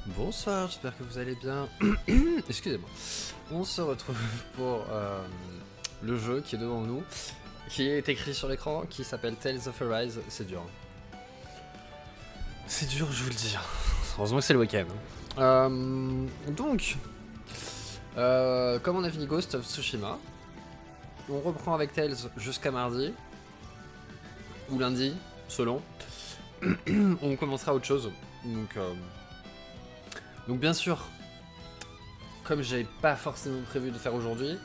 Bonsoir, j'espère que vous allez bien. Excusez-moi. On se retrouve pour le jeu qui est devant nous, qui est écrit sur l'écran, qui s'appelle Tales of Arise. C'est dur. C'est dur, je vous le dis. Heureusement que c'est le week-end. Donc, comme on a fini Ghost of Tsushima, on reprend avec Tales jusqu'à mardi, ou lundi, selon. On commencera autre chose. Donc bien sûr, comme j'avais pas forcément prévu de faire aujourd'hui,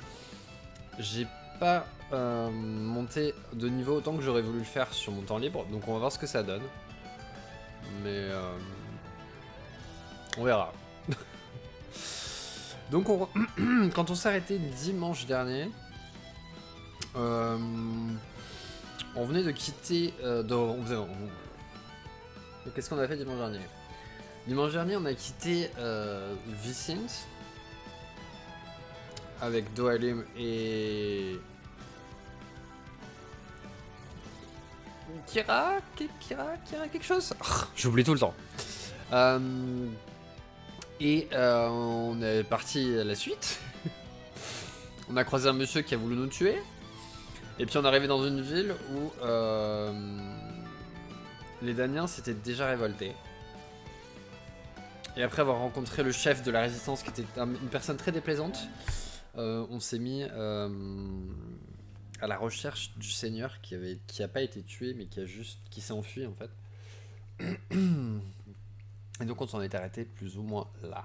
j'ai pas monté de niveau autant que j'aurais voulu le faire sur mon temps libre. Donc on va voir ce que ça donne. Mais on verra. Donc quand on s'est arrêté dimanche dernier, on venait de quitter... Qu'est-ce qu'on a fait dimanche dernier? Dimanche dernier, on a quitté Vicente avec Dohalim et Kira quelque chose. J'oublie tout le temps. On est parti à la suite. On a croisé un monsieur qui a voulu nous tuer. Et puis on est arrivé dans une ville où les Daniens s'étaient déjà révoltés. Et après avoir rencontré le chef de la résistance qui était une personne très déplaisante, on s'est mis à la recherche du seigneur qui a pas été tué mais qui s'est enfui en fait. Et donc on s'en est arrêté plus ou moins là.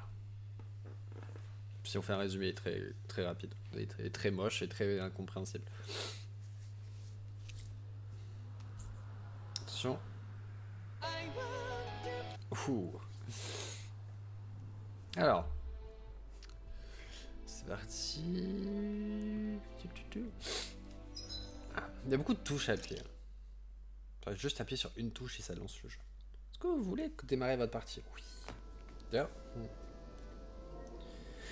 Si on fait un résumé très, très rapide, et très moche et très incompréhensible. Attention. Ouh. Alors, c'est parti. Il y a beaucoup de touches à appuyer. Faudrait juste appuyer sur une touche et ça lance le jeu. Est-ce que vous voulez démarrer votre partie? Oui. D'ailleurs,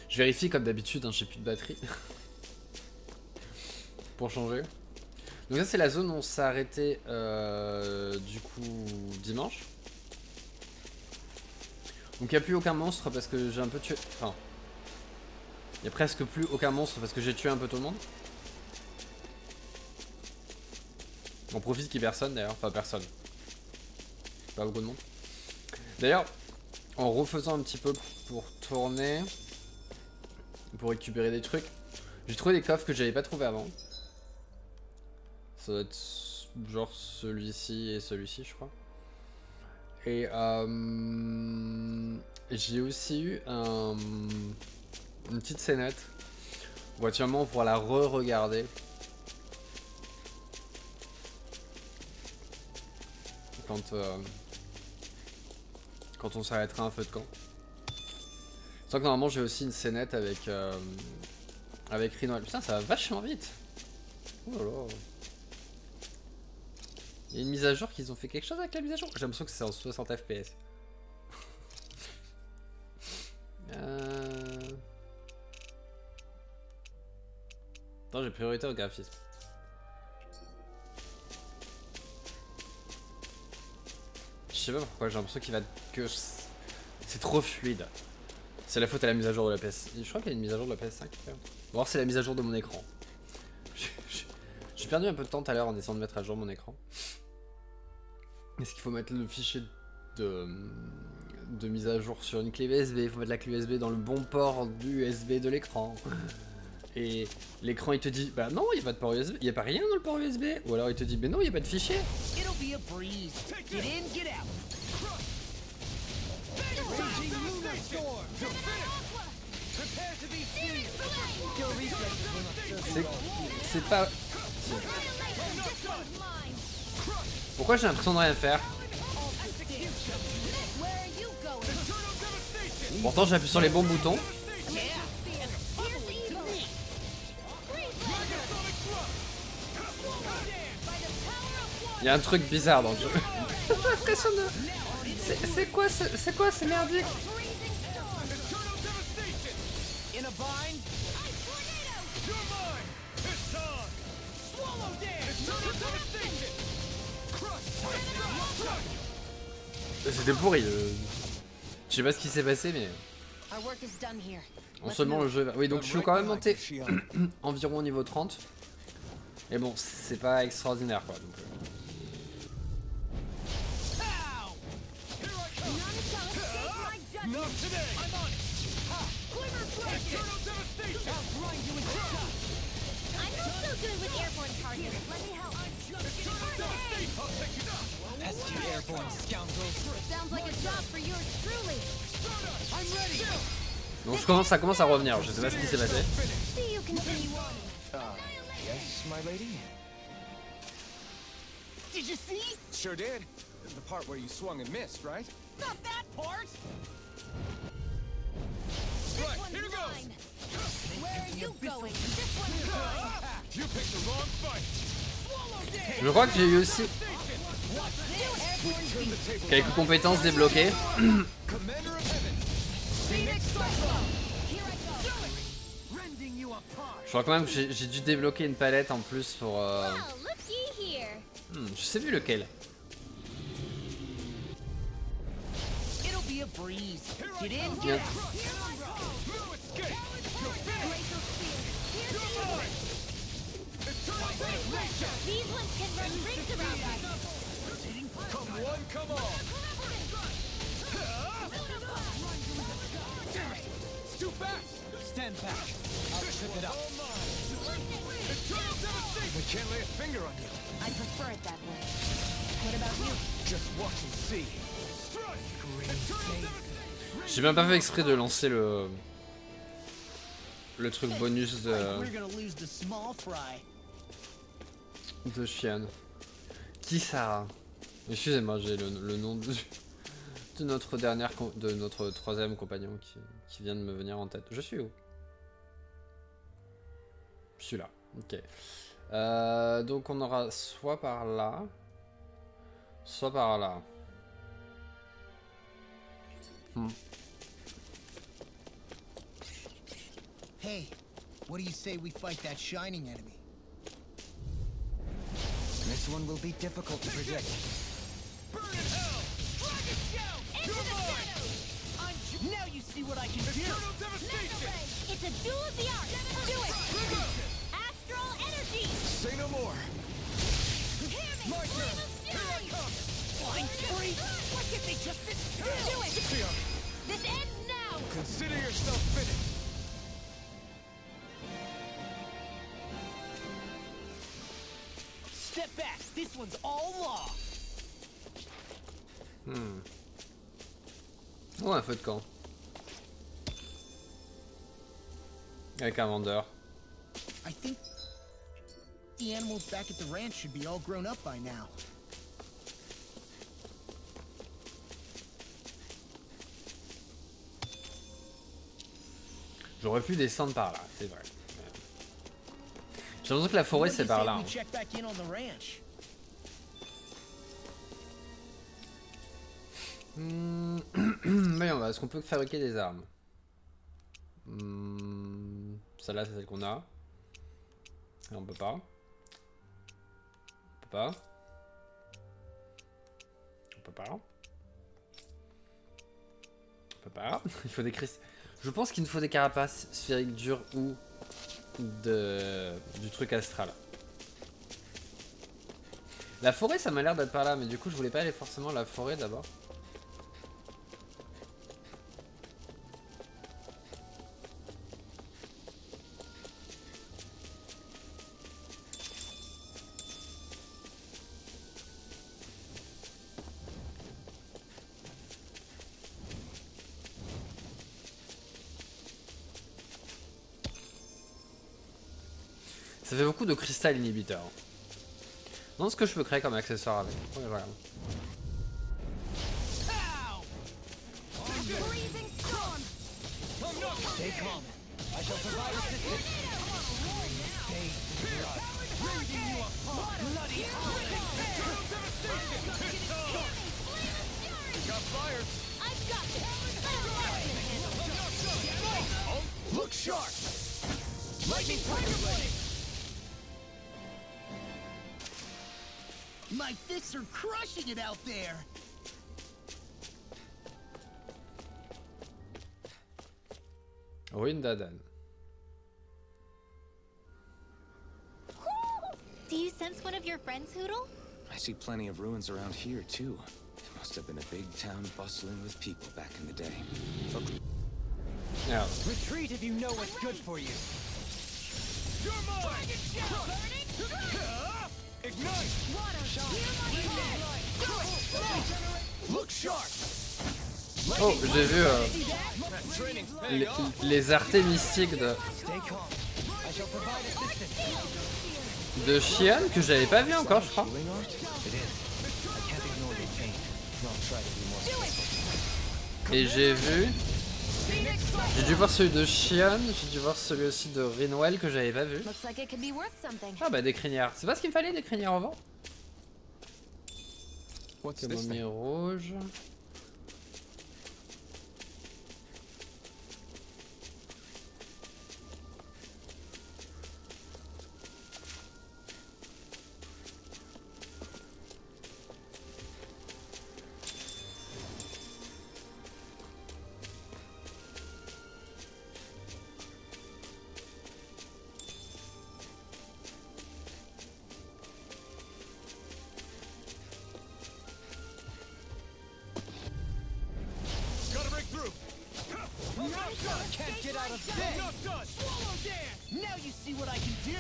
je vérifie comme d'habitude, hein, j'ai plus de batterie. Pour changer. Donc ça c'est la zone où on s'est arrêté du coup dimanche. Donc il n'y a plus aucun monstre parce que j'ai un peu tué... Enfin... Il n'y a presque plus aucun monstre parce que j'ai tué un peu tout le monde. On profite qu'il n'y ait personne d'ailleurs, enfin personne. Pas beaucoup de monde. D'ailleurs, en refaisant un petit peu pour tourner, pour récupérer des trucs, j'ai trouvé des coffres que j'avais pas trouvé avant. Ça doit être genre celui-ci et celui-ci je crois. Et j'ai aussi eu une petite scénette où actuellement on pourra la re-regarder. Quand on s'arrêtera un feu de camp. Sans que normalement j'ai aussi une scénette avec Rino. Putain ça va vachement vite. Oh là là. Il y a une mise à jour qu'ils ont fait quelque chose avec la mise à jour. J'ai l'impression que c'est en 60 fps. Attends, j'ai priorité au graphisme. Je sais pas pourquoi, j'ai l'impression qu'il va... que c'est trop fluide. C'est la faute à la mise à jour de la PS. Je crois qu'il y a une mise à jour de la PS5. On va voir si c'est la mise à jour de mon écran. J'ai perdu un peu de temps tout à l'heure en essayant de mettre à jour mon écran. Est-ce qu'il faut mettre le fichier de mise à jour sur une clé USB? Il faut mettre la clé USB dans le bon port du USB de l'écran. Et l'écran il te dit bah non, il n'y a pas de port USB, il n'y a pas rien dans le port USB. Ou alors il te dit mais non, il n'y a pas de fichier. C'est pas... Pourquoi j'ai l'impression de rien faire? Pourtant j'appuie sur les bons boutons. Il y a un truc bizarre dans le jeu. J'ai l'impression de... C'est quoi c'est merdique? C'était pourri. Je sais pas ce qui s'est passé, mais Our work is done here. non seulement le jeu... Oui, donc je suis quand même monté environ au niveau 30. Et bon, c'est pas extraordinaire, quoi. Donc, donc ça commence à revenir, je sais pas ce qui s'est passé. Yes, my lady? Did you see? Sure did. The part where you swung and missed, right? Not that part! Right, here goes! Where are you going? This one's mine! You picked the wrong fight! Je crois que j'ai eu aussi quelques compétences débloquées. Commander of Heaven! Phoenix Cyclone! Here I go! Rending you apart! Je crois quand même que j'ai dû débloquer une palette en plus pour... Oh, looky here. je sais plus lequel. It'll be a breeze. Get in Bien. here! No escape! These ones can run rings around us. Come one, come all! It's too fast! Stand back. I'll trip it up. We can't lay a finger on you. I prefer it that way. What about you? Just watch and see. J'ai même pas fait exprès de lancer le truc bonus We're gonna lose the small fry. de Shionne. Qui ça? Excusez-moi, j'ai le nom de notre de notre troisième compagnon qui vient de me venir en tête. Je suis où? Je suis là. Ok. Donc on aura soit par là, soit par là. Hey, what do you say we fight that shining enemy? This one will be difficult to predict. Burn in hell! Dragon shout! Into the shadows! Now you see what I can do. Eternal devastation! It's a duel of the arts. Do it! Astral energy! Say no more! Hear me! My turn! Here I come! Flying free. Why can't they just sit still? Do it! Shionne, This ends now! consider yourself finished! Step back. This one's all law. Oh, un feu de camp. Avec un vendeur. I think the animals back at the ranch should be all grown up by now. J'aurais pu descendre par là, c'est vrai. J'ai l'impression que la forêt c'est par là. We check back in on the ranch. Voyons, est-ce qu'on peut fabriquer des armes? Celle-là c'est celle qu'on a. Et on peut pas. On peut pas. On peut pas. On peut pas. Il faut des cristaux. Je pense qu'il nous faut des carapaces sphériques dures ou du truc astral. La forêt ça m'a l'air d'être par là, mais du coup je voulais pas aller forcément à la forêt d'abord. Ça fait beaucoup de cristal inhibiteur. Non, ce que je peux créer comme accessoire avec. Ouais, regarde. Freezing storm! Stay calm. I shall provide assistance. Rending you apart. Bloody Got fires! I've got this! Look sharp! lightning tiger blade. My fists are crushing it out there. Ruine d'Adan. Do you sense one of your friends, Hoodle? I see plenty of ruins around here, too. It must have been a big town bustling with people back in the day. Merde. Retreat if you know what's good for you. You're mine! Ignite! Look sharp! Oh, j'ai vu That training's paying off! les artés mystiques Stay calm. I shall provide assistance. de Shionne que j'avais pas vu encore, je crois. Healing art? It is. I can't ignore the pain. I'll try to be more specific. Et j'ai dû voir celui de Shionne, j'ai dû voir celui aussi de Rinwell que j'avais pas vu. Looks like it could be worth something. Ah bah des crinières, c'est pas ce qu'il me fallait des crinières avant. What's this Camomille thing? rouge. Gotta break through! Can't get out of Not bed. done! Swallow dance! Now you see what I can do.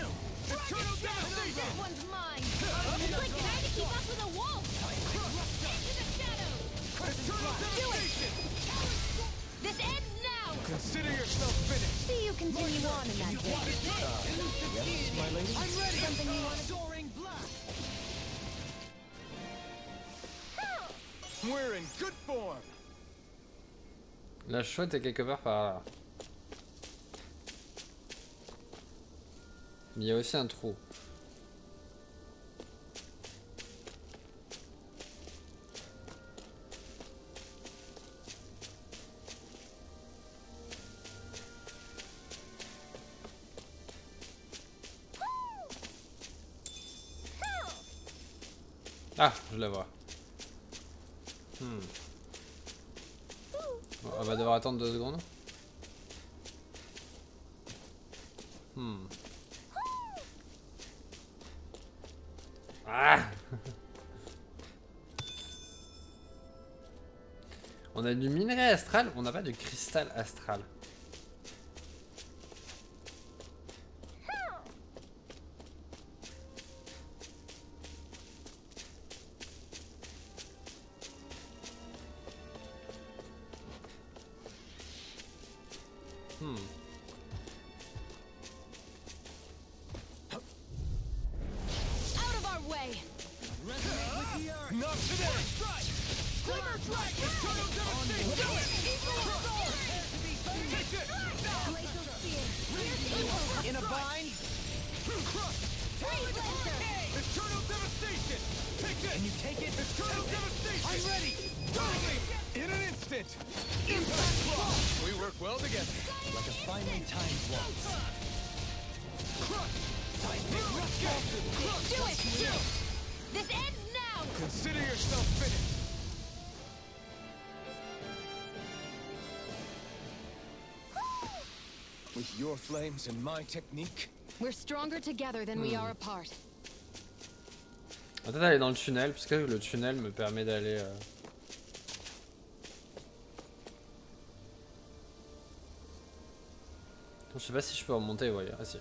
Eternal devastation! This one's mine. It's like trying to keep up with a wolf. Into the shadows. Eternal devastation! This ends now. Consider yourself finished! See you continue on in that way. My lady? I'm ready! Something you want to... Soaring blast. We're in good form! La chouette est quelque part par là. Mais il y a aussi un trou. Ah, je la vois. Bon, on va devoir attendre 2 secondes. Ah. On a du minerai astral, on n'a pas de cristal astral. Out of our way. Not today! Glimmer Dragon! Eternal devastation! Do it! Take it! Glacial spear. In a bind. Eternal devastation! Take it! Can you take it? Eternal devastation! I'm ready. Totally! In an instant! Impact block! We work well together. Like a finely timed waltz. Seismic rocket! Do it. This ends now. Consider yourself finished. With your flames and my technique? We're stronger together than we are apart. On va peut-être aller dans le tunnel, parce que le tunnel me permet d'aller... Je sais pas si je peux remonter, ouais, ah si.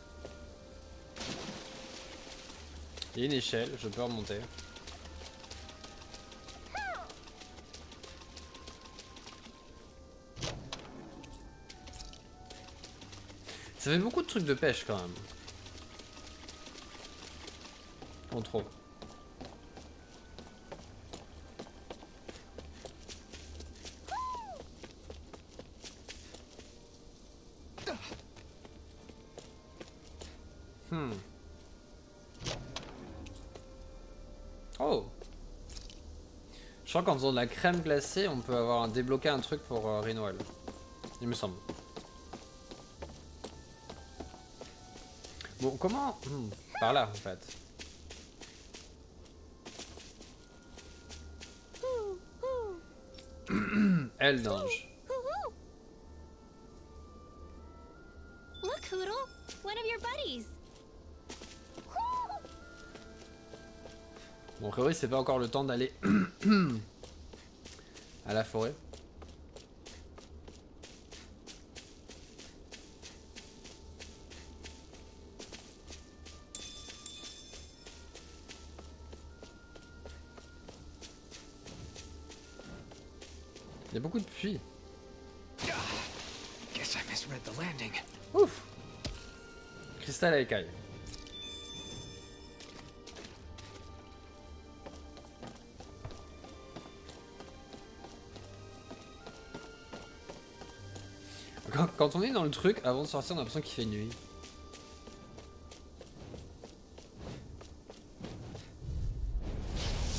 Il y a une échelle, je peux remonter. Ça fait beaucoup de trucs de pêche quand même. En trop. Oh. Je crois qu'en faisant de la crème glacée, on peut avoir débloqué un truc pour Rinwell. Il me semble. Bon, comment... par là, en fait. Aile d'ange. your buddies. Bon, a priori, c'est pas encore le temps d'aller à la forêt. Il y a beaucoup de pluie. Guess I misread the landing. Ouf. Cristal à écailles. Quand on est dans le truc, avant de sortir, on a l'impression qu'il fait nuit.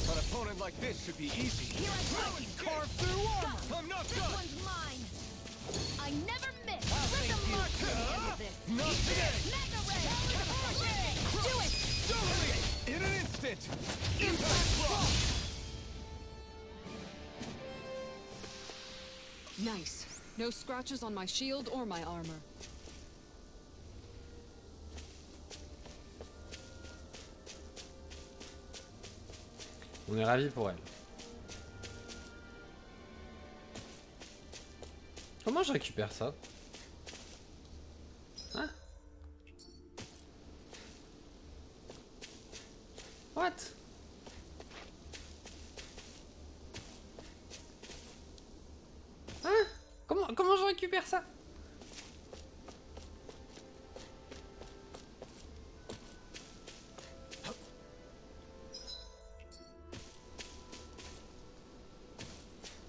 An opponent like this should be easy. Here I go. Carve through armor. I'm not This done. one's mine. I never miss. I'll Let take the you. mark to the end of this. Not today. Mega ray. Do it. Totally. In an instant. Impact block. Nice. No scratches on my shield or my armor. On est ravis pour elle. Comment je récupère ça? Hein? What? Hein? Comment je récupère ça?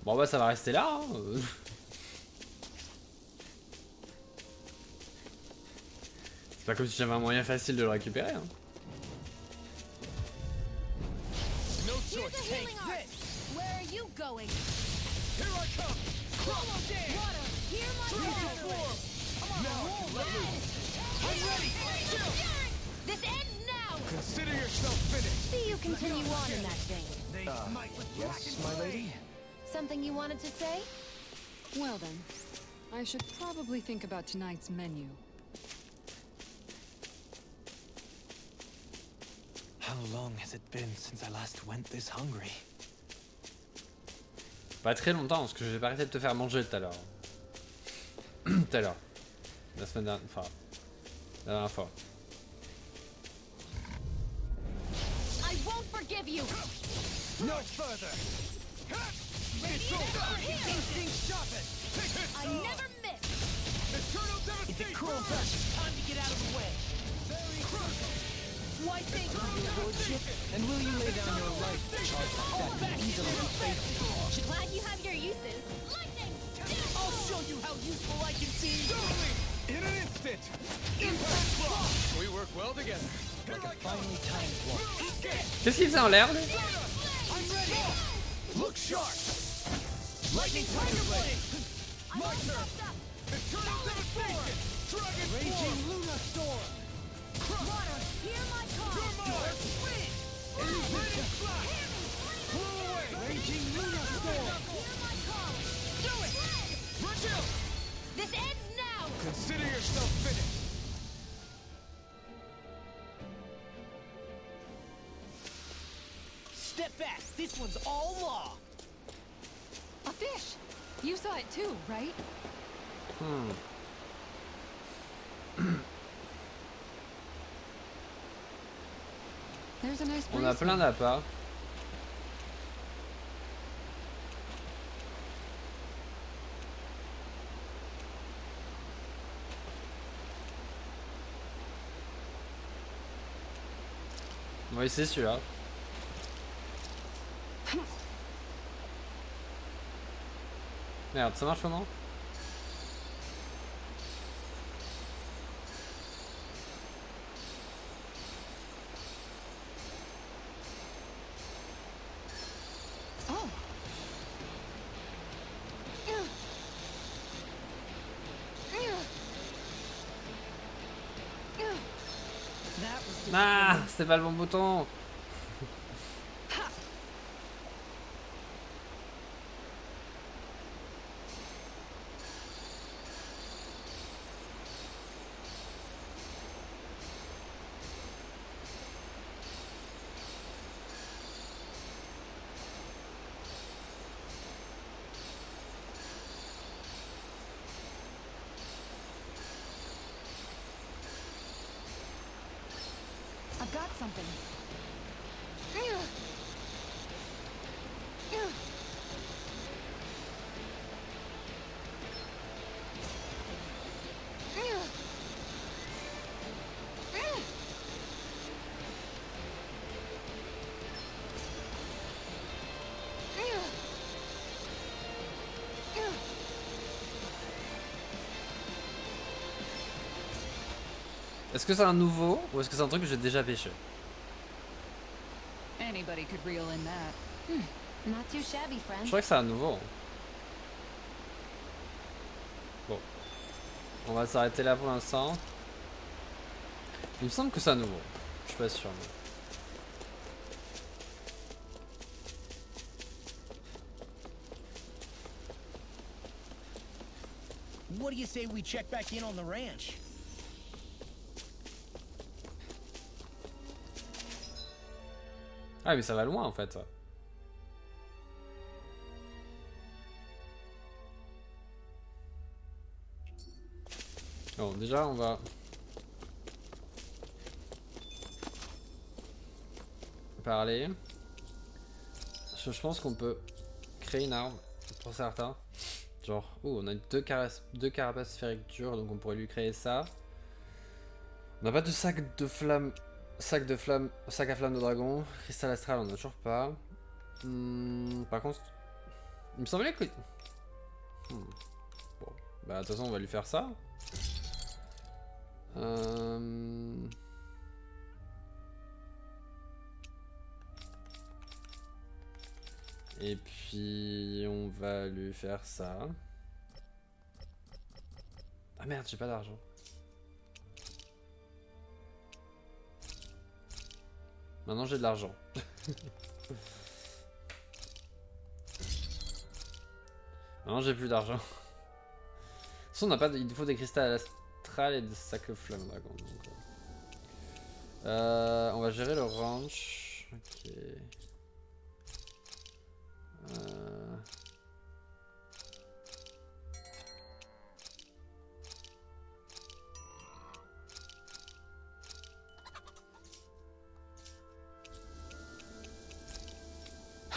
Bon bah ça va rester là hein. C'est pas comme si j'avais un moyen facile de le récupérer hein. No Here's choice. the Take healing art. this. Where are you going? Here I come. Chrono dance. Water. Hear my call. Now I can let loose. I'm ready. Chill. This ends now. Consider yourself finished. See you continue on in that vein. Yes, my lady? Something you wanted to say? Well then, I should probably think about tonight's menu. How long has it been since I last went this hungry? Pas très longtemps parce que je vais pas arrêter de te faire manger tout à l'heure. Tout à l'heure. La semaine dernière. Enfin. La dernière fois. I won't forgive you. No further. It's over. Instinct sharpened. I never miss. Eternal devastation. Time to get out of the way. Why thank you? And will you lay down your life to charge like that you easily defeat me? Glad you have your uses. Lightning. I'll show you how useful I can be. Totally. In an instant. Impact block. We work well together. Like a Finally timed one. Qu'est-ce qu'il faisait en l'air lui? I'm ready. Look sharp. Lightning tiger blade. My turn. Eternal devastation. Dragon Raging form. Luna Storm. Water. Hear my call. You're mine. Radiant flash. Blow away. Raging Luna Storm. Hear my call. Do it. Brazil. This ends now. Consider yourself finished. Step back. This one's all law. A fish! You saw it too, right? There's a nice On a plein d'appâts. On va essayer celui-là. Merde, ça marche comment? Oh. Ah, c'était pas le bon bouton. something. Est-ce que c'est un nouveau ou est-ce que c'est un truc que j'ai déjà pêché? Anybody could reel in that. Not too shabby, Je friend. crois que c'est un nouveau. Bon. On va s'arrêter là pour l'instant. Il me semble que c'est un nouveau. Je suis pas sûr. Mais... What do you say we check back in on the ranch? Ah mais ça va loin en fait. Bon déjà on va parler. Je pense qu'on peut créer une arme pour certains. Genre, oh, on a deux carapaces sphériques dures, donc on pourrait lui créer ça. On n'a pas de sac de flamme. Sac à flamme de dragon. Cristal astral, on n'a toujours pas. Par contre, il me semblait que... Bon, bah de toute façon on va lui faire ça. Et puis on va lui faire ça. Ah merde, j'ai pas d'argent. Maintenant j'ai de l'argent. Maintenant j'ai plus d'argent. On n'a pas de... Il faut des cristals astral et des sacs de flamme dragon. Donc, on va gérer le ranch. Ok.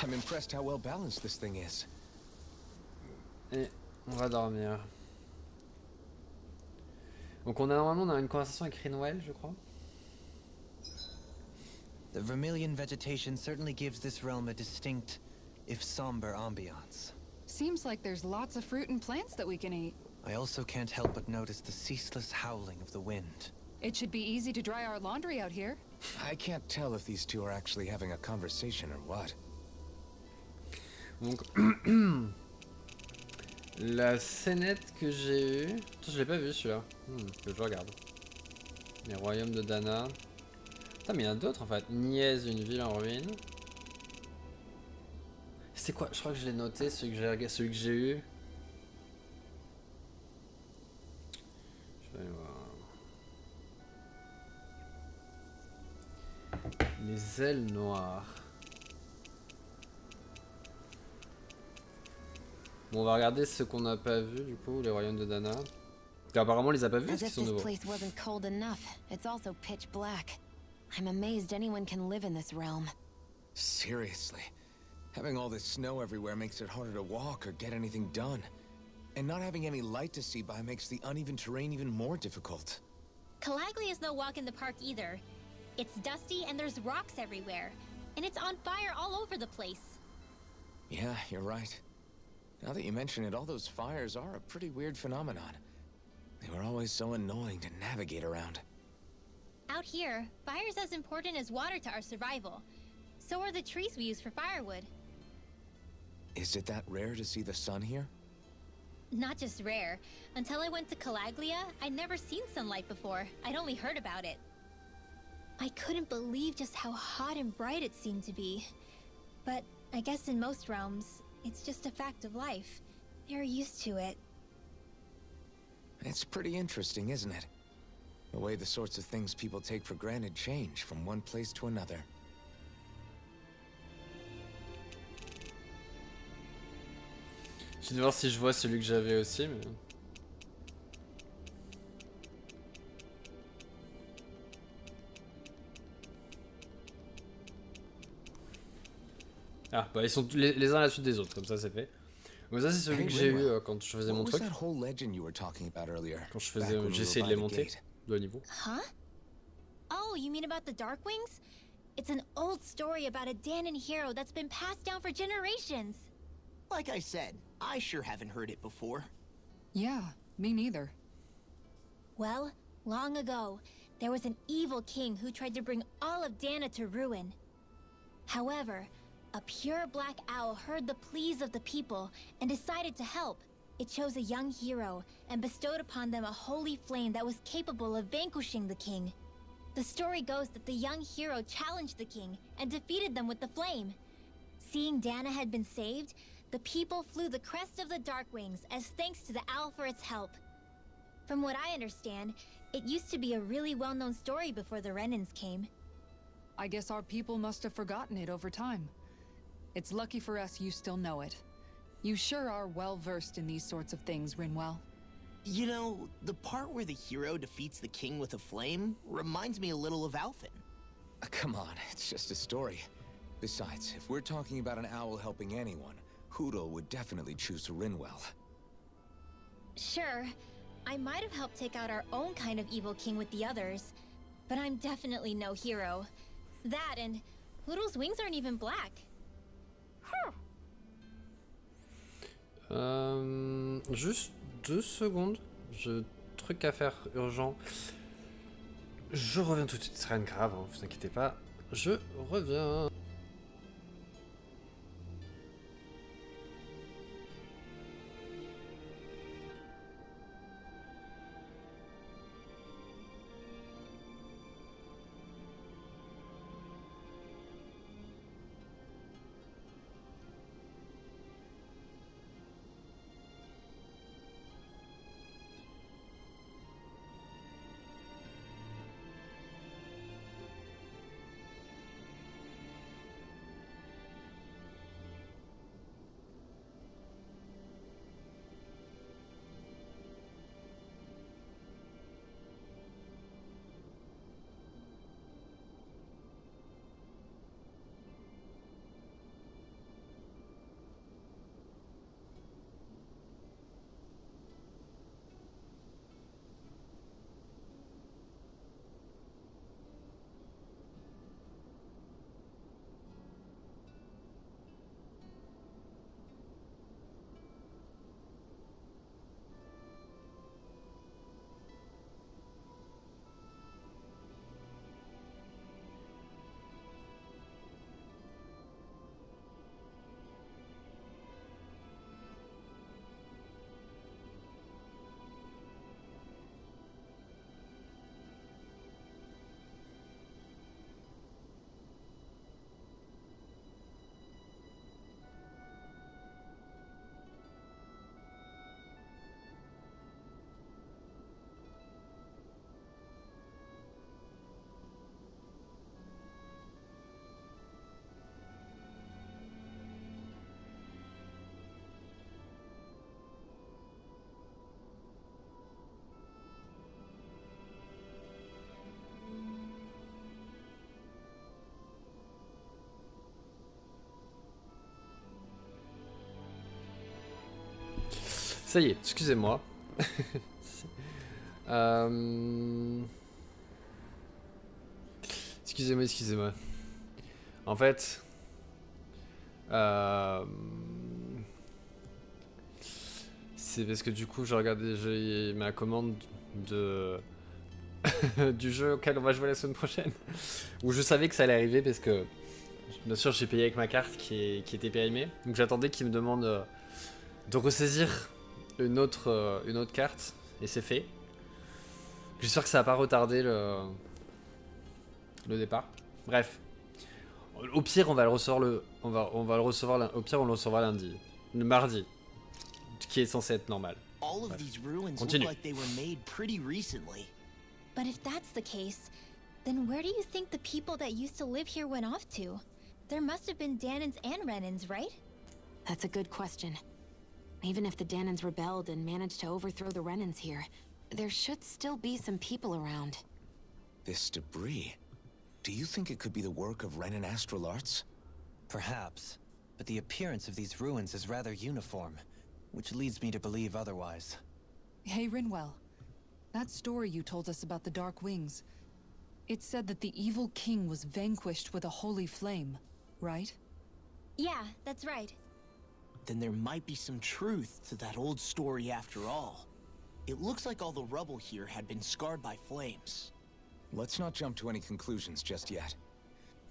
I'm impressed how well balanced this thing is. Et on va dormir. Donc normalement on a une conversation avec Noël, je crois. The vermilion vegetation certainly gives this realm a distinct, if somber, ambiance. Seems like there's lots of fruit and plants that we can eat. I also can't help but notice the ceaseless howling of the wind. It should be easy to dry our laundry out here. I can't tell if these two are actually having a conversation or what. Donc la scénette que j'ai eue, je l'ai pas vu celui-là. Que je regarde. Les royaumes de Dana. Putain mais il y en a d'autres en fait. Niez, une ville en ruine. C'est quoi? Je crois que je l'ai noté celui que j'ai eu. Je vais aller voir. Les ailes noires. Bon, on va regarder ce qu'on n'a pas vu du coup, les royaumes de Dana. Et apparemment on les a pas vus parce As qu'ils if sont this nouveaux. place wasn't cold enough, it's also pitch black. I'm amazed anyone can live in this realm. Seriously. Having all this snow everywhere makes it harder to walk or get anything done. And not having any light to see by makes the uneven terrain even more difficult. Calaglia is no walk in the park either. It's dusty and there's rocks everywhere. And it's on fire all over the place. Yeah, you're right. Now that you mention it, all those fires are a pretty weird phenomenon. They were always so annoying to navigate around. Out here, fire's as important as water to our survival. So are the trees we use for firewood. Is it that rare to see the sun here? Not just rare. Until I went to Calaglia, I'd never seen sunlight before. I'd only heard about it. I couldn't believe just how hot and bright it seemed to be. But I guess in most realms, it's just a fact of life. They're used to it. It's pretty interesting, isn't it? The way the sorts of things people take for granted change from one place to another. Je vais voir si je vois celui que j'avais aussi, mais... Ah, bah ils sont les uns à la suite des autres, comme ça c'est fait. Donc ça c'est celui que j'ai eu quand je faisais mon truc. Quand je faisais, j'ai essayé de les monter de niveau. Huh? Oh, you mean about the Darkwings? It's an old story about a Danon hero that's been passed down for generations. Like I said, I sure haven't heard it before. Yeah, me neither. Well, long ago, there was an evil king who tried to bring all of Dana to ruin. However, a pure black owl heard the pleas of the people and decided to help. It chose a young hero and bestowed upon them a holy flame that was capable of vanquishing the king. The story goes that the young hero challenged the king and defeated them with the flame. Seeing Dana had been saved, the people flew the crest of the Darkwings as thanks to the owl for its help. From what I understand, it used to be a really well-known story before the Renans came. I guess our people must have forgotten it over time. It's lucky for us you still know it. You sure are well-versed in these sorts of things, Rinwell. You know, the part where the hero defeats the king with a flame reminds me a little of Alphen. Come on, it's just a story. Besides, if we're talking about an owl helping anyone, Hoodle would definitely choose Rinwell. Sure, I might have helped take out our own kind of evil king with the others, but I'm definitely no hero. That and Hoodle's wings aren't even black. Juste 2 secondes, j'ai truc à faire urgent. Je reviens tout de suite, c'est rien de grave, hein, vous inquiétez pas. Je reviens. Ça y est, excusez-moi. Excusez-moi. En fait, c'est parce que du coup, j'ai ma commande de du jeu auquel on va jouer la semaine prochaine, où je savais que ça allait arriver parce que, bien sûr, j'ai payé avec ma carte qui était périmée, donc j'attendais qu'il me demande de ressaisir une autre carte, et c'est fait. J'espère que ça va pas retarder le départ. Bref, au pire on va le recevoir au pire on le recevra lundi, le mardi, qui est censé être normal. All of these ruins look like they were made pretty recently. But if that's the case, then where do you think the people that used to live here went off to? There must have been Danons and Renans, right? That's a good question. Even if the Danons rebelled and managed to overthrow the Renans here, there should still be some people around. This debris... Do you think it could be the work of Renan Astral Arts? Perhaps. but the appearance of these ruins is rather uniform, which leads me to believe otherwise. Hey, Rinwell. That story you told us about the Dark Wings, it said that the evil king was vanquished with a holy flame, right? Yeah, that's right. Then there might be some truth to that old story after all. It looks like all the rubble here had been scarred by flames. Let's not jump to any conclusions just yet.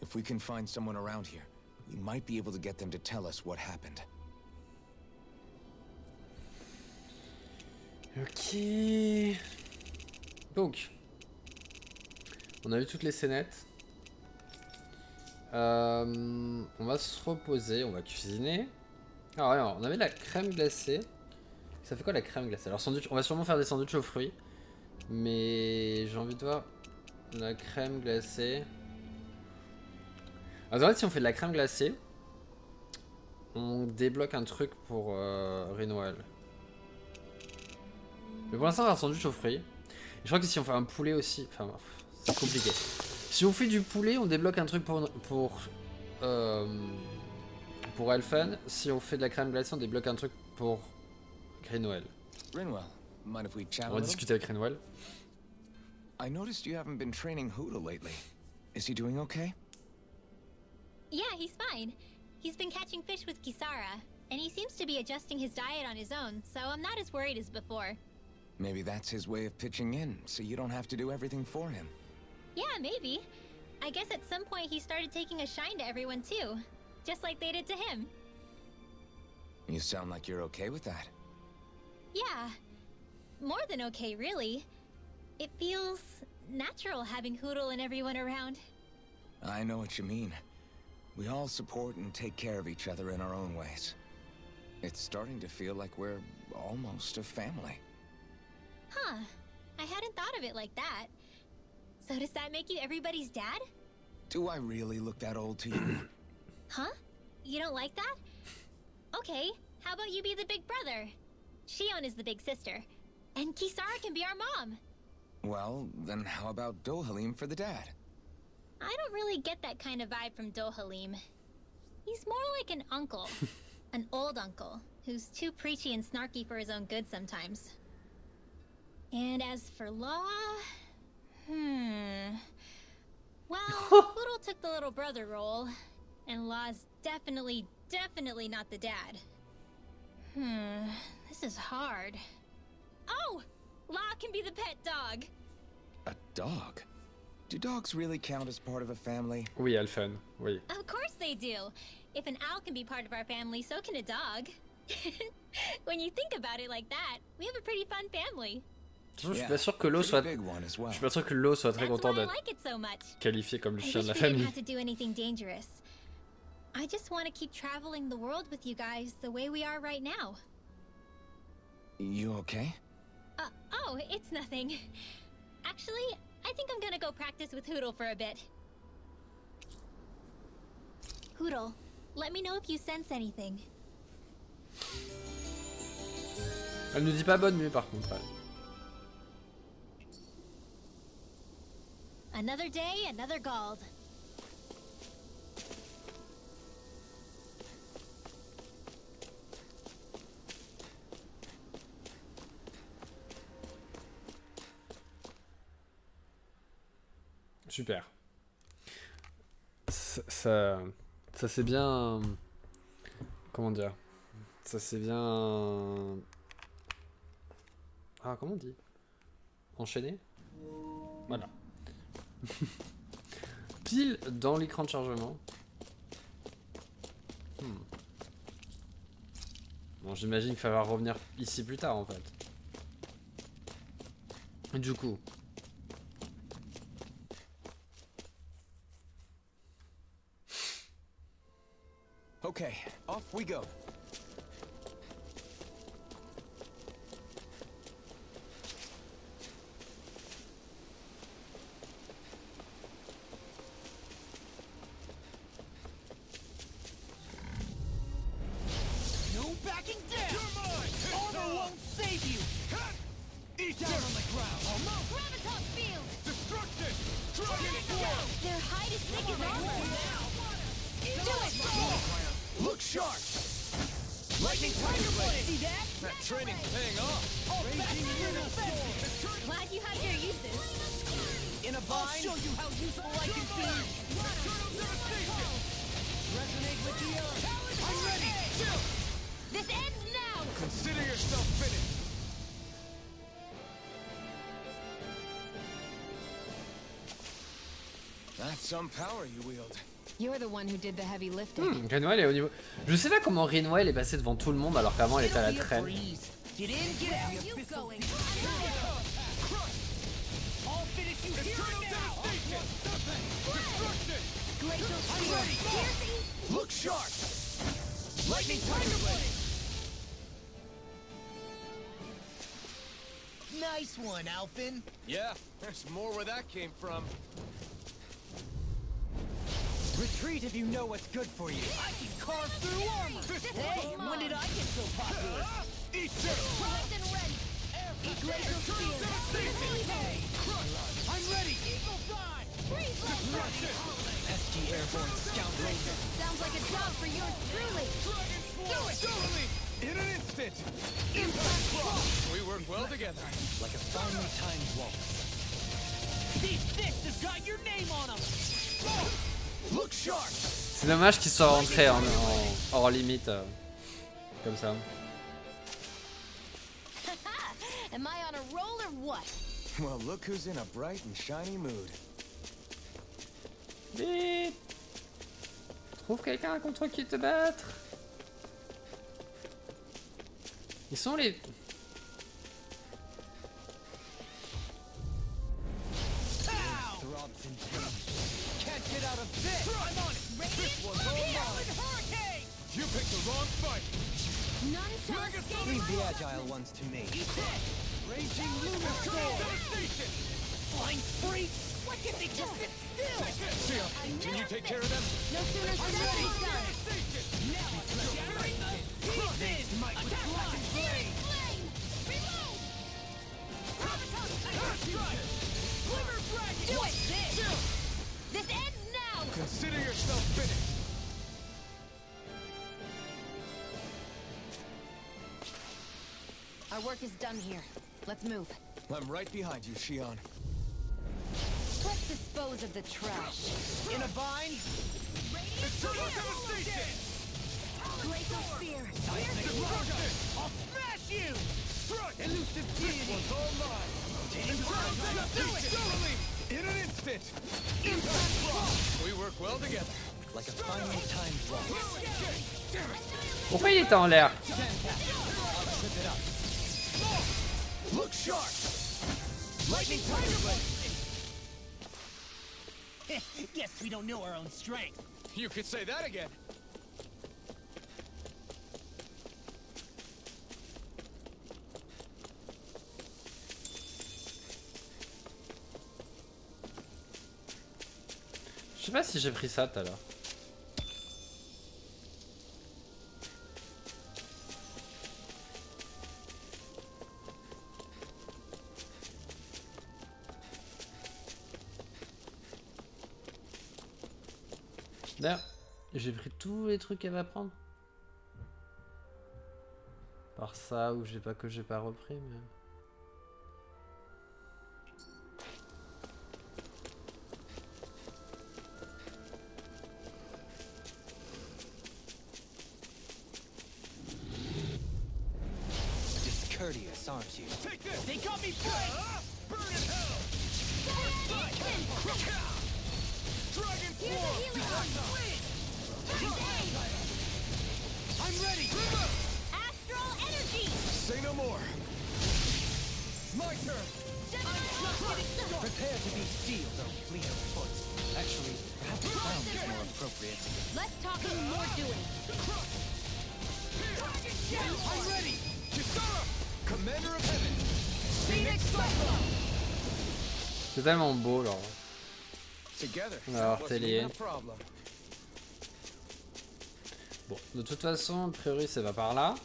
If we can find someone around here, we might be able to get them to tell us what happened. Ok. Donc, on a vu toutes les scénettes. On va se reposer, on va cuisiner. Alors, on avait de la crème glacée. Ça fait quoi la crème glacée? Alors, sandwich, on va sûrement faire des sandwichs aux fruits. Mais j'ai envie de voir la crème glacée. Alors, en fait, si on fait de la crème glacée, on débloque un truc pour Rinwell. Mais pour l'instant, on va faire un sandwich aux fruits. Et je crois que si on fait un poulet aussi, enfin, c'est compliqué. Si on fait du poulet, on débloque un truc pour Alphen. Si on fait de la crème glacée, on débloque un truc pour Rinwell. Rinwell, mind if we chat a On va little? discuter avec Rinwell. I noticed you haven't been training Hootle lately. Is he doing okay? Yeah, he's fine. He's been catching fish with Kisara, and he seems to be adjusting his diet on his own, so I'm not as worried as before. Maybe that's his way of pitching in, so you don't have to do everything for him. Yeah, maybe. I guess at some point he started taking a shine to everyone too, just like they did to him. You sound like you're okay with that. Yeah, more than okay, really. It feels natural having Hootle and everyone around. I know what you mean. We all support and take care of each other in our own ways. It's starting to feel like we're almost a family. Huh, I hadn't thought of it like that. So does that make you everybody's dad? Do I really look that old to you? Huh? You don't like that? Okay, how about you be the big brother? Shionne is the big sister, and Kisara can be our mom. Well, then how about Dohalim for the dad? I don't really get that kind of vibe from Dohalim. He's more like an uncle. An old uncle, who's too preachy and snarky for his own good sometimes. And as for Law... Well, Hootle took the little brother role, and Law's definitely not the dad. This is hard. Oh! Law can be the pet dog! A dog? Do dogs really count as part of a family? Oui, Alphen, oui. Of course they do! If an owl can be part of our family, so can a dog. When you think about it like that, we have a pretty fun family. Je suis pas sûr que l'eau soit... Je suis pas sûr que l'eau soit très content d'être qualifié comme le chien de la famille. I just want to keep traveling the world with you guys the way we are right now. You okay? Oh, it's nothing. Actually, I think I'm gonna go practice with Hootle for a bit. Hootle, let me know if you sense anything. Elle ne dit pas bonne nuit par contre. Elle. Another day, another Gald. Super. Ça c'est bien... Comment dire? Ça c'est bien... Ah, comment on dit? Enchaîné? Voilà. Pile dans l'écran de chargement. Bon, j'imagine qu'il va falloir revenir ici plus tard en fait. Du coup... Okay, off we go. No backing down! You're mine! Armor won't save you! Eat down on the ground! Almost! Graviton field! Destruction! Dragon form! Their hide is thick as armor! Do it! Look sharp! Lightning tiger blade! See that? That training's paying off. Raging lunar storm! Glad you have your uses. In a bind? I'll show you how useful I can be! Resonate with the earth! I'm ready! Chill! This ends now! Consider yourself finished. That's some power you wield. You're the one who did the heavy lifting. Renwell est au niveau. Je sais pas comment Renwell est passé devant tout le monde alors qu'avant elle était à la traîne. Get in, get out! Where are you going? I'll finish you here and now! Glacial I'm ready! Look sharp! Lightning tiger blade! Nice one, Alphen. Yeah, there's more where that came from. Retreat if you know what's good for you. I can carve through armor! Hey, when did I get so popular? Eat this! Poised and ready. Glacial spear. I'm ready! Eagle fly! Freeze like pesky airborne scoundrel. Sounds like a job for yours truly. Do it! Totally! In an instant! Impact block! We work well together. Like a finely timed waltz. These sticks have got your name on them! Look sharp! C'est dommage qu'il soit rentré en hors limite comme ça. Am I on a roll or what? Well, look who's in a bright and shiny mood. Vite! Trouve quelqu'un contre qui te battre. Ils sont les... Throbs in pain. Can't get out of this! I'm on it! This one's all mine! Hurricane! You picked the wrong fight. None shall escape Leave the my agile ones to me. Eat this! Raging lunar storm! Flying spree! Why can't they just sit still? Shionne, can you take care of them? No sooner said than done. Now I'm shattering the pieces! Attack like flame! Reload! Glimmer bracket! Do What's it! this? This ends now! Consider yourself finished. Our work is done here. Let's move. I'm right behind you, Shionne. Let's dispose of the trash. In a bind? Glacial spear. I'll smash you! Elusive deity! All mine. Do it! Totally. In an instant. Impact block! We work well together. Like a finely timed waltz. Pourquoi il était en l'air? Look sharp! Lightning tiger blade! Guess we don't know our own strength. You could say that again. Je sais pas si j'ai pris ça tout à l'heure. D'ailleurs, j'ai pris tous les trucs qu'elle va prendre. Par ça ou j'ai pas que j'ai pas repris mais. Discourteous, aren't you? Take this! They got me flanked! Burn in hell! Dragon I'm ready! Astral energy! Say no more. My turn! Prepare to be sealed, oh fleet of foot. Actually, perhaps sound is more appropriate. Less talking, more doing. I'm ready! Kisara, Commander of Heaven. Phoenix Cyclone! C'est tellement beau là. Together. Alors, Wasn't t'es lié. even a problem. Bon, de toute façon, a priori, ça va par là.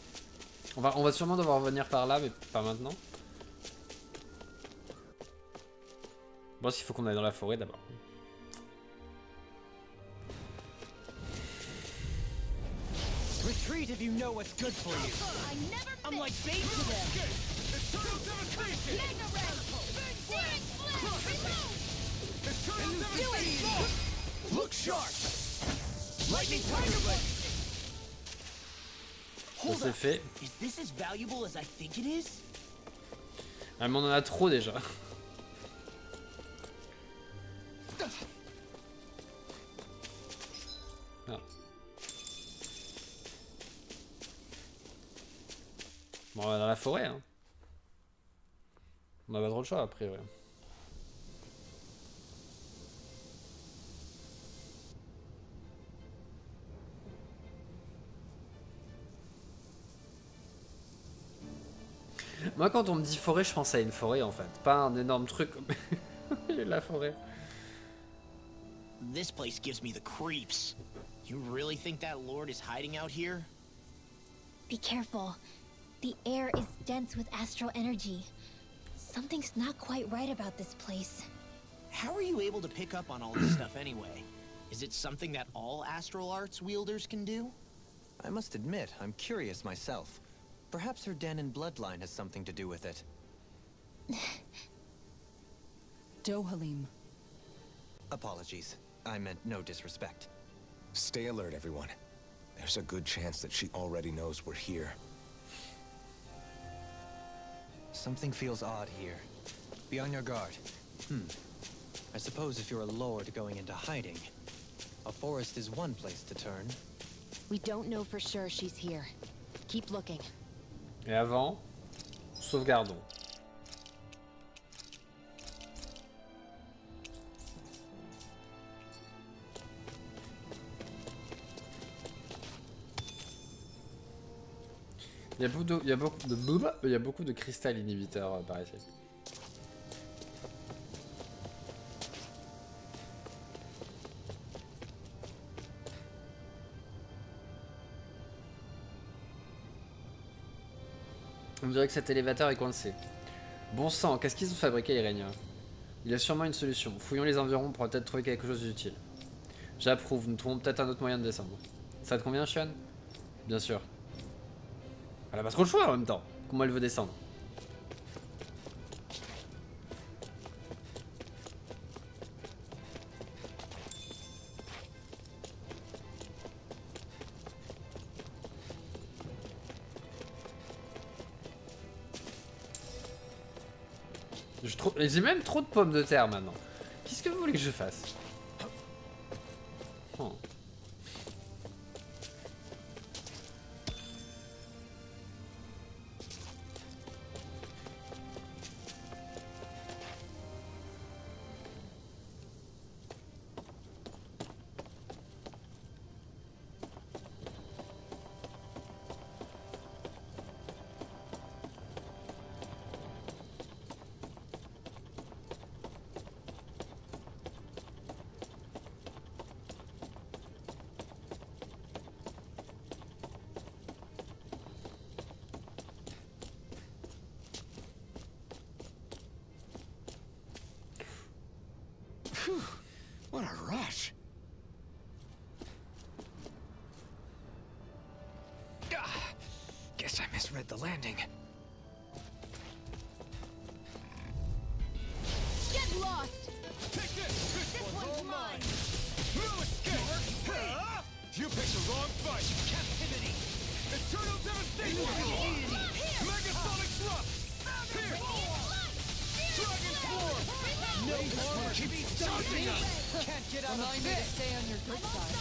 On va sûrement devoir revenir par là, mais pas maintenant. Bon, il faut qu'on aille dans la forêt d'abord. retreat if you know what's good for you. I never I'm like bait to them. Mega ray! Searing blast! Remove! Look sharp. Lightning tiger blade. Ça Hold c'est up. fait. Is this as valuable as I think it is? Ah, mais on en a trop déjà. Ah. Bon, on va dans la forêt, hein. On n'a pas trop de choix après, ouais. Moi, quand on me dit forêt, je pense à une forêt en fait, pas un énorme truc comme la forêt. This place gives me the creeps. You really think that lord is hiding out here? Be careful. The air is dense with astral energy. Something's not quite right about this place. How are you able to pick up on all this stuff anyway? Is it something that all astral arts wielders can do? I must admit, I'm curious myself. Perhaps her Danon bloodline has something to do with it. Dohalim. Apologies. I meant no disrespect. Stay alert, everyone. There's a good chance that she already knows we're here. Something feels odd here. Be on your guard. I suppose if you're a lord going into hiding, a forest is one place to turn. We don't know for sure she's here. Keep looking. Et avant, sauvegardons. Il y a beaucoup de cristal inhibiteurs par ici. On dirait que cet élévateur est coincé. Bon sang, qu'est-ce qu'ils ont fabriqué les Régnats? Il y a sûrement une solution. Fouillons les environs pour peut-être trouver quelque chose d'utile. J'approuve, nous trouvons peut-être un autre moyen de descendre. Ça te convient, Shionne? Bien sûr. Elle a pas trop le choix en même temps. Comment elle veut descendre? J'ai même trop de pommes de terre maintenant. Qu'est-ce que vous voulez que je fasse? Oh. What a rush. Guess I misread the landing. Get lost! This one's mine! No escape! You picked the wrong fight! Captivity! Eternal devastation! Megasonic thrust! Dragon form! No power can be stopping us! Can't get out of Remind me to this! stay on your good side.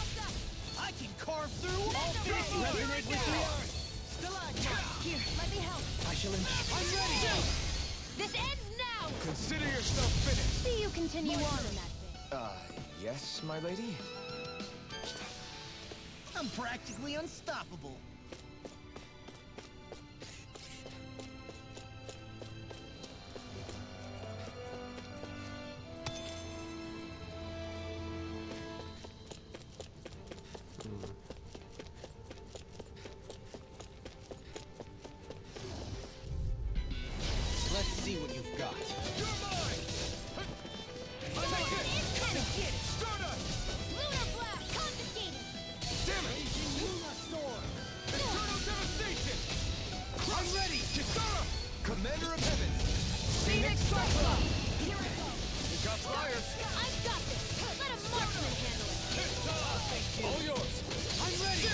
I can carve through all this! Resonate with the earth! Stalagmite! Here, let me help. I shall I'm ready! This ends now! Consider yourself finished! See you continue on in that thing. Yes, my lady? I'm practically unstoppable. Let's see what you've got. You're mine! I make it! Come and get it! Stardust! Lunar blast confiscated! Damn it! Luna storm. Commander of Heaven! Phoenix Cyclone! Here I go! You got flyers! I've got this. Let a marksman handle it. All yours! I'm ready!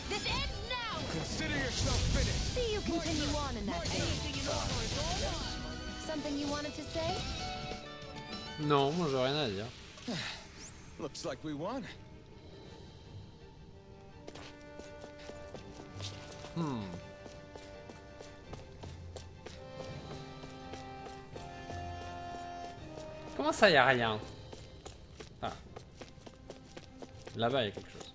This ends now. Consider yourself finished! See you continue on in that vein. Something you wanted to say? Non, moi j'ai rien à dire. Looks like we won. Comment ça, y a rien? Ah. Là-bas, il y a quelque chose.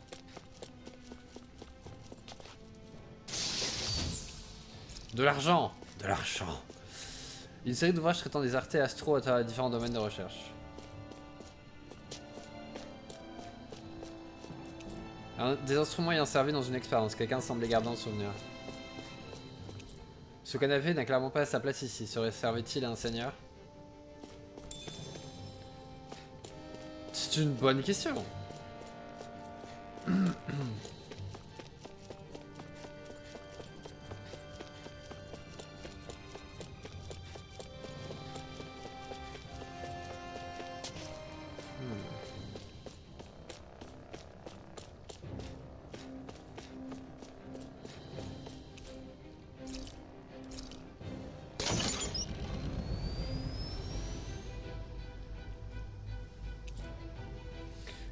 De l'argent! De l'argent! Une série d'ouvrages traitant des artés astro à travers différents domaines de recherche. Des instruments ayant servi dans une expérience. Quelqu'un semblait garder un souvenir. Ce canapé n'a clairement pas sa place ici. Serait servi-il à un seigneur? C'est une bonne question.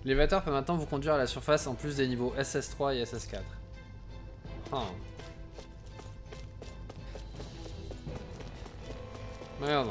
L'élévateur peut maintenant vous conduire à la surface en plus des niveaux SS3 et SS4. Ah. Merde.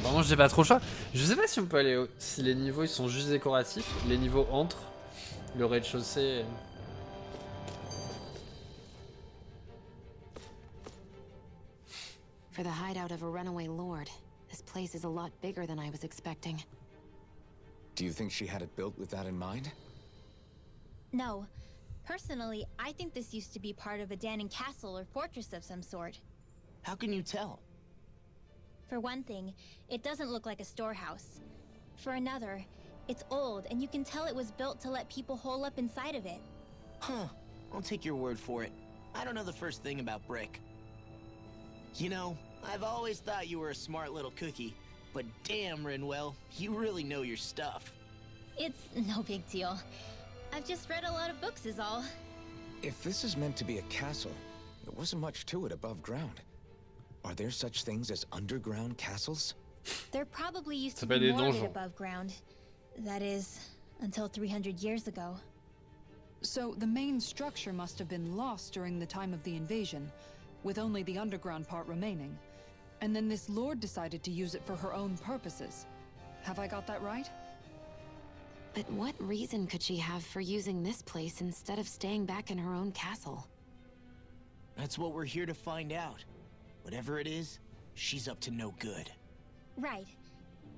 Vraiment, j'ai pas trop le choix. Je sais pas si on peut aller si les niveaux ils sont juste décoratifs, les niveaux entre le rez-de-chaussée. For the hideout of a runaway lord, this place is a lot bigger than I was expecting. Do you think she had it built with that in mind? No. Personally, I think this used to be part of a Danon castle or fortress of some sort. How can you tell? For one thing, it doesn't look like a storehouse. For another, it's old, and you can tell it was built to let people hole up inside of it. Huh. I'll take your word for it. I don't know the first thing about brick. You know, I've always thought you were a smart little cookie, but damn, Rinwell, you really know your stuff. It's no big deal. I've just read a lot of books is all. If this is meant to be a castle, there wasn't much to it above ground. Are there such things as underground castles? There probably used to Ça s'appelle be des more of it donjons. above ground. That is, until 300 years ago. So the main structure must have been lost during the time of the invasion, with only the underground part remaining. And then this lord decided to use it for her own purposes. Have I got that right? But what reason could she have for using this place instead of staying back in her own castle? That's what we're here to find out. Whatever it is, she's up to no good. Right.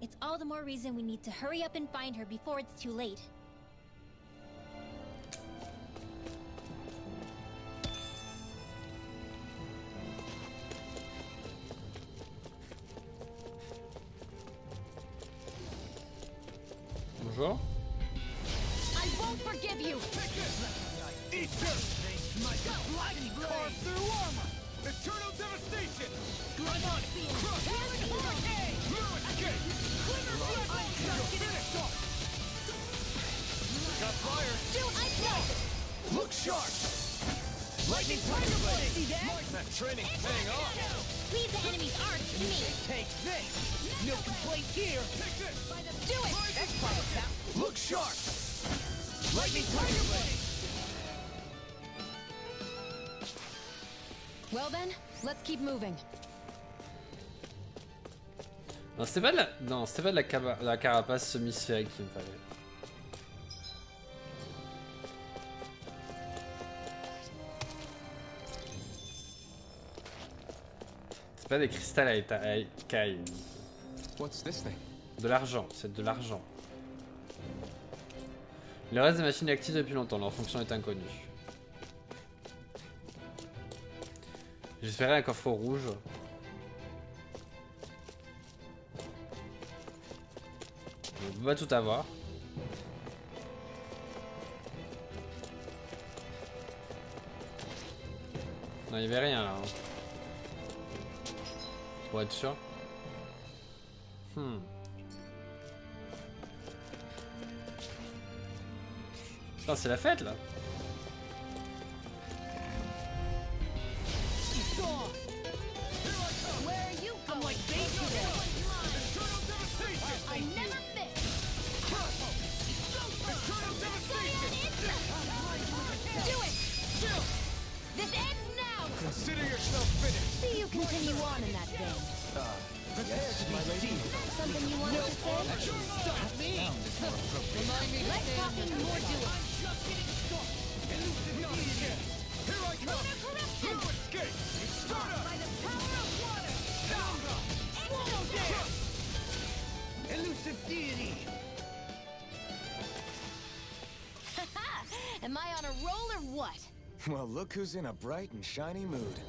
It's all the more reason we need to hurry up and find her before it's too late. Bonjour. I won't forgive you. Eat this! Lightning carve through armor! Eternal devastation! I'm on being Hurricane! Finish off! Got fire! I got Look sharp! Lightning tiger blade! See that? That training paying off! Leave the enemy's arch to me. Take this! No complaints here! Take this! Do it. That's probably tap. Look sharp! Lightning tiger blade! Well then, let's keep moving. Non, c'était pas de la, non, c'était pas de la carapace semi-sphérique qu'il me fallait. C'est pas des cristals à écailles. What's this thing? De l'argent, c'est de l'argent. Le reste des machines est actif depuis longtemps, leur fonction est inconnue. J'espérais un coffre rouge. On peut pas tout avoir. Non, il y avait rien là. Hein. Pour être sûr. Putain, c'est la fête là. Where are you going? I'm like I never fit. Do it. This ends now. Consider yourself finished. See you continue on in that vein. Yes, my lady. Something you wanted to say? Stop me! Less talking, more doing. Here I come! No escape! Start up! By the power of water. Swallow down! Elusive deity! Am I on a roll or what? Well, look who's in a bright and shiny mood.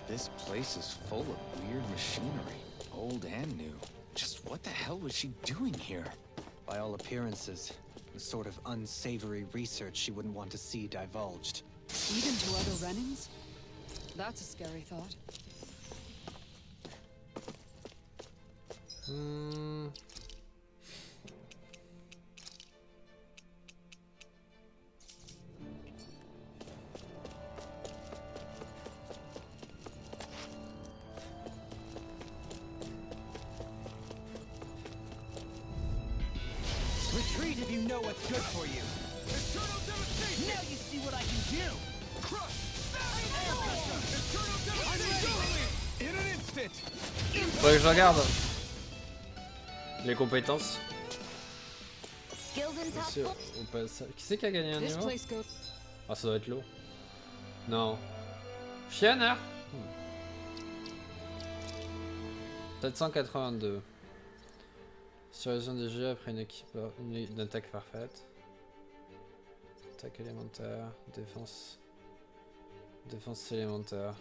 This place is full of weird machinery, old and new. Just what the hell was she doing here? By all appearances, the sort of unsavory research she wouldn't want to see divulged. Even to other Renans? That's a scary thought. Retreat if you know what's good for you. Eternal devastation! Now you see what I can do! Crush! Eternal devastation! In an instant! Faudrait que je regarde les compétences. Skills and top. Aussi, au passage. Qui c'est qui a gagné un This niveau? place goes. Ah, ça doit être l'eau. Non. Shionne. 782. Survision des jeux après une attaque parfaite. Attaque élémentaire. Défense. Défense élémentaire.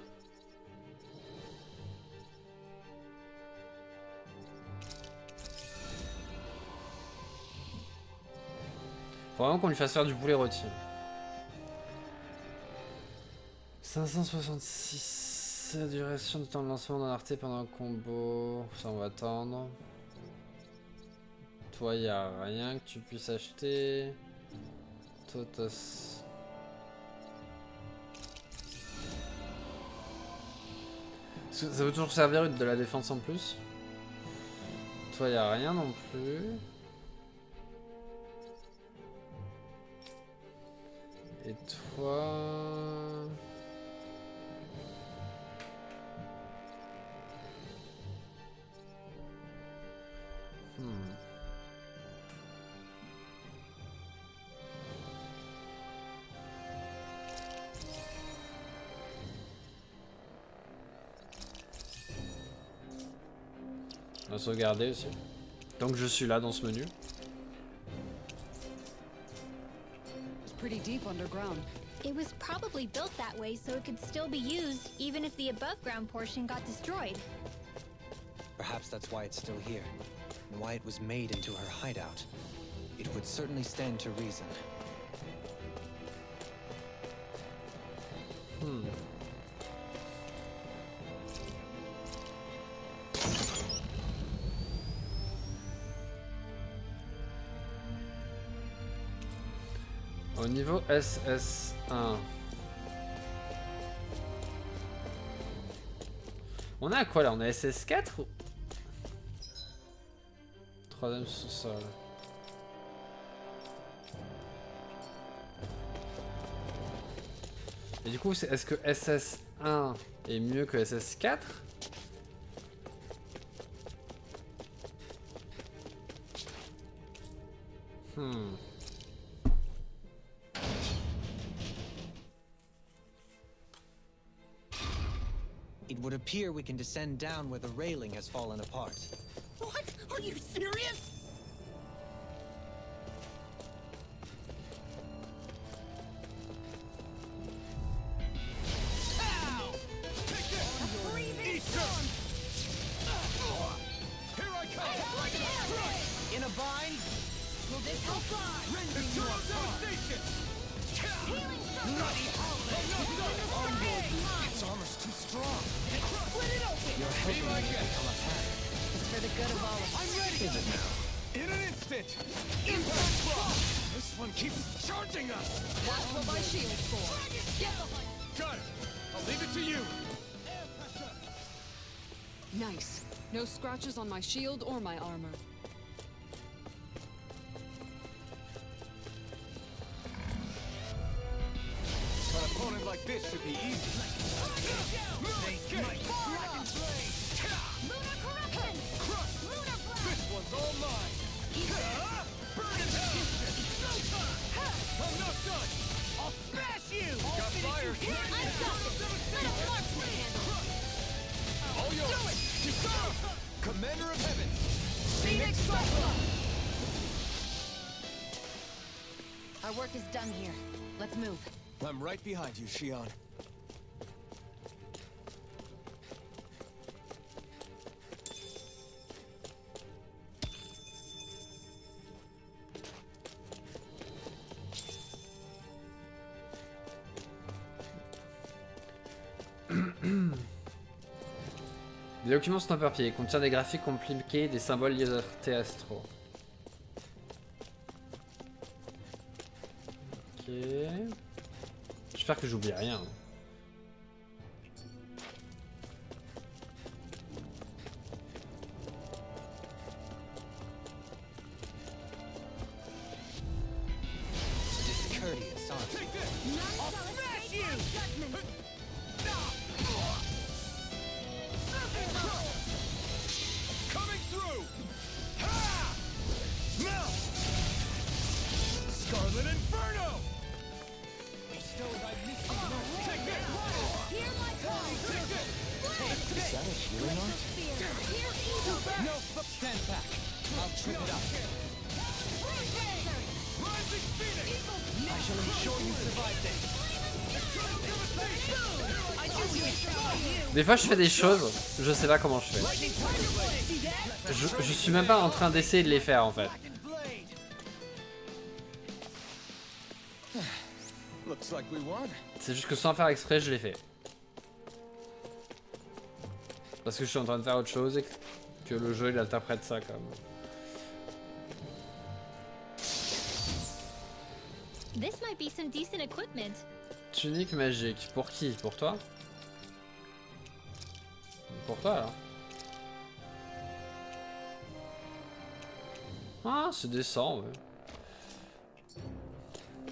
Faut vraiment qu'on lui fasse faire du poulet rôti. 566 duration du temps de lancement d'un arté pendant un combo. Ça on va attendre. Toi y a rien que tu puisses acheter. Totos. Ça veut toujours servir de la défense en plus. Toi y a rien non plus. Et toi... On va sauvegarder aussi. Tant que je suis là dans ce menu. It's pretty deep underground. It was probably built that way so it could still be used, even if the above-ground portion got destroyed. Perhaps that's why it's still here, and why it was made into her hideout. It would certainly stand to reason. Au niveau SS1. On a quoi là? On a SS4 ou... Troisième sous-sol. Et du coup, est-ce que SS1 est mieux que SS4? It would appear we can descend down where the railing has fallen apart. What? Are you serious? Rending you apart. Its armor's too strong. Split it open. You're helping me become a pattern. It's for the good of all of us. I'm ready. Is it now? In an instant. Impact block. This one keeps charging us. That's what my shield's for. Get behind. Got it. I'll leave it to you. Nice. No scratches on my shield or my armor. An opponent like this should be easy. Lunar corruption! Lunar blast! This one's all mine. Burn in hell. I'm not done. I'll smash you. Got fire. I'm done! Let a marksman handle it! All yours. Commander of Heaven. Phoenix Cyclone! Our work is done here. Let's move. I'm right behind you, Shionne. Les documents sont en papier, contient des graphiques compliqués, des symboles liés aux théâtraux. Ok. J'espère que j'oublie rien. Discourteous, aren't you? None shall escape my judgment! Coming through. Ha! Melt. Scarlet Inferno. Take this. Hear my call! Is that a healing art? Hear evil! No, stand back. I'll trip it up. Rising Phoenix. I shall ensure you survive this. Des fois je fais des choses, je sais pas comment je fais. Je suis même pas en train d'essayer de les faire en fait. Looks like we won. C'est juste que sans faire exprès je l'ai fait. Parce que je suis en train de faire autre chose et que le jeu il interprète ça comme... This might be some decent equipment. Tunique magique. Pour qui? Pour toi? Pour toi alors. Ah, c'est décent, ouais.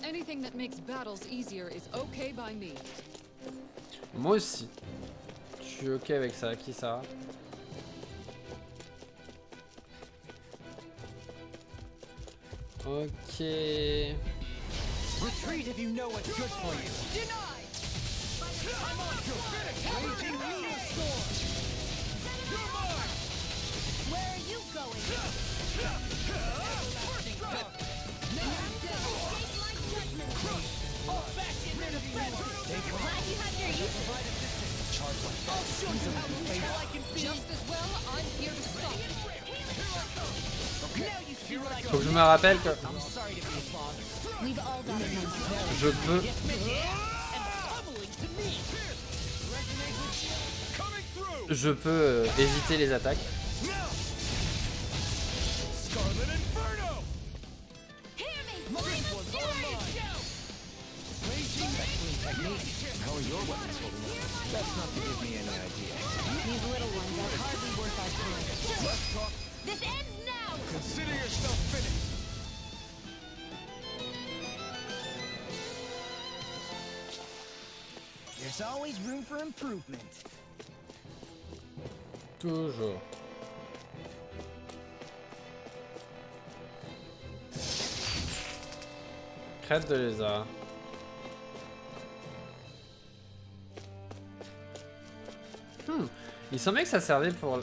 Anything that makes battles easier is okay by me. Moi aussi. Je suis ok avec ça. Qui ça? Ok. Retreat if you know what's good for you. Denied! I'm on to Raging Lunar Storm. You're mine. Where are you going? I'll bash you into frenzy. Glad you have your use. I'll show you how brutal I can be. Just as well, I'm here to stop. Now you see what I Faut que je me rappelle que I'm sorry to be a father. We've all got it. je peux... Coming through. Je peux éviter les attaques. Now. Scarlet Inferno. Hear me! Flame of fury! How are your weapons holding up? That's not to give me any idea. These little ones are hardly worth our time. Let's talk. This ends now! Consider yourself finished. There's always room for improvement. Toujours. Crête de lézard. Il semblait que ça servait pour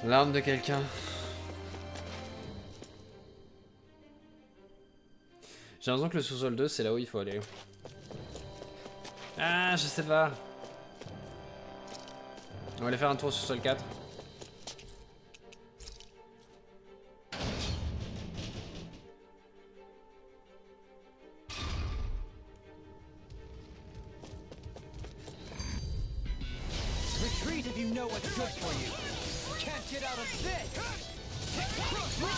l'arme de quelqu'un. J'ai l'impression que le sous-sol 2 c'est là où il faut aller. Ah, je sais pas. On va aller faire un tour au sous-sol 4. out of this.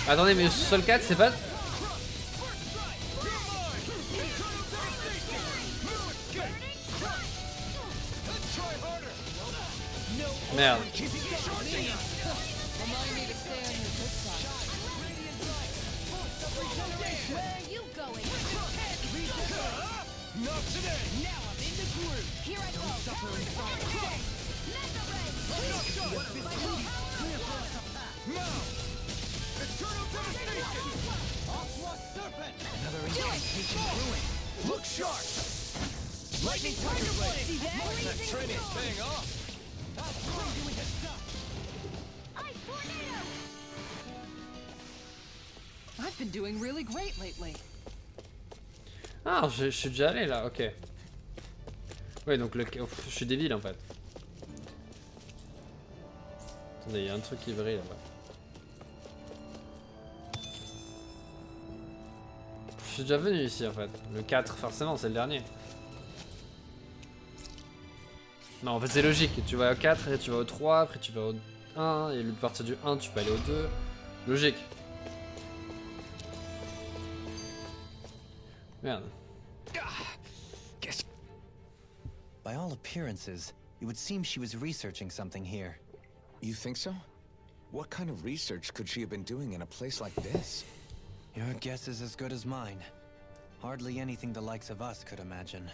Attendez, mais Sol 4 c'est pas... Merde. Where are you going? Not today. Now I'm in the groove. Here I go. Mega ray. Now. Eternal devastation. Onslaught serpent. Another incantation brewing. Look sharp. Lightning tiger blade. See that? That training's paying off. Ice tornado. I've been doing really great lately. Ah, je suis déjà allé là, ok. Ouais, donc le... je suis débile en fait. Attendez, il y a un truc qui brille là-bas. Je suis déjà venu ici en fait. Le 4, forcément, c'est le dernier. Non, en fait, c'est logique. Tu vas au 4, et tu vas au 3, après tu vas au 1, et à partir du 1, tu peux aller au 2. Logique. Merde. By all appearances, it would seem she was researching something here. You think so? What kind of research could she have been doing in a place like this? Your guess is as good as mine. Hardly anything the likes of us could imagine.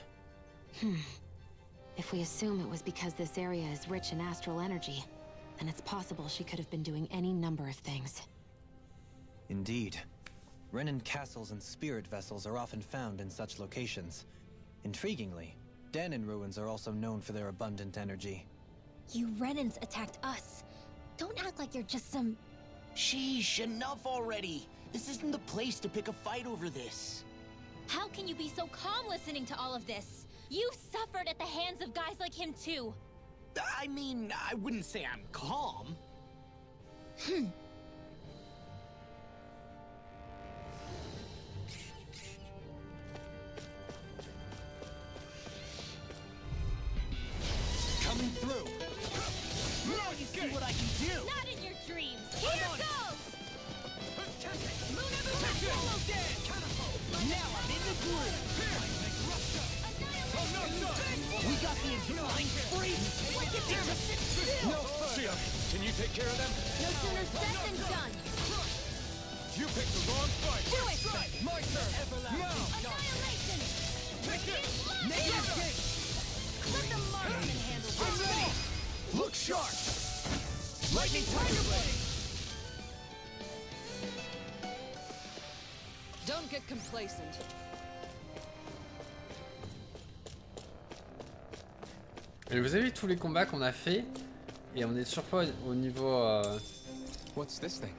If we assume it was because this area is rich in astral energy, then it's possible she could have been doing any number of things. Indeed. Renin castles and spirit vessels are often found in such locations. Intriguingly, Danon ruins are also known for their abundant energy. You Renans attacked us. Don't act like you're just some... Sheesh, enough already. This isn't the place to pick a fight over this. How can you be so calm listening to all of this? You suffered at the hands of guys like him too. I mean, I wouldn't say I'm calm. Coming through. Now you see what I can do. Not in your dreams. Here goes. Now I'm in the groove. We got the incline freeze. No Shionne, can you take care of them? No sooner said than done. You picked the wrong fight. Do it. My turn. Now. Annihilation. Negative gate. Let the marksman handle I'm this. ready. Look sharp. Lightning tiger blade. Don't get complacent. Et vous avez vu tous les combats qu'on a fait et on est toujours pas au niveau What's this thing?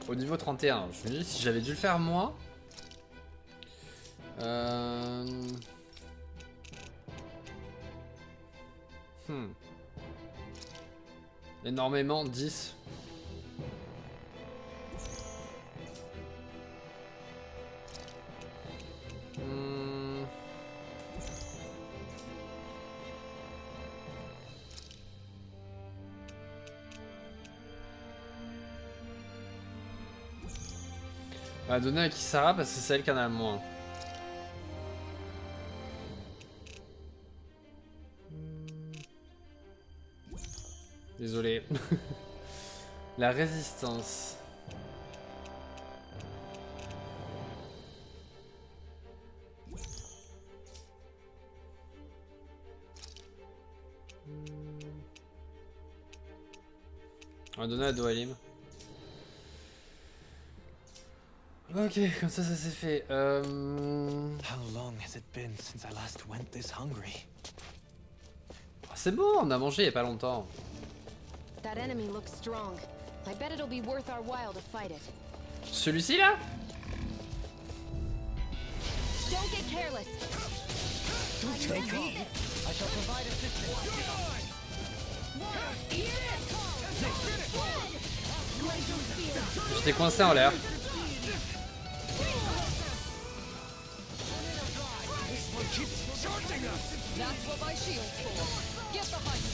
au niveau 31. Je me dis si j'avais dû le faire moi. Énormément 10. On va donner à Kisara parce que c'est elle qui en a le moins. Désolé. La résistance. On va donner à Doalim. Ok, comme ça s'est fait. How long has it been since I last went this hungry? C'est bon, on a mangé il y a pas longtemps. That enemy looks strong. I bet it'll be worth our while to fight it. Celui-ci là? Don't get careless. Take heed. I shall provide assistance. J'étais coincé en l'air. That's what my shield's for. Get behind me.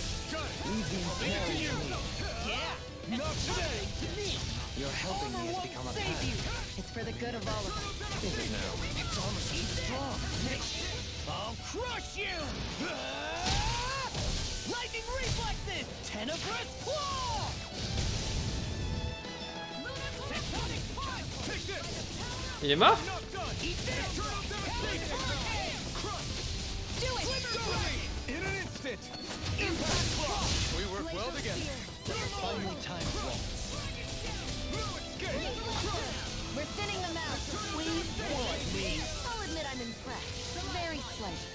Easy and carry. Not today. Your helping me has become a pattern. It's for the good of all of us. Is it now? It's almost too strong. I'll crush you! Lightning reflexes! Tenebrous claw! Tectonic punch! Take this! Il est mort? Not done! Eat this! Eternal devastation! Crush! Do it! In an instant! Impact claw! We work well together. Finally time to roll. No escape! We're thinning them out. Please, please. I'll admit I'm impressed. Very slightly.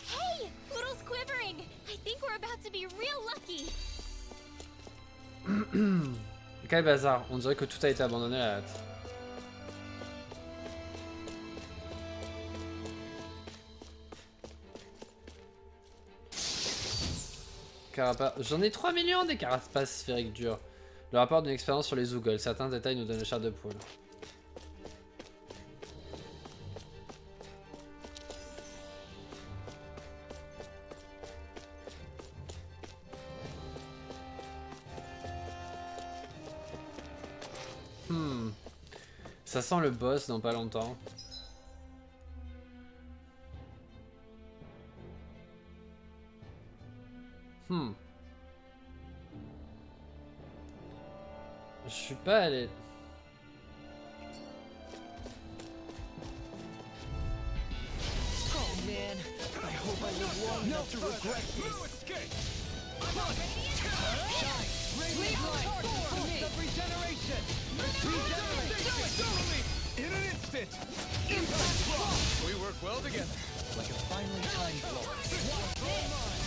Hey! Poodle's quivering! I think we're about to be real lucky! Quel bazar, on dirait que tout a été abandonné à la hâte. J'en ai 3 millions des carapaces sphériques dures. Le rapport d'une expérience sur les Zoogles. Certains détails nous donnent le chair de poule. Ça sent le boss dans pas longtemps. Je suis pas allé. Oh man, I hope I live long enough to regret this. No escape! Shine! Radiant light! Force of regeneration! Regenerate! In an instant! Impact claw! We work well together. Like a finely timed blow.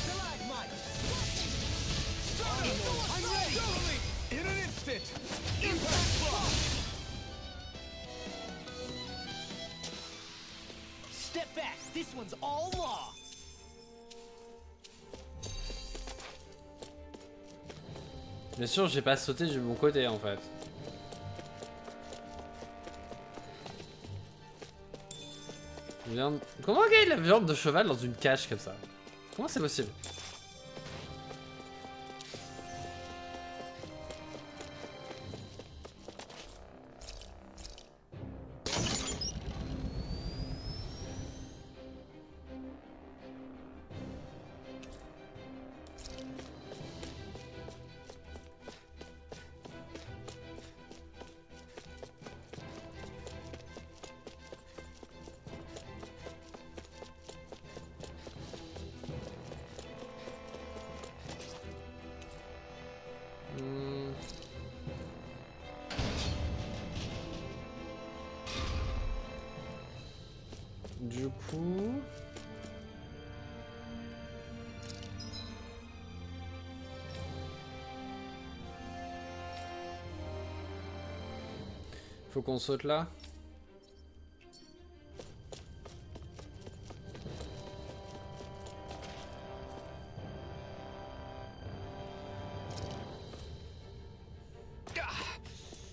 Stalagmite! I'm ready! In an instant! Impact claw! Step back! This one's all law! Bien sûr, j'ai pas sauté de mon côté en fait. Comment il y a la viande de cheval dans une cage comme ça? Comment c'est possible? Du coup... Faut qu'on saute là.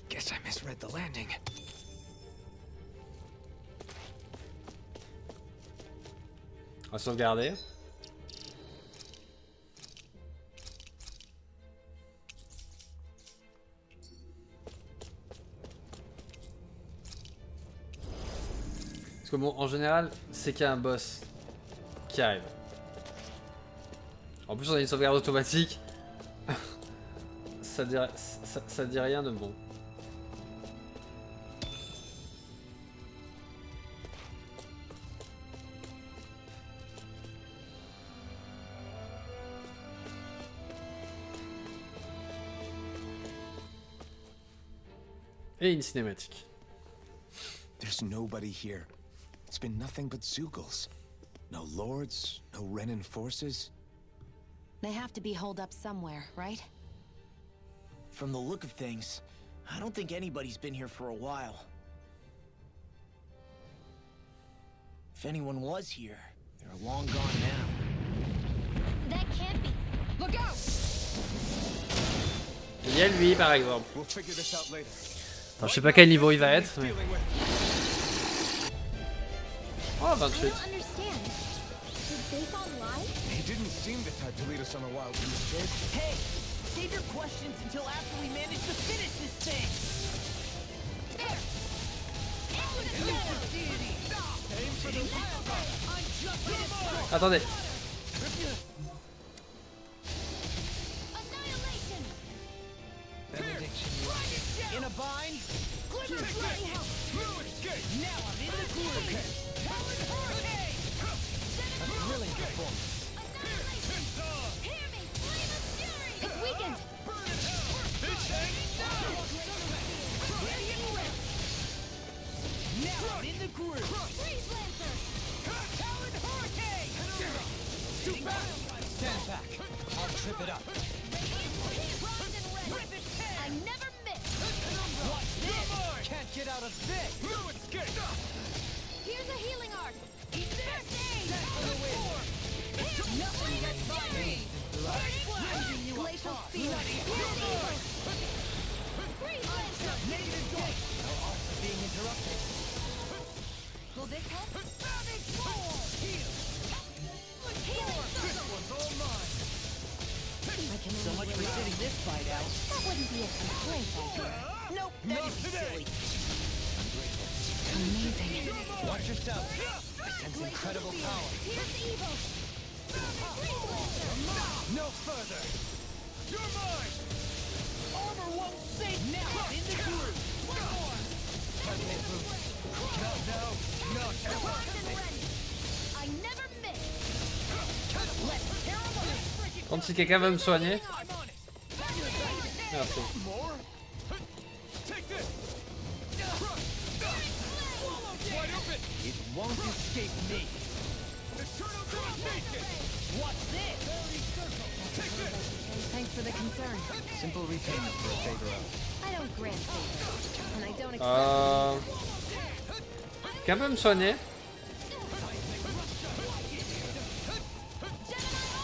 Guess I misread the landing. On va sauvegarder. Parce que bon, en général, c'est qu'il y a un boss qui arrive. En plus, on a une sauvegarde automatique. Ça dit rien de bon. Et une cinématique. There's nobody here. It's been nothing but Zoogles. No lords, no Renin forces. They have to be holed up somewhere, right? From the look of things, I don't think anybody's been here for a while. If anyone was here, they're long gone now. That can't be. Look out! Il y a lui par exemple. We'll figure this out later. Attends, je sais pas quel niveau il va être, mais... Oh, 28. I don't understand. Did they fall live? He didn't seem the type to lead us on a wild goose chase. Hey! Save your questions until after we manage to finish this thing. There! Into the shadows! Aim for the weak spot. I'm just getting started. Attendez. Annihilation! Benediction. In a bind. Glimmer of bloody help! Now I'm in the groove. Talon Hurricane. Thrilling performance. Annihilation! Hear me! Flame of fury! It's weakened! Now I'm in the groove. Freeze Lancer! Talon Hurricane. Too fast. Stand back. I'll trip it up. Bronze and red! I never miss! Watch this. Can't get out of this. Here's a healing art! First aid! Nothing gets by me. Raising you up Glacial top. speed! Freeze Lancer! Negative gate. Being interrupted. Will this help? Savage Soul. Heal. Healing circle! One's all mine. So much for sitting this fight out. That wouldn't be a complaint, I think. Nope. Not today. Amazing. Watch yourself. I sense incredible power. Here's the Evo! Freeze Lancer! No further. You're mine. Armor won't save. Now I'm in the groove. One more! No. Primed and ready! I never miss! Let's tear 'em up. Quand si quelqu'un veut me soigner. I'm on it. Merci. More. Take this. Wide open. It won't escape me. Eternal devastation. What's this? Take this. Thanks for the concern. Simple repayment for a favor of. I don't grant favors, and I don't accept Quelqu'un peut me soigner?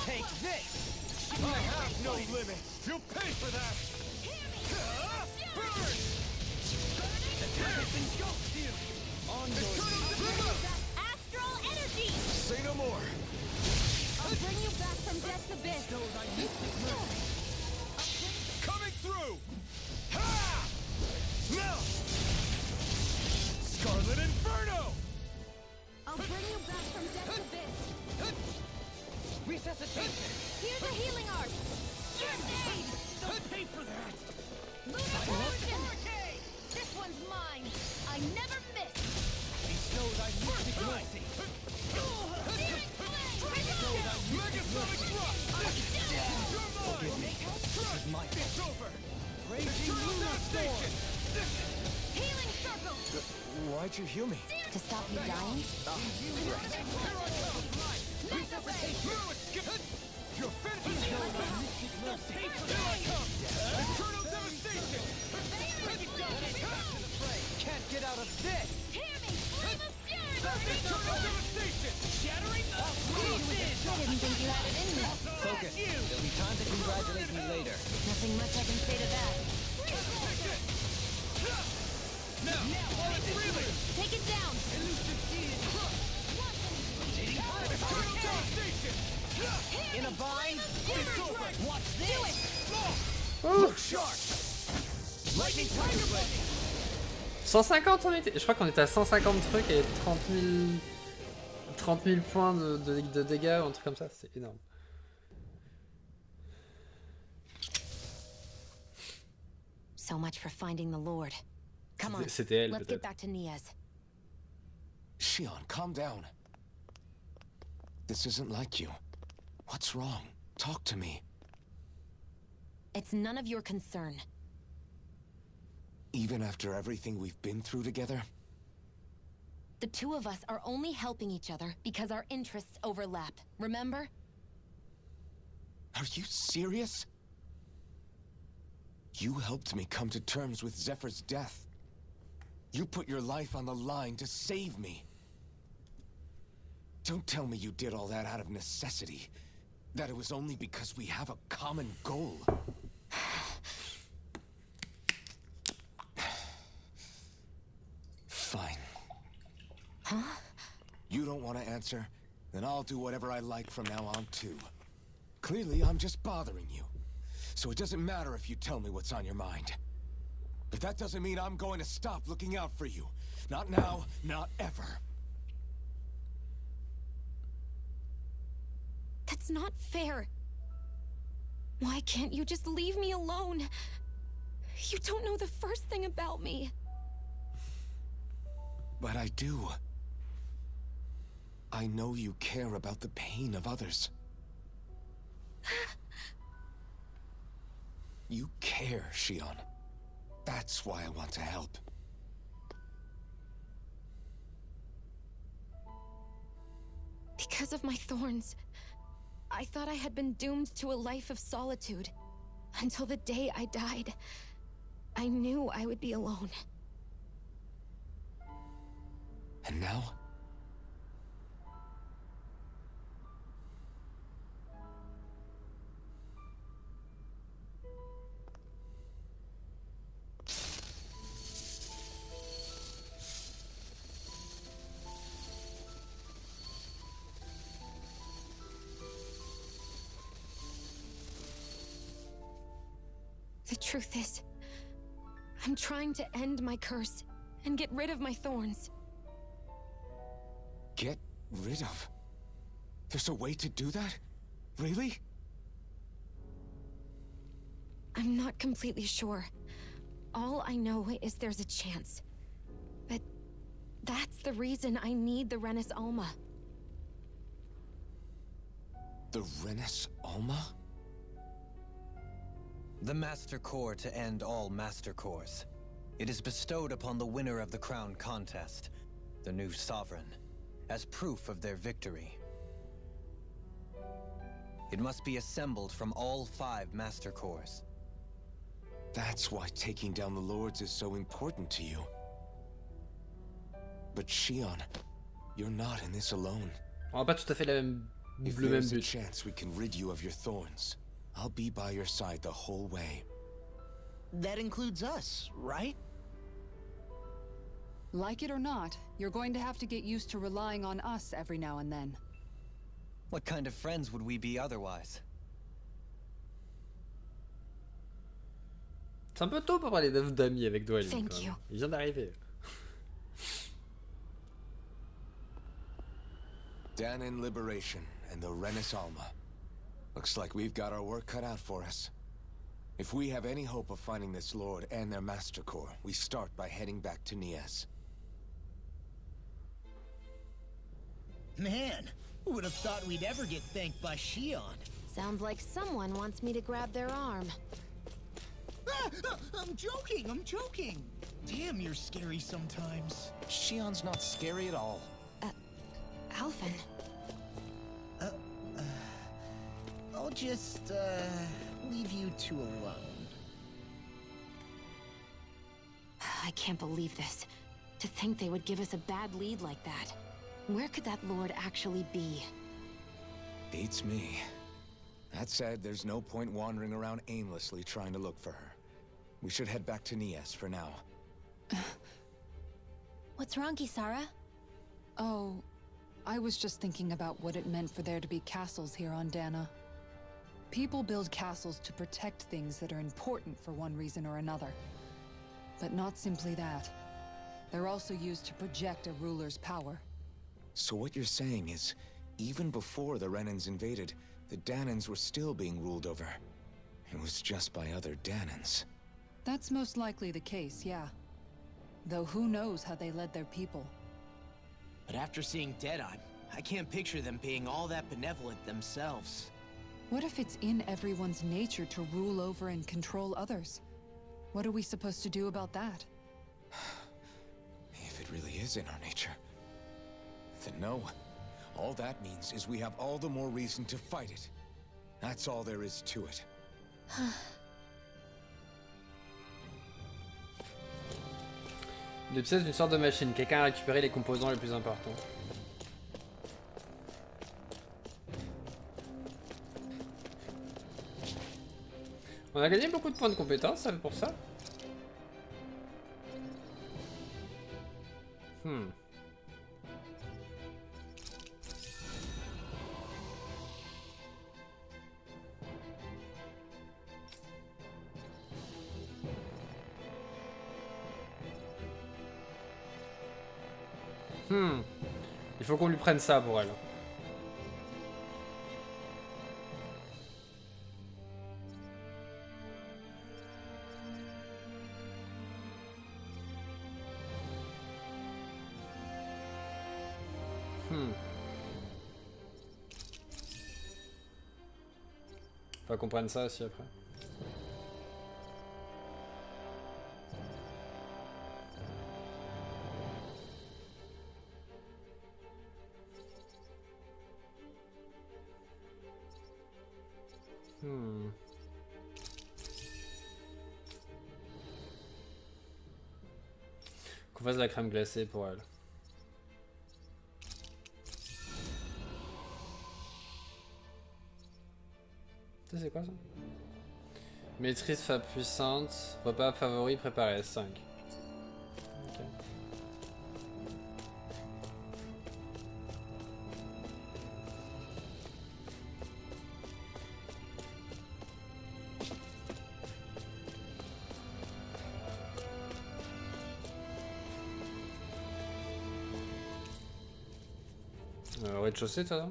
Take this. I have no limits. You'll pay for that. Burn. Engulfs you. On your Astral energy! Say no more. I'll bring you back from death's abyss! Coming through. Ha! Now. Scarlet Inferno. I'll bring you back from death's abyss! Resuscitation. Here's a healing art! First aid! Don't pay for that. Lunar Corrosion! This one's mine! I never miss! These knows I must be mercy. Searing flame! Megasonic thrust. Forgive me. This is my fault. It's over. Raging lunar storm. Healing circle! Why'd you heal me? to stop you dying. You're finished! No pay for that! Eternal devastation! Can't get out of this! Hear me! Flame of fury! Eternal devastation! Shattering the pieces! I didn't think you had it in you. Focus. There'll be time to congratulate me later. Nothing much I can say to that. Now, while it's reeling! Take it down! Eternal devastation! In a bind? It's over! Watch this! Look sharp! Lightning tiger blade! 150 on était. Je crois qu'on était à 150 trucs et 30 000 points de dégâts ou un truc comme ça, c'est énorme. So much for finding the Lord. Come on, C'était elle let's get peut-être. back to Niez. Shionne, calm down. This isn't like you. What's wrong? Talk to me. It's none of your concern. Even after everything we've been through together? The two of us are only helping each other because our interests overlap, remember? Are you serious? You helped me come to terms with Zephyr's death. You put your life on the line to save me. Don't tell me you did all that out of necessity. That it was only because we have a common goal. Fine. Huh? You don't want to answer? Then I'll do whatever I like from now on, too. Clearly, I'm just bothering you. So it doesn't matter if you tell me what's on your mind. But that doesn't mean I'm going to stop looking out for you. Not now, not ever. That's not fair. Why can't you just leave me alone? You don't know the first thing about me. But I do. I know you care about the pain of others. You care, Shionne. That's why I want to help. Because of my thorns, I thought I had been doomed to a life of solitude. Until the day I died, I knew I would be alone. And now? The truth is, I'm trying to end my curse and get rid of my thorns. Get rid of? There's a way to do that? Really? I'm not completely sure. All I know is there's a chance. But that's the reason I need the Renis Alma. The Renis Alma? The Master Core to end all Master Cores. It is bestowed upon the winner of the Crown Contest, the new Sovereign, as proof of their victory. It must be assembled from all 5 Master Cores. That's why taking down the Lords is so important to you. But Shionne, you're not in this alone. On a pas tout à fait If le même there's a but. chance we can rid you of your thorns, I'll be by your side the whole way. That includes us, right? Like it or not, you're going to have to get used to relying on us every now and then. What kind of friends would we be otherwise? C'est un peu tôt pour parler d'amis avec Dwayne. Thank quand même. you. Il vient d'arriver. Danon Liberation and the Renis Alma. Looks like we've got our work cut out for us. If we have any hope of finding this Lord and their Master Core, we start by heading back to Niez. Man, who would have thought we'd ever get thanked by Shionne? Sounds like someone wants me to grab their arm. I'm joking, I'm joking. Damn, you're scary sometimes. Shionne's not scary at all. Alphen. I'll just, leave you two alone. I can't believe this. To think they would give us a bad lead like that. Where could that Lord actually be? Beats me. That said, there's no point wandering around aimlessly trying to look for her. We should head back to Niez for now. What's wrong, Kisara? Oh, I was just thinking about what it meant for there to be castles here on Dana. People build castles to protect things that are important for one reason or another. But not simply that. They're also used to project a ruler's power. So what you're saying is, even before the Renans invaded, the Danans were still being ruled over. It was just by other Danans. That's most likely the case, yeah. Though who knows how they led their people. But after seeing Deadeye, I can't picture them being all that benevolent themselves. What if it's in everyone's nature to rule over and control others? What are we supposed to do about that? If it really is in our nature, then no. All that means is we have all the more reason to fight it. That's all there is to it. Une pièce d'une sorte de machine. Quelqu'un a récupéré les composants les plus importants. On a gagné beaucoup de points de compétence, ça, pour ça. Il faut qu'on lui prenne ça pour elle. Faut qu'on prenne ça aussi après. Qu'on fasse de la crème glacée pour elle. C'est quoi ça? Maîtrise femme puissante, repas favori préparé 5. Ok. Rez-de-chaussée, toi?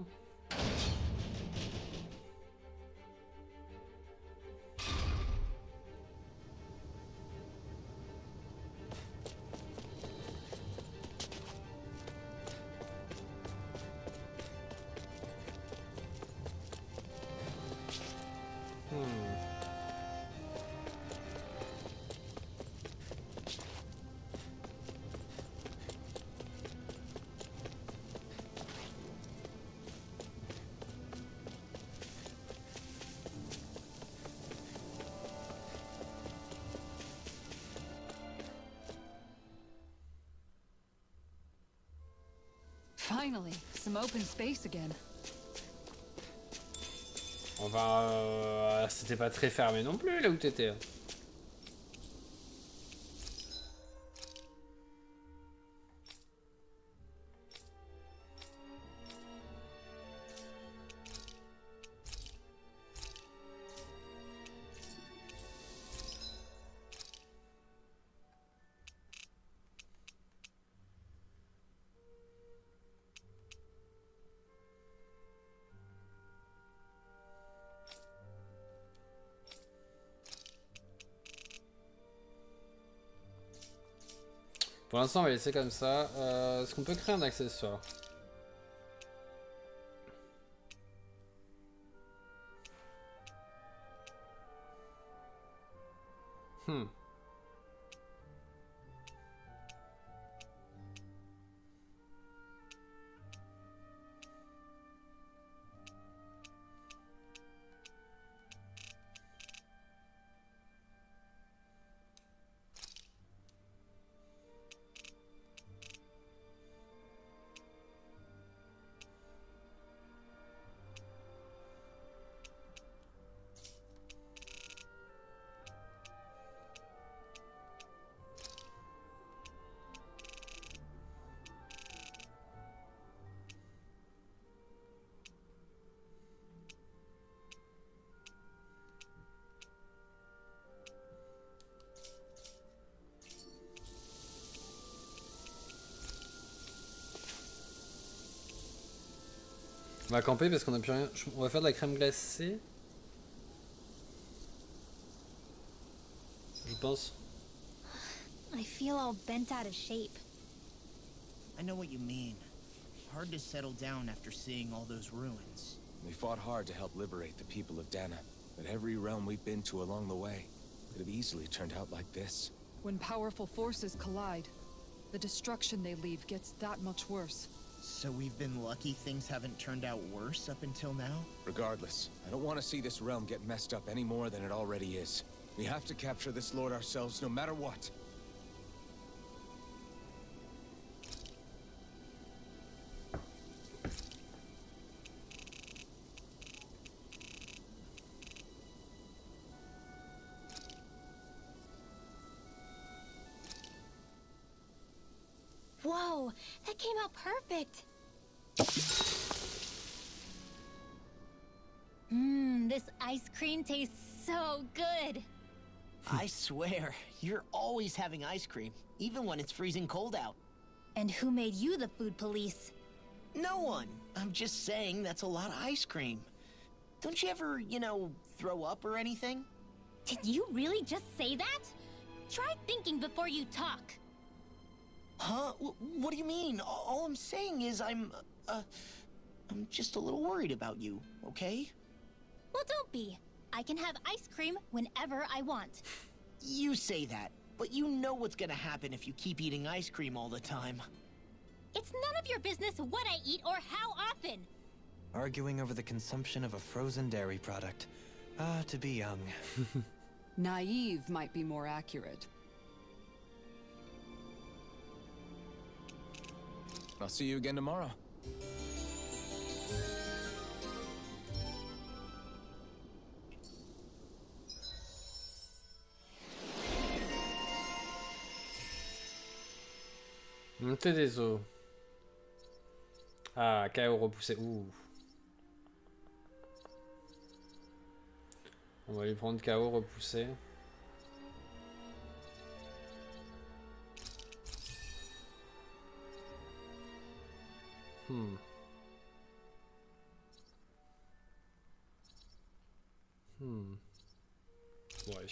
Finally, some open space again. On va... C'était pas très fermé non plus là où t'étais. Pour l'instant, on va laisser comme ça. Est-ce qu'on peut créer un accessoire? On va camper parce qu'on a plus rien. On va faire de la crème glacée. Je pense. I feel all bent out of shape. I know what you mean. Hard to settle down after seeing all those ruins. We fought hard to help liberate the people of Dana, but every realm we've been to along the way could have easily turned out like this. When powerful forces collide, the destruction they leave gets that much worse. So we've been lucky things haven't turned out worse up until now? Regardless, I don't want to see this realm get messed up any more than it already is. We have to capture this lord ourselves no matter what. Whoa, that came out perfect. This ice cream tastes so good. I swear, you're always having ice cream, even when it's freezing cold out. And who made you the food police? No one. I'm just saying that's a lot of ice cream. Don't you ever, you know, throw up or anything? Did you really just say that? Try thinking before you talk. Huh? What do you mean? All I'm saying is I'm just a little worried about you, okay? Well, don't be. I can have ice cream whenever I want. You say that, but you know what's gonna happen if you keep eating ice cream all the time. It's none of your business what I eat or how often. Arguing over the consumption of a frozen dairy product. Ah, to be young. Naive might be more accurate. I'll see you again tomorrow. Montée des eaux. Ah, KO repoussé. Ouh. On va lui prendre KO repoussé. Ouais.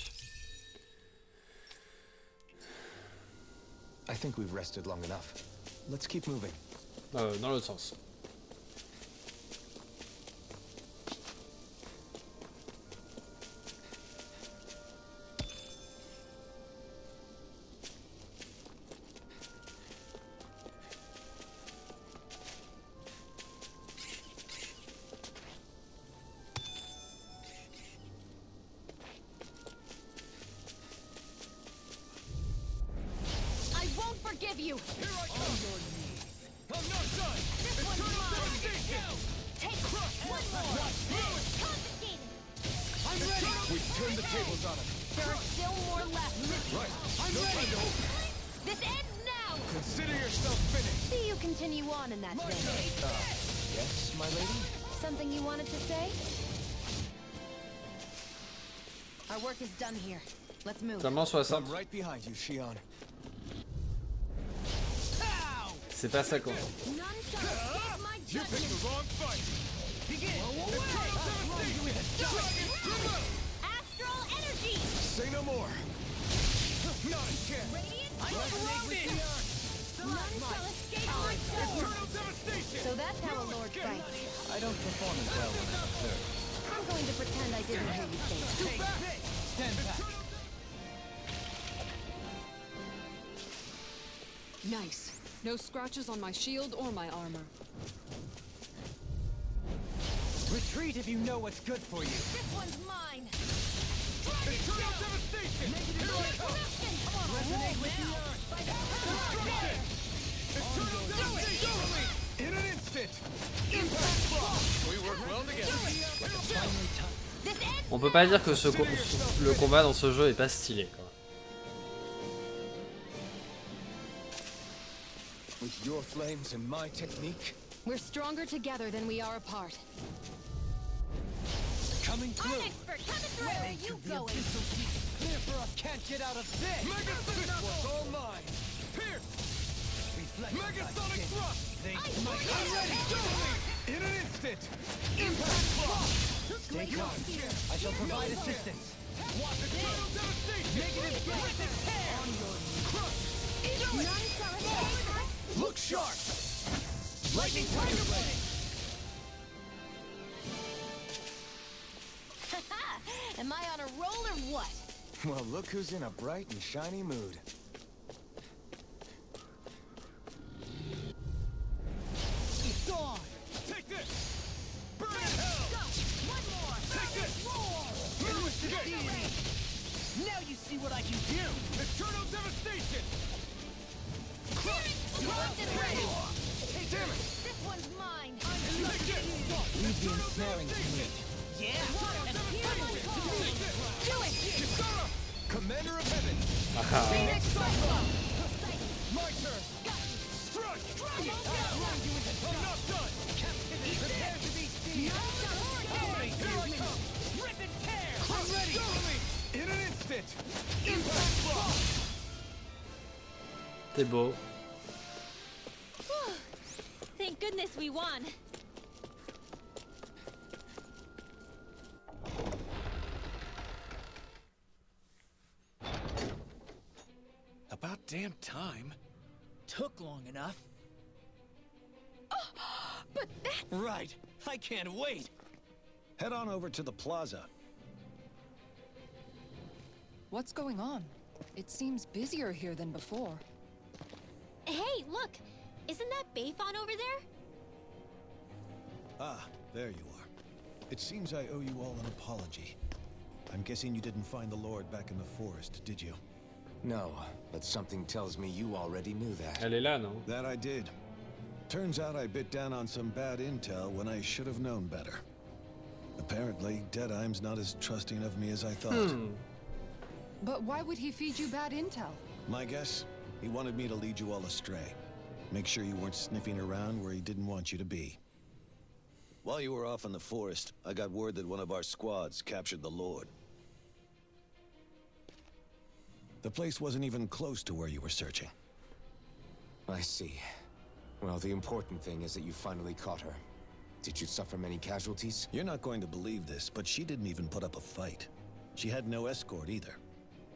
I think we've rested long enough. Let's keep moving. Dans l'autre sens. You. Here I come! On your knees. I'm not done! This one's mine. Take one more. Confiscated. I'm ready! We've turned the tables on him. There are still more left. Right. I'm ready! This ends now. Consider yourself finished. See you continue on in that vein. Yes, my lady? Something you wanted to say? Our work is done here. Let's move. Seulement 60. I'm right behind you, Shionne. C'est pas ça quoi. You picked the wrong fight. Begin. Astral energy. Say no more. Not a chance. Radiant I'm surrounded. None shall escape my soul. Eternal devastation. So that's how a lord fights. I don't perform as well when I'm observed. I'm going to pretend I didn't hear you say that. Too back. Stand back. Nice. No scratches on my shield or my armor. Retreat if you know what's good for you. This one's mine. Eternal devastation. Here I come. Resonate with the earth. Eternal devastation. In an instant. Impact block. We work well together. This ends. On peut pas dire que le combat dans ce jeu est pas stylé quoi. With your flames and my technique. We're stronger together than we are apart. Coming I'm through. expert. Coming through. Where are you going? Clear can't get out of this. Mega fist was all mine. Pierce. Megasonic thrust. I'm ready. In an instant. Impact block. Stay calm. I shall provide assistance. Eternal devastation. Negative tear. On your crush. None shall escape. Look sharp. Lightning tiger blade. Am I on a roll or what? Well, look who's in a bright and shiny mood. It's gone. Take this. Burn in hell. Go. One more. Take this. Roar. Investigate. Now you see what I can do! Eternal devastation. Locked and ready. Damn it. This one's mine. Take this. Leave the ensnaring to me. Yeah? And here's one call. Do it. Kisara, Commander of Heaven. Phoenix Cyclone. My turn. Strike. I'm not done. Prepare to be seen! Here I come. Rip and tear! I'm ready. In an instant. Impact block. T'es beau. goodness we won. About damn time. Took long enough. But that's... Right. I can't wait. Head on over to the plaza. What's going on? It seems busier here than before. Hey, look! Isn't that Bayfon over there? Ah, there you are. It seems I owe you all an apology. I'm guessing you didn't find the Lord back in the forest, did you? No, but something tells me you already knew that. Elle est là, non? That I did. Turns out I bit down on some bad intel when I should have known better. Apparently, Deadeye's not as trusting of me as I thought. But why would he feed you bad intel? My guess? He wanted me to lead you all astray. Make sure you weren't sniffing around where he didn't want you to be. While you were off in the forest, I got word that one of our squads captured the Lord. The place wasn't even close to where you were searching. I see. Well, the important thing is that you finally caught her. Did you suffer many casualties? You're not going to believe this, but she didn't even put up a fight. She had no escort either.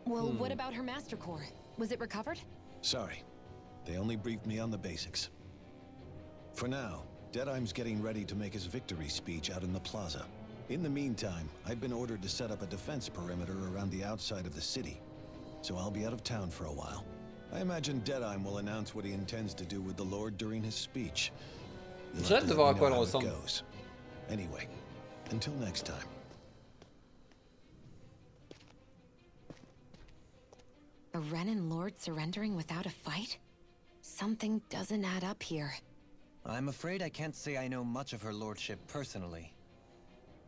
Well, what about her Master Core? Was it recovered? Sorry. They only briefed me on the basics. For now, Deadeye's getting ready to make his victory speech out in the plaza. In the meantime, I've been ordered to set up a defense perimeter around the outside of the city. So I'll be out of town for a while. I imagine Deadeye will announce what he intends to do with the Lord during his speech. You'll J'ai have hâte to de let voir me à quoi know elle how it ressemble. goes. Anyway, until next time. A Renin Lord surrendering without a fight? Something doesn't add up here. I'm afraid I can't say I know much of her lordship personally.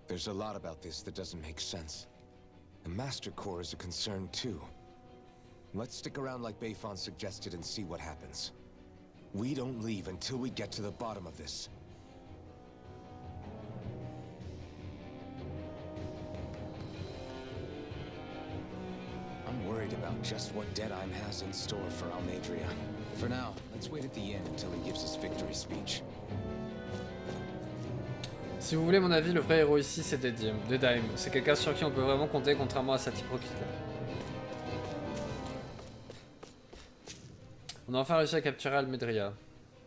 There's a lot about this that doesn't make sense. The Master Core is a concern too. Let's stick around like Bayfon suggested and see what happens. We don't leave until we get to the bottom of this. I'm worried about just what Deadeye has in store for Almadria. For now, let's wait at the inn until he gives his victory speech. Si vous voulez mon avis, le vrai héros ici c'est Deadeye. C'est quelqu'un sur qui on peut vraiment compter, contrairement à cette hypocrite là. On a enfin réussi à capturer Almadria.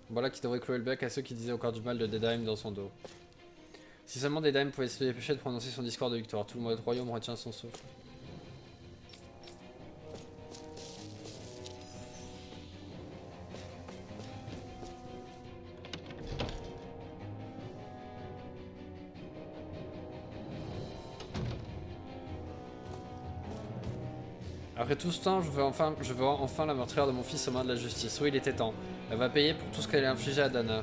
Voilà qui devrait clouer le bec à ceux qui disaient encore du mal de Deadeye dans son dos. Si seulement Deadeye pouvait se dépêcher de prononcer son discours de victoire, tout le royaume retient son souffle. Après tout ce temps, je veux enfin la meurtrière de mon fils aux mains de la justice. Oui, il était temps. Elle va payer pour tout ce qu'elle a infligé à Dana.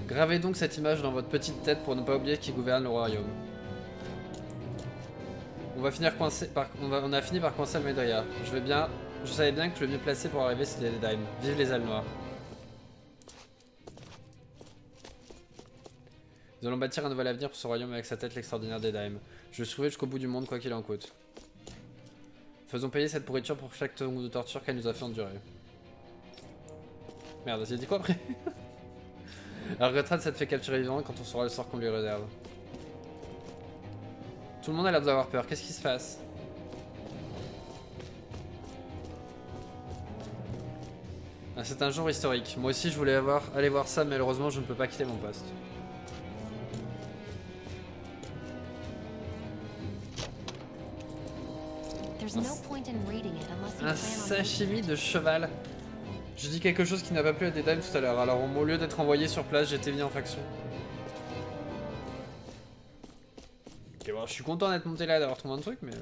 Gravez donc cette image dans votre petite tête pour ne pas oublier qui gouverne le royaume. On a fini par coincer Almadria. Je savais bien que le mieux placé pour arriver c'était Deadeye. Vive les ailes noires. Nous allons bâtir un nouvel avenir pour ce royaume avec sa tête l'extraordinaire Deadeye. Je le sauverai jusqu'au bout du monde quoi qu'il en coûte. Faisons payer cette pourriture pour chaque seconde de torture qu'elle nous a fait endurer. Merde, j'ai dit quoi après? Elle regrettera de s'être fait capturer vivant quand on saura le sort qu'on lui réserve. Tout le monde a l'air d'avoir peur, qu'est-ce qui se passe? Ah, c'est un jour historique. Moi aussi je voulais aller voir ça, mais malheureusement je ne peux pas quitter mon poste. Un sashimi de cheval. Je dis quelque chose qui n'a pas plu à Deadeye tout à l'heure, alors au lieu d'être envoyé sur place, j'étais mis en faction. Ok, bon, je suis content d'être monté là, d'avoir trouvé un truc, mais...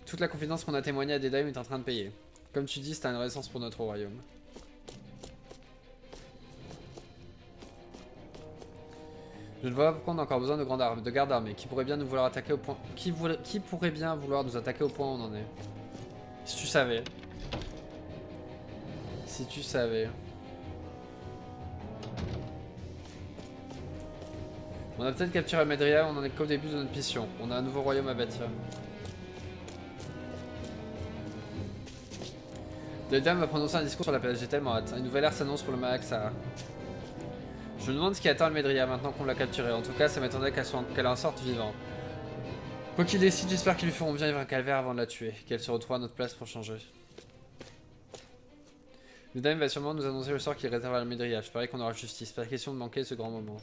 toute la confidence qu'on a témoignée à Deadeye est en train de payer. Comme tu dis, c'est une renaissance pour notre royaume. Je ne vois pas pourquoi on a encore besoin de gardes armés. Qui pourrait bien nous vouloir attaquer au point... Qui pourrait bien vouloir nous attaquer au point où on en est? Si tu savais. Si tu savais. On a peut-être capturé Almadria, on en est qu'au début de notre mission. On a un nouveau royaume à bâtir. Le dame va prononcer un discours sur la place, j'ai tellement hâte. Une nouvelle ère s'annonce pour le Malaxar. Je me demande ce qui attend Almedria maintenant qu'on l'a capturé. En tout cas, ça m'étonnerait qu'elle en sorte vivant. Quoi qu'il décide, j'espère qu'ils lui feront bien vivre un calvaire avant de la tuer. Qu'elle se retrouve à notre place pour changer. Le dame va sûrement nous annoncer le sort qu'il réserve à Almedria. Je parie qu'on aura justice. Pas question de manquer ce grand moment.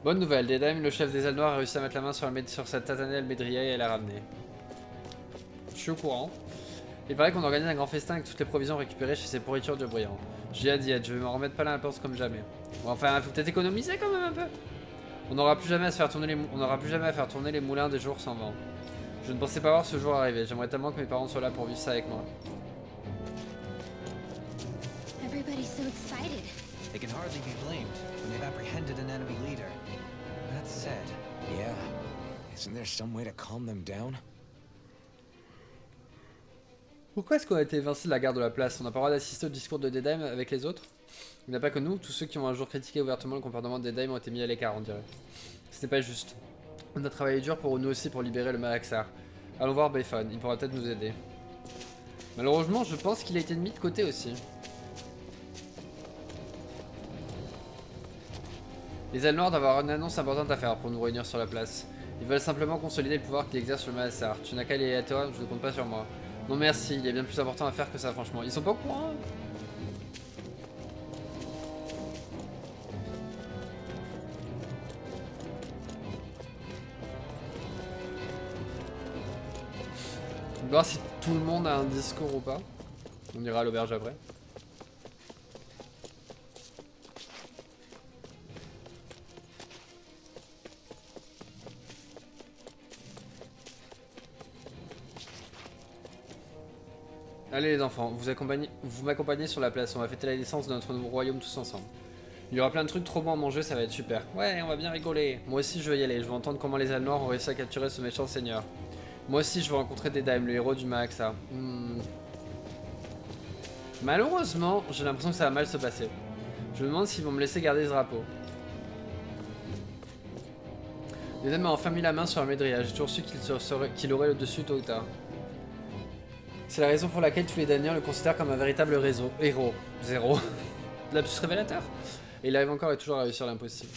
Bonne nouvelle, Dedheim, le chef des ailes noires, a réussi à mettre la main sur cette satanée Almedria et elle l'a ramenée. Je suis au courant. Il paraît qu'on organise un grand festin avec toutes les provisions récupérées chez ces pourritures de bruyant. J'ai hâte d'y être, je vais m'en remettre pas la pince comme jamais. Bon, enfin, faut peut-être économiser quand même un peu. On n'aura plus jamais à faire tourner les moulins des jours sans vent. Je ne pensais pas voir ce jour arriver. J'aimerais tellement que mes parents soient là pour vivre ça avec moi. Everybody's so excited. They can hardly be blamed when they've apprehended an enemy leader. That said, Yeah. Isn't there some way to calm them down? Pourquoi est-ce qu'on a été évincé de la garde de la place? On n'a pas le droit d'assister au discours de Dedheim avec les autres? Il n'y a pas que nous, tous ceux qui ont un jour critiqué ouvertement le comportement de Dedheim ont été mis à l'écart, on dirait. Ce n'est pas juste. On a travaillé dur pour nous aussi pour libérer le Malaxar. Allons voir Bayfon, il pourra peut-être nous aider. Malheureusement, je pense qu'il a été mis de côté aussi. Les ailes noires doivent avoir une annonce importante à faire pour nous réunir sur la place. Ils veulent simplement consolider le pouvoir qu'il exerce sur le Malaxar. Tu n'as qu'à aller à toi, je ne compte pas sur moi. Non merci, il y a bien plus important à faire que ça franchement. Ils sont pas au courant. On va voir si tout le monde a un discours ou pas. On ira à l'auberge après. Allez les enfants, vous m'accompagnez sur la place, on va fêter la naissance de notre nouveau royaume tous ensemble. Il y aura plein de trucs trop bons à manger, ça va être super. Ouais, on va bien rigoler. Moi aussi je veux y aller, je veux entendre comment les ailes noires ont réussi à capturer ce méchant seigneur. Moi aussi je veux rencontrer Dedheim, le héros du Malaxar. Malheureusement, j'ai l'impression que ça va mal se passer. Je me demande s'ils vont me laisser garder ce drapeau. Dedheim a enfin mis la main sur Almedria, j'ai toujours su qu'il aurait le dessus tôt ou tard. C'est la raison pour laquelle tous les Daniens le considèrent comme un véritable héros. Zéro. L'absus révélateur. Et il arrive encore et toujours à réussir l'impossible.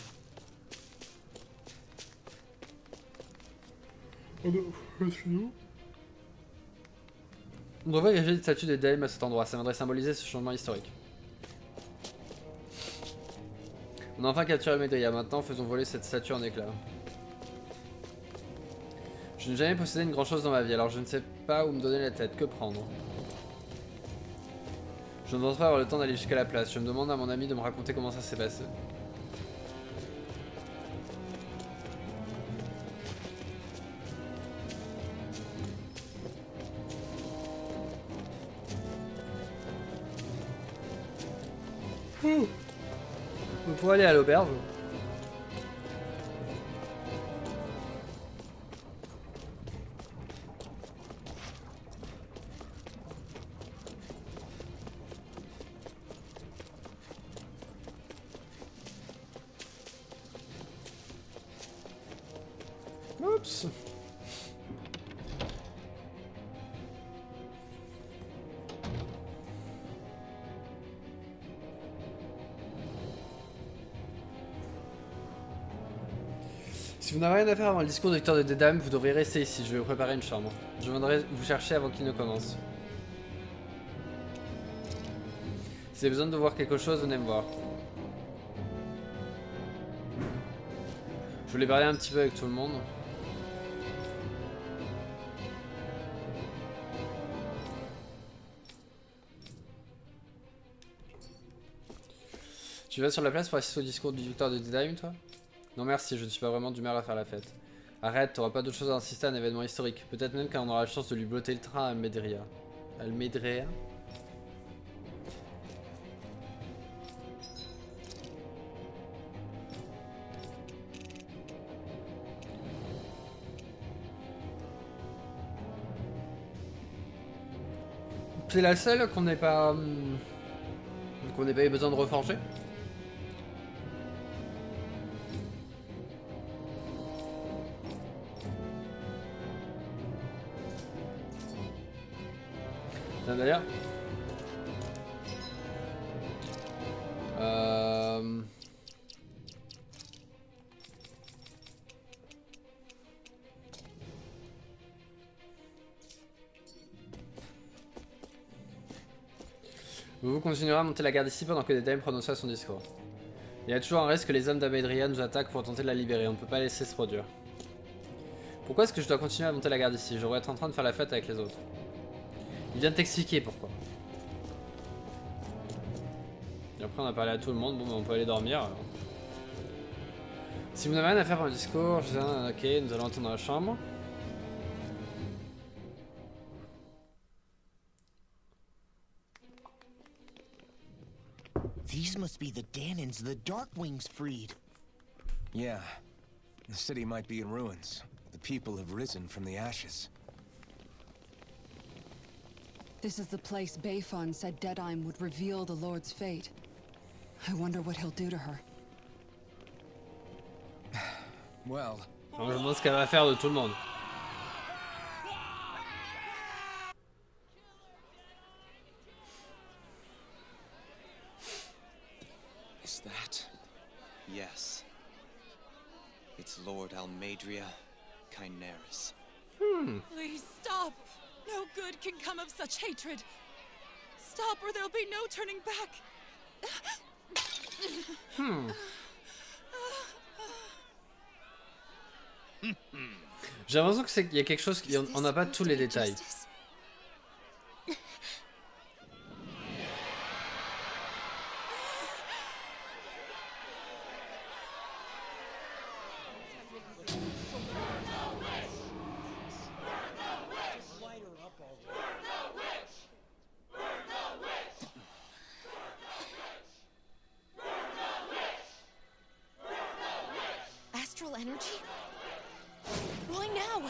On devrait ériger une statue des Dedheim à cet endroit, ça viendrait symboliser ce changement historique. On a enfin capturé Almedria, maintenant faisons voler cette statue en éclats. Je n'ai jamais possédé une grande chose dans ma vie, alors je ne sais pas où me donner la tête, que prendre. Je ne pense pas avoir le temps d'aller jusqu'à la place, je me demande à mon ami de me raconter comment ça s'est passé. On pourrait aller à l'auberge. Oups. Si vous n'avez rien à faire avant le discours de Victor de Dedheim, vous devriez rester ici, je vais vous préparer une chambre. Je viendrai vous chercher avant qu'il ne commence. Si vous avez besoin de voir quelque chose, venez me voir. Je voulais parler un petit peu avec tout le monde. Tu vas sur la place pour assister au discours du Victor de Dedheim, toi? Non merci, je ne suis pas vraiment d'humeur à faire la fête. Arrête, t'auras pas d'autre chose à insister à un événement historique. Peut-être même qu'on aura la chance de lui blotter le train à Almedria. Almedria? C'est la seule qu'on n'ait pas eu besoin de reforger. D'ailleurs. Vous continuerez à monter la garde ici pendant que Deadheim prononçera son discours. Il y a toujours un risque que les hommes d'Abaedria nous attaquent pour tenter de la libérer. On ne peut pas laisser se produire. Pourquoi est-ce que je dois continuer à monter la garde ici? Je devrais être en train de faire la fête avec les autres. Il vient de t'expliquer pourquoi. Et après on a parlé à tout le monde, bon bah on peut aller dormir alors. Si vous n'avez rien à faire pour un discours, je sais, ok, nous allons entrer dans la chambre. These must be the Danans the Darkwings freed. Yeah. The city might be in ruins. The people have risen from the ashes. This is the place Bayfon said Deadheim would reveal the Lord's fate. I wonder what he'll do to her. Well... Alors, je me demande ce qu'elle va faire de tout le monde. Is that? Yes. It's Lord Almadria Kynaris. Please stop. No good can come of such hatred. Stop or there'll be no turning back. J'ai l'impression que c'est qu'il y a quelque chose on n'a pas tous les détails. Astral energy? Why now?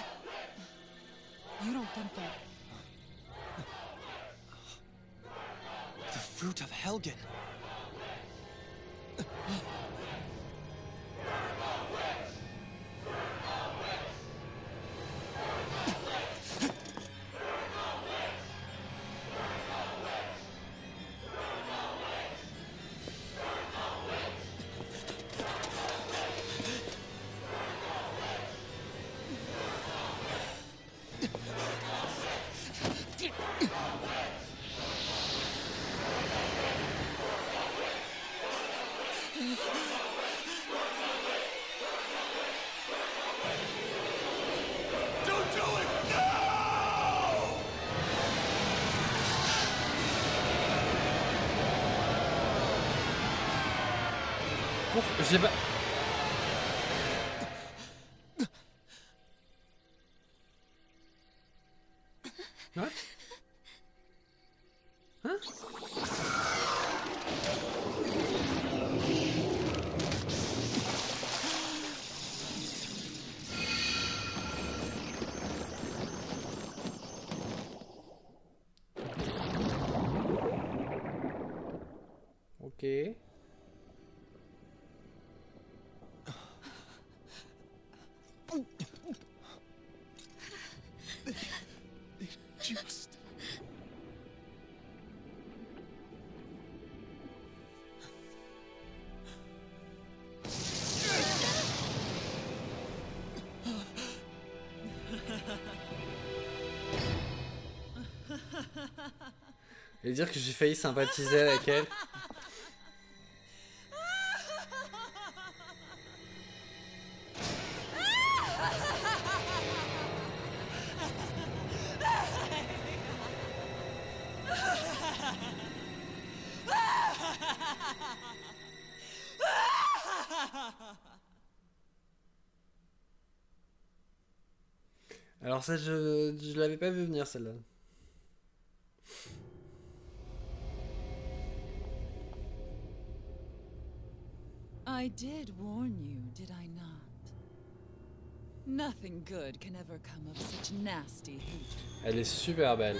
You don't think that... The fruit of Helgen. J'ai pas... What? Hein? Ok. Just... Et dire que j'ai failli sympathiser avec elle. Alors ça, je l'avais pas vu venir celle-là. I did warn you, did I not? Nothing good can ever come of such nasty hatred. Elle est super belle.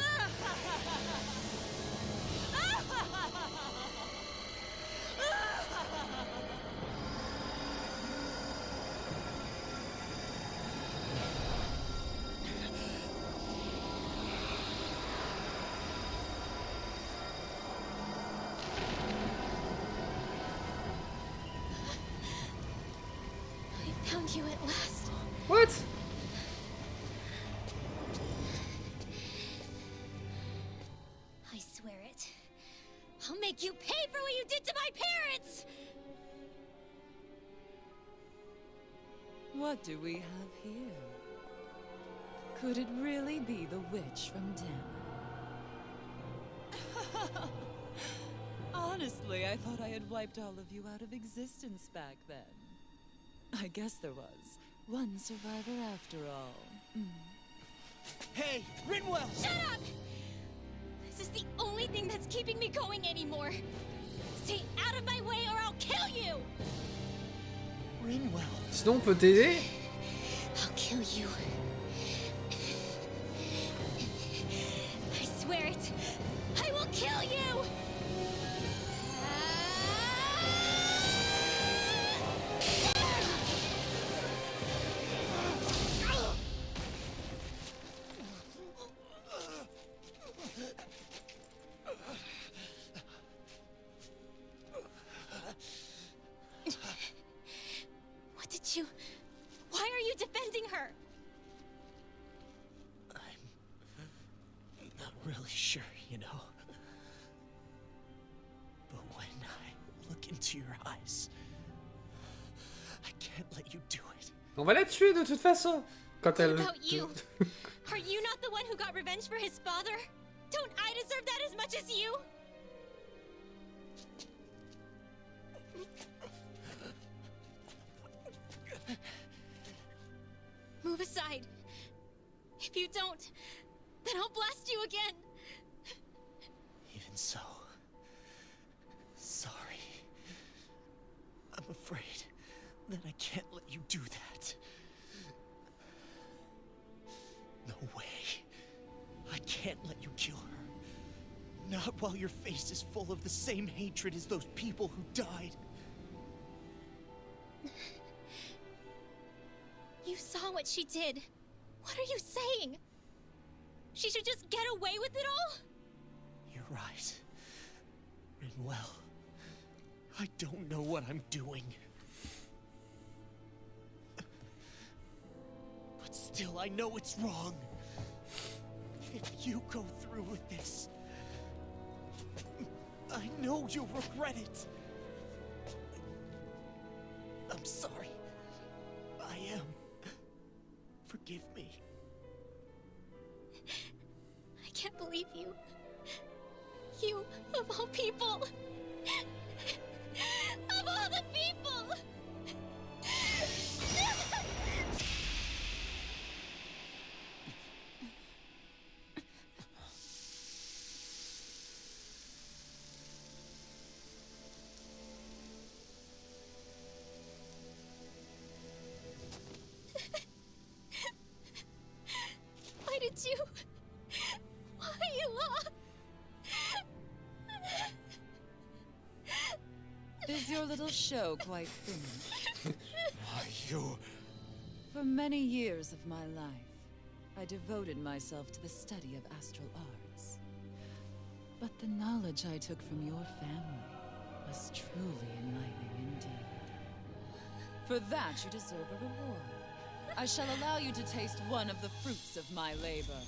did to my parents! What do we have here? Could it really be the witch from Dana? Honestly, I thought I had wiped all of you out of existence back then. I guess there was one survivor after all. Hey, Rinwell! Shut up! This is the only thing that's keeping me going anymore. Stay out of my way or I'll kill you! Rinwell. Sinon on peut t'aider? I'll kill you. I swear it. I will kill you! What did you... Why are you defending her? I'm not really sure, you know. But when I look into your eyes, I can't let you do it. On va la tuer de toute façon. Quand What elle. about you? Are you not the one who got revenge for his father? Don't I deserve that as much as you? Move aside. If you don't, then I'll blast you again. Even so, sorry. I'm afraid that I can't let you do that. No way. I can't let you kill her. Not while your face is full of the same hatred as those people who died. You saw what she did. What are you saying? She should just get away with it all? You're right. Rinwell, I don't know what I'm doing. But still, I know it's wrong. If you go through with this, I know you'll regret it. I'm sorry. I am. Forgive me. I can't believe you. You, of all people. Of all the people! Why did you... Why you lost? Is your little show quite finished? You... For many years of my life, I devoted myself to the study of astral arts. But the knowledge I took from your family was truly enlightening indeed. For that, you deserve a reward. I shall allow you to taste one of the fruits of my labor.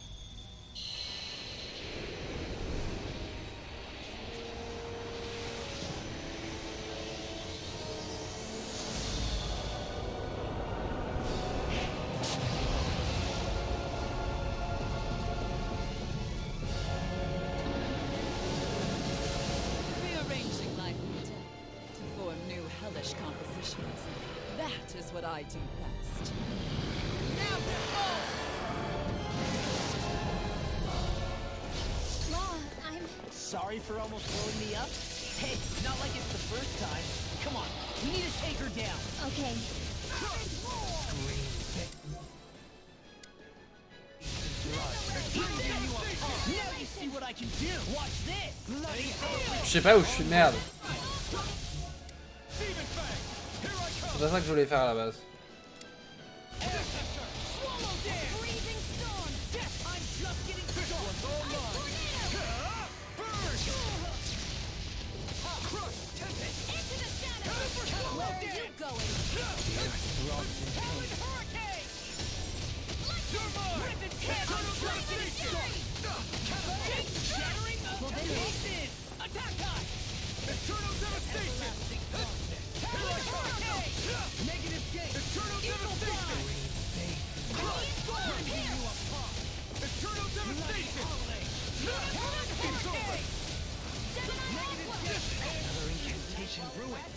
Rearranging life and death to form new hellish compositions. That is what I do best. Now Law, I'm... Sorry for almost blowing me up? Hey, not like it's the first time. Come on, we need to take her down. Okay. Now you see what I can do. Watch this. Je sais pas où je suis, merde. C'est pas ça que je voulais faire à la base. Eternal devastation! Here I come! Negative gate! Eternal devastation! Eternal devastation! It's over! Negative gate! Another incantation ruined.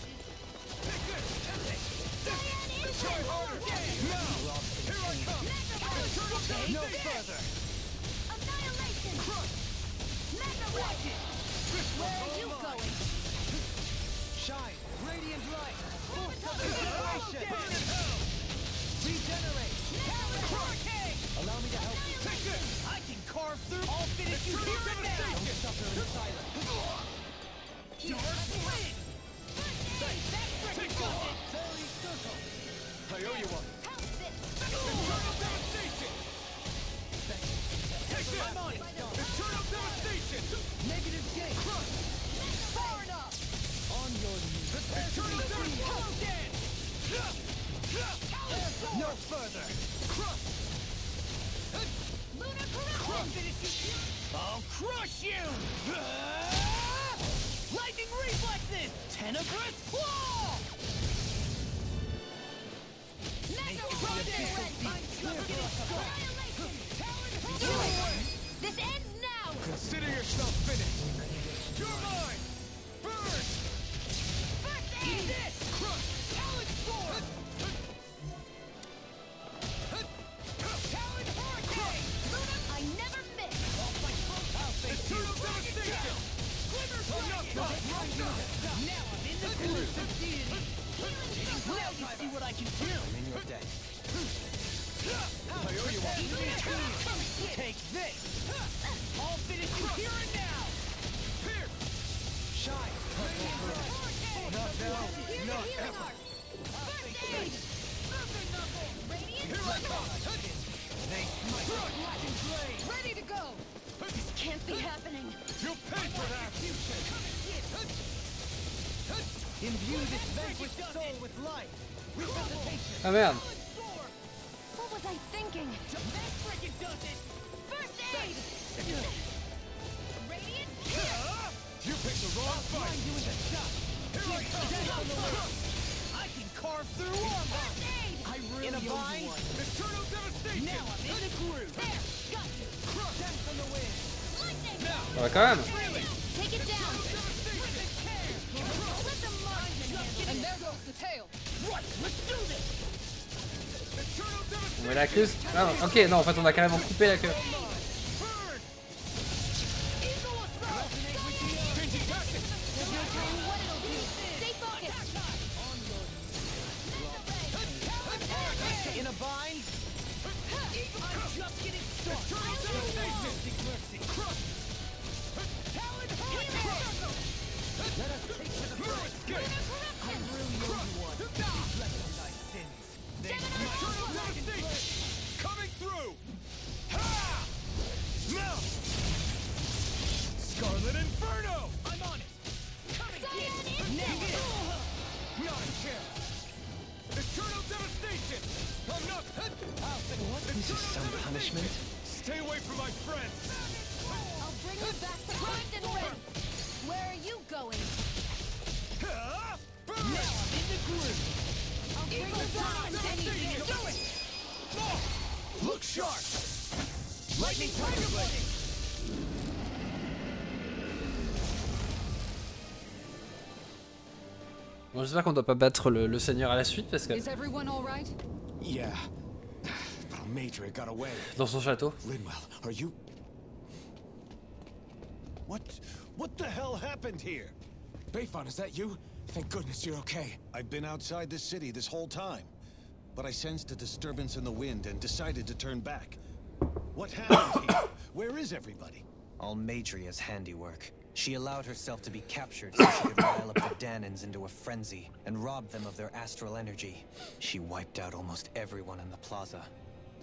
Try harder! Now! Here I come! Eternal devastation! No further! Annihilation! Crush! Watch it! Where are you going? Shine! Radiant light! Force of regeneration! Burn in hell! Regenerate! Allow me to help you. Take it! I can carve through. I'll finish you here and now. Don't suffer in silence. Dark wind! Take off! Fairy circle. I owe you one. Eternal devastation! Take it! I'm on it. Eternal devastation! Negative gate. Crush! Far enough. On your knees. Prepare to Eternal be free. devastation! No further. Crush! Lunar corruption! I'll crush you. Lightning reflexes. Tenebrous claw. This ends now! Consider yourself finished! You're mine! Burn! Eat this! Crush! Talon sword! Talon hurricane! I never miss! Eternal devastation! Now I'm in the groove. Now you see what I can do. I'm in your debt. I owe you one. Take this. I'll finish you here and now. Here! Shine. Not now, not ever! Here I come! Ready to go! This can't be happening! You'll pay for that! Imbue this vanquished soul with life. Resuscitation. Ah merde. What was I thinking? That frickin' does it. First aid! Radiant? You picked the wrong Find fight! you in the shot. Here I come! I can carve through armor. First aid! I really In a owe you bind? one. Eternal devastation! Now I'm in the groove. There! Got you! Dance on the wind. Lightning! Now! Ça va quand même. Take it down! Let the marksman handle And it. there goes the tail. Right, let's do this. Eternal On met la queue. Ah, non, ok, non, en fait, on a carrément coupé la queue. burn! Eagle assault! Changing tactics! There's no telling what it'll do. Stay focused! In a bind. I'm just getting started. Eternal devastation! Crush! Talon hurricane! Let us take to the No front. escape! I really owe you one. Please recognize sins. Eternal devastation! Coming through! Ha! Now! Scarlet Inferno! I'm on it. Coming Cyan in. Not a chance! Eternal devastation! I'm not... This is some punishment. Stay away from my friends! I'll bring you back to primed and ready. Where are you going? Ha! Burn! Now I'm in the groove. I'll bring you back to anything. Do it! Look sharp! Lightning Tiger Blade! Bon, j'espère qu'on doit pas battre le seigneur à la suite parce que Is everyone all right? Yeah. But Almeidrea got away. dans son château. Linwell, are you... What the hell happened here? Bayfon, is that you? Thank goodness you're okay. I've been outside the city this whole time, but I sensed a disturbance in the wind and decided to turn back. What happened here? Where is everybody? Almeidrea's handiwork. She allowed herself to be captured so she could rile up the Danans into a frenzy and rob them of their astral energy. She wiped out almost everyone in the plaza,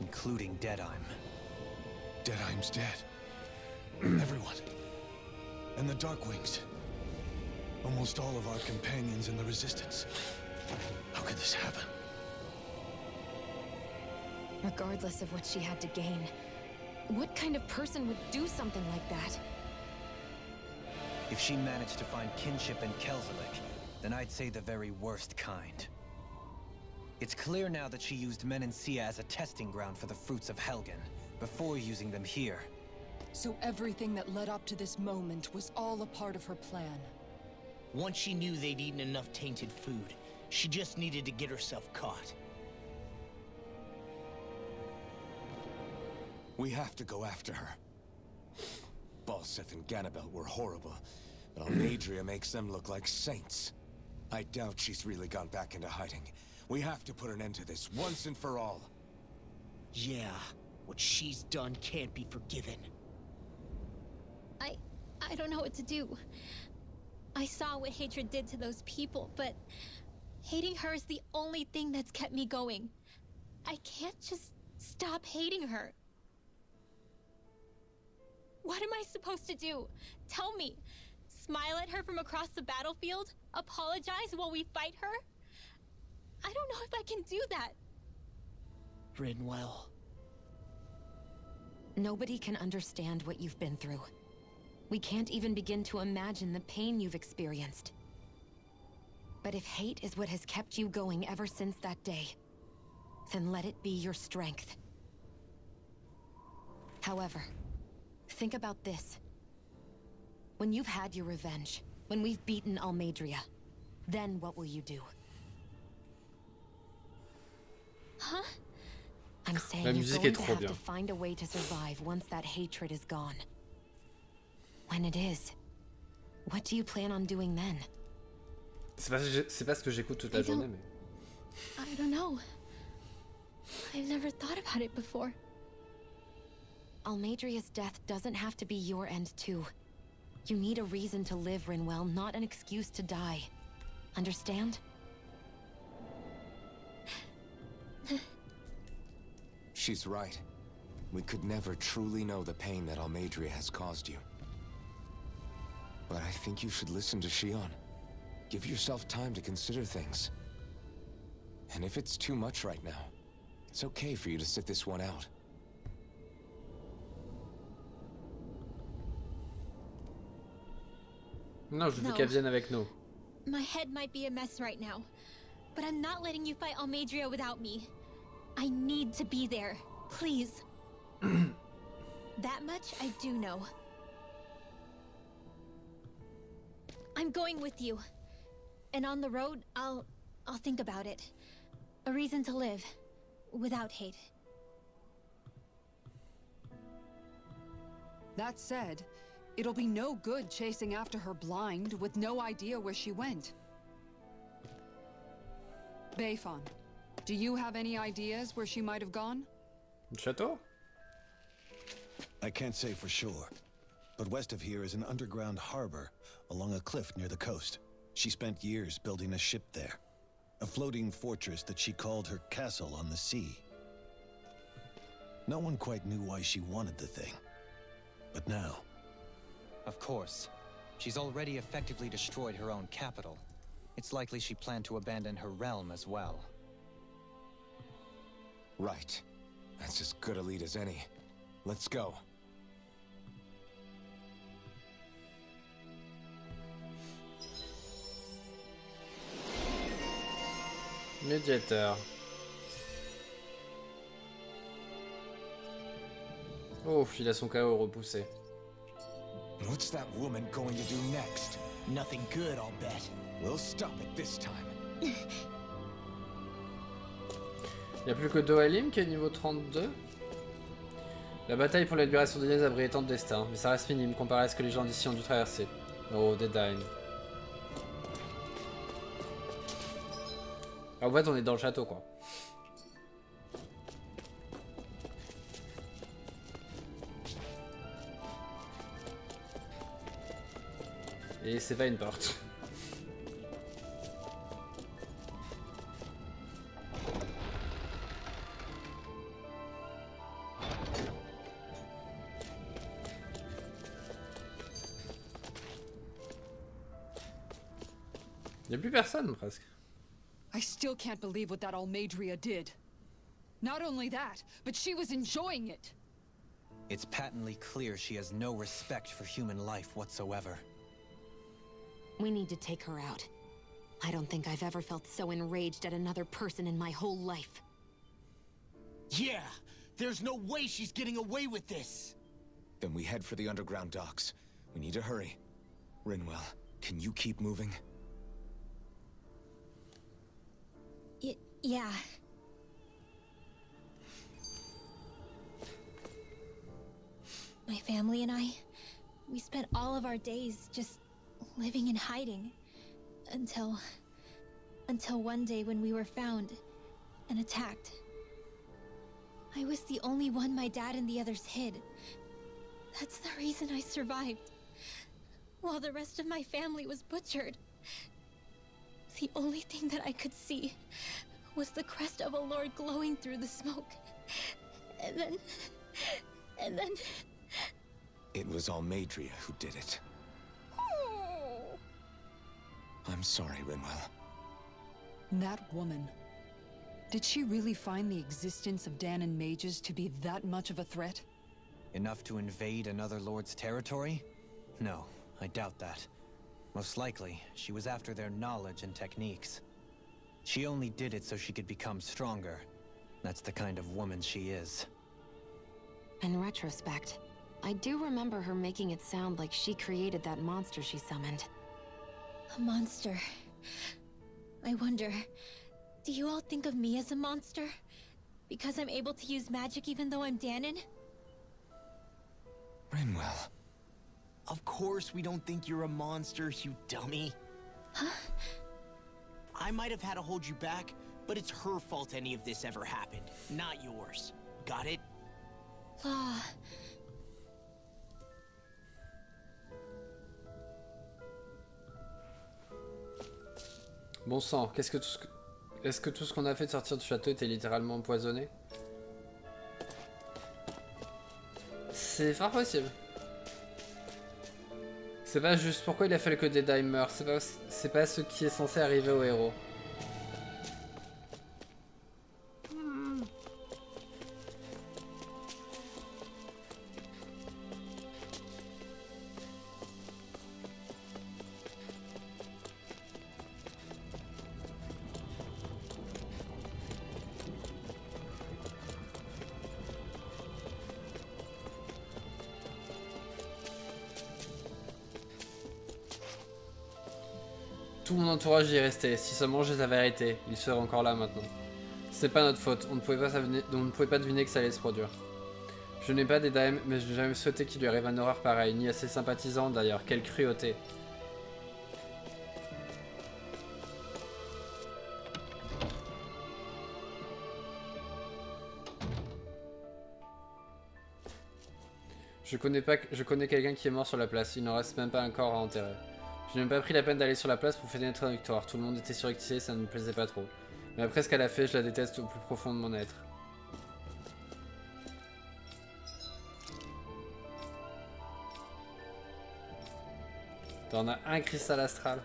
including Deadheim. Deadheim's dead. Everyone. And the Darkwings. Almost all of our companions in the Resistance. How could this happen? Regardless of what she had to gain, what kind of person would do something like that? If she managed to find kinship in Kelzelik, then I'd say the very worst kind. It's clear now that she used Menancia as a testing ground for the fruits of Helgen, before using them here. So everything that led up to this moment was all a part of her plan. Once she knew they'd eaten enough tainted food, she just needed to get herself caught. We have to go after her. Balseth and Ganabelt were horrible, but Almeidrea makes them look like saints. I doubt she's really gone back into hiding. We have to put an end to this once and for all. Yeah, what she's done can't be forgiven. I don't know what to do. I saw what hatred did to those people, but hating her is the only thing that's kept me going. I can't just stop hating her. What am I supposed to do? Tell me. Smile at her from across the battlefield? Apologize while we fight her? I don't know if I can do that. Rinwell. Nobody can understand what you've been through. We can't even begin to imagine the pain you've experienced. But if hate is what has kept you going ever since that day, then let it be your strength. However, think about this. When you've had your revenge, when we've beaten Almeidrea, then what will you do? Huh? I'm saying La you're musique going est to trop have bien. to find a way to survive once that hatred is gone. When it is, what do you plan on doing then? C'est pas ce que j'écoute toute la journée, mais. I don't know. I've never thought about it before. Almeidrea's death doesn't have to be your end too. You need a reason to live, Rinwell, not an excuse to die. Understand? She's right. We could never truly know the pain that Almeidrea has caused you. But I think you should listen to Shionne. Give yourself time to consider things. And if it's too much right now, it's okay for you to sit this one out. Non, je veux No. qu'elle vienne avec nous. My head might be a mess right now, but I'm not letting you fight Almeidrea without me. I need to be there. Please. That much I do know. I'm going with you. And on the road, I'll think about it. A reason to live. Without hate. That said, it'll be no good chasing after her blind with no idea where she went. Bayfon, do you have any ideas where she might have gone? Château? I can't say for sure, but west of here is an underground harbor along a cliff near the coast. She spent years building a ship there, a floating fortress that she called her castle on the sea. No one quite knew why she wanted the thing, but now... Of course. She's already effectively destroyed her own capital. It's likely she planned to abandon her realm as well. Right. That's as good a lead as any. Let's go. Médiateur. Oh, il a son KO repoussé. What's that woman going to do next? Nothing good, I'll bet. We'll stop it this time. Il n'y a plus que Dohalim qui est niveau 32. La bataille pour la libération de Niez a brillé tant de destin, mais ça reste minime comparé à ce que les gens d'ici ont dû traverser. Oh, Deadline. En fait, on est dans le château, quoi. Et c'est pas une porte. Il n'y a plus personne presque. I still can't believe what that Almeidrea did. Not only that, but she was enjoying it. It's patently clear she has no respect for human life whatsoever. We need to take her out. I don't think I've ever felt so enraged at another person in my whole life. Yeah, there's no way she's getting away with this. Then we head for the underground docks. We need to hurry. Rinwell, can you keep moving? Yeah. My family and I, we spent all of our days just living in hiding. Until one day when we were found and attacked. I was the only one my dad and the others hid. That's the reason I survived. While the rest of my family was butchered. The only thing that I could see was the crest of a lord glowing through the smoke. And then... It was Almedria who did it. I'm sorry, Rinwell. That woman. Did she really find the existence of Dahnan mages to be that much of a threat? Enough to invade another lord's territory? No, I doubt that. Most likely, she was after their knowledge and techniques. She only did it so she could become stronger. That's the kind of woman she is. In retrospect, I do remember her making it sound like she created that monster she summoned. A monster. I wonder, do you all think of me as a monster? Because I'm able to use magic even though I'm Dahnan? Rinwell. Of course we don't think you're a monster, you dummy. Huh? I might have had to hold you back, but it's her fault any of this ever happened, not yours. Got it? Law. Bon sang, est-ce que tout ce qu'on a fait de sortir du château était littéralement empoisonné? C'est fort possible. C'est pas juste pourquoi il a fallu que des Daim meurent, c'est pas ce qui est censé arriver au héros. Tout mon entourage y est resté, si seulement je les avais arrêtés, ils seraient encore là maintenant. C'est pas notre faute, on ne pouvait pas deviner que ça allait se produire. Je n'ai pas des dames, mais je n'ai jamais souhaité qu'il lui arrive une horreur pareille, ni à ses sympathisants d'ailleurs, quelle cruauté. Je connais quelqu'un qui est mort sur la place, il n'en reste même pas un corps à enterrer. Je n'ai même pas pris la peine d'aller sur la place pour fêter notre victoire. Tout le monde était surexcité, ça ne me plaisait pas trop. Mais après ce qu'elle a fait, je la déteste au plus profond de mon être. T'en as un cristal astral.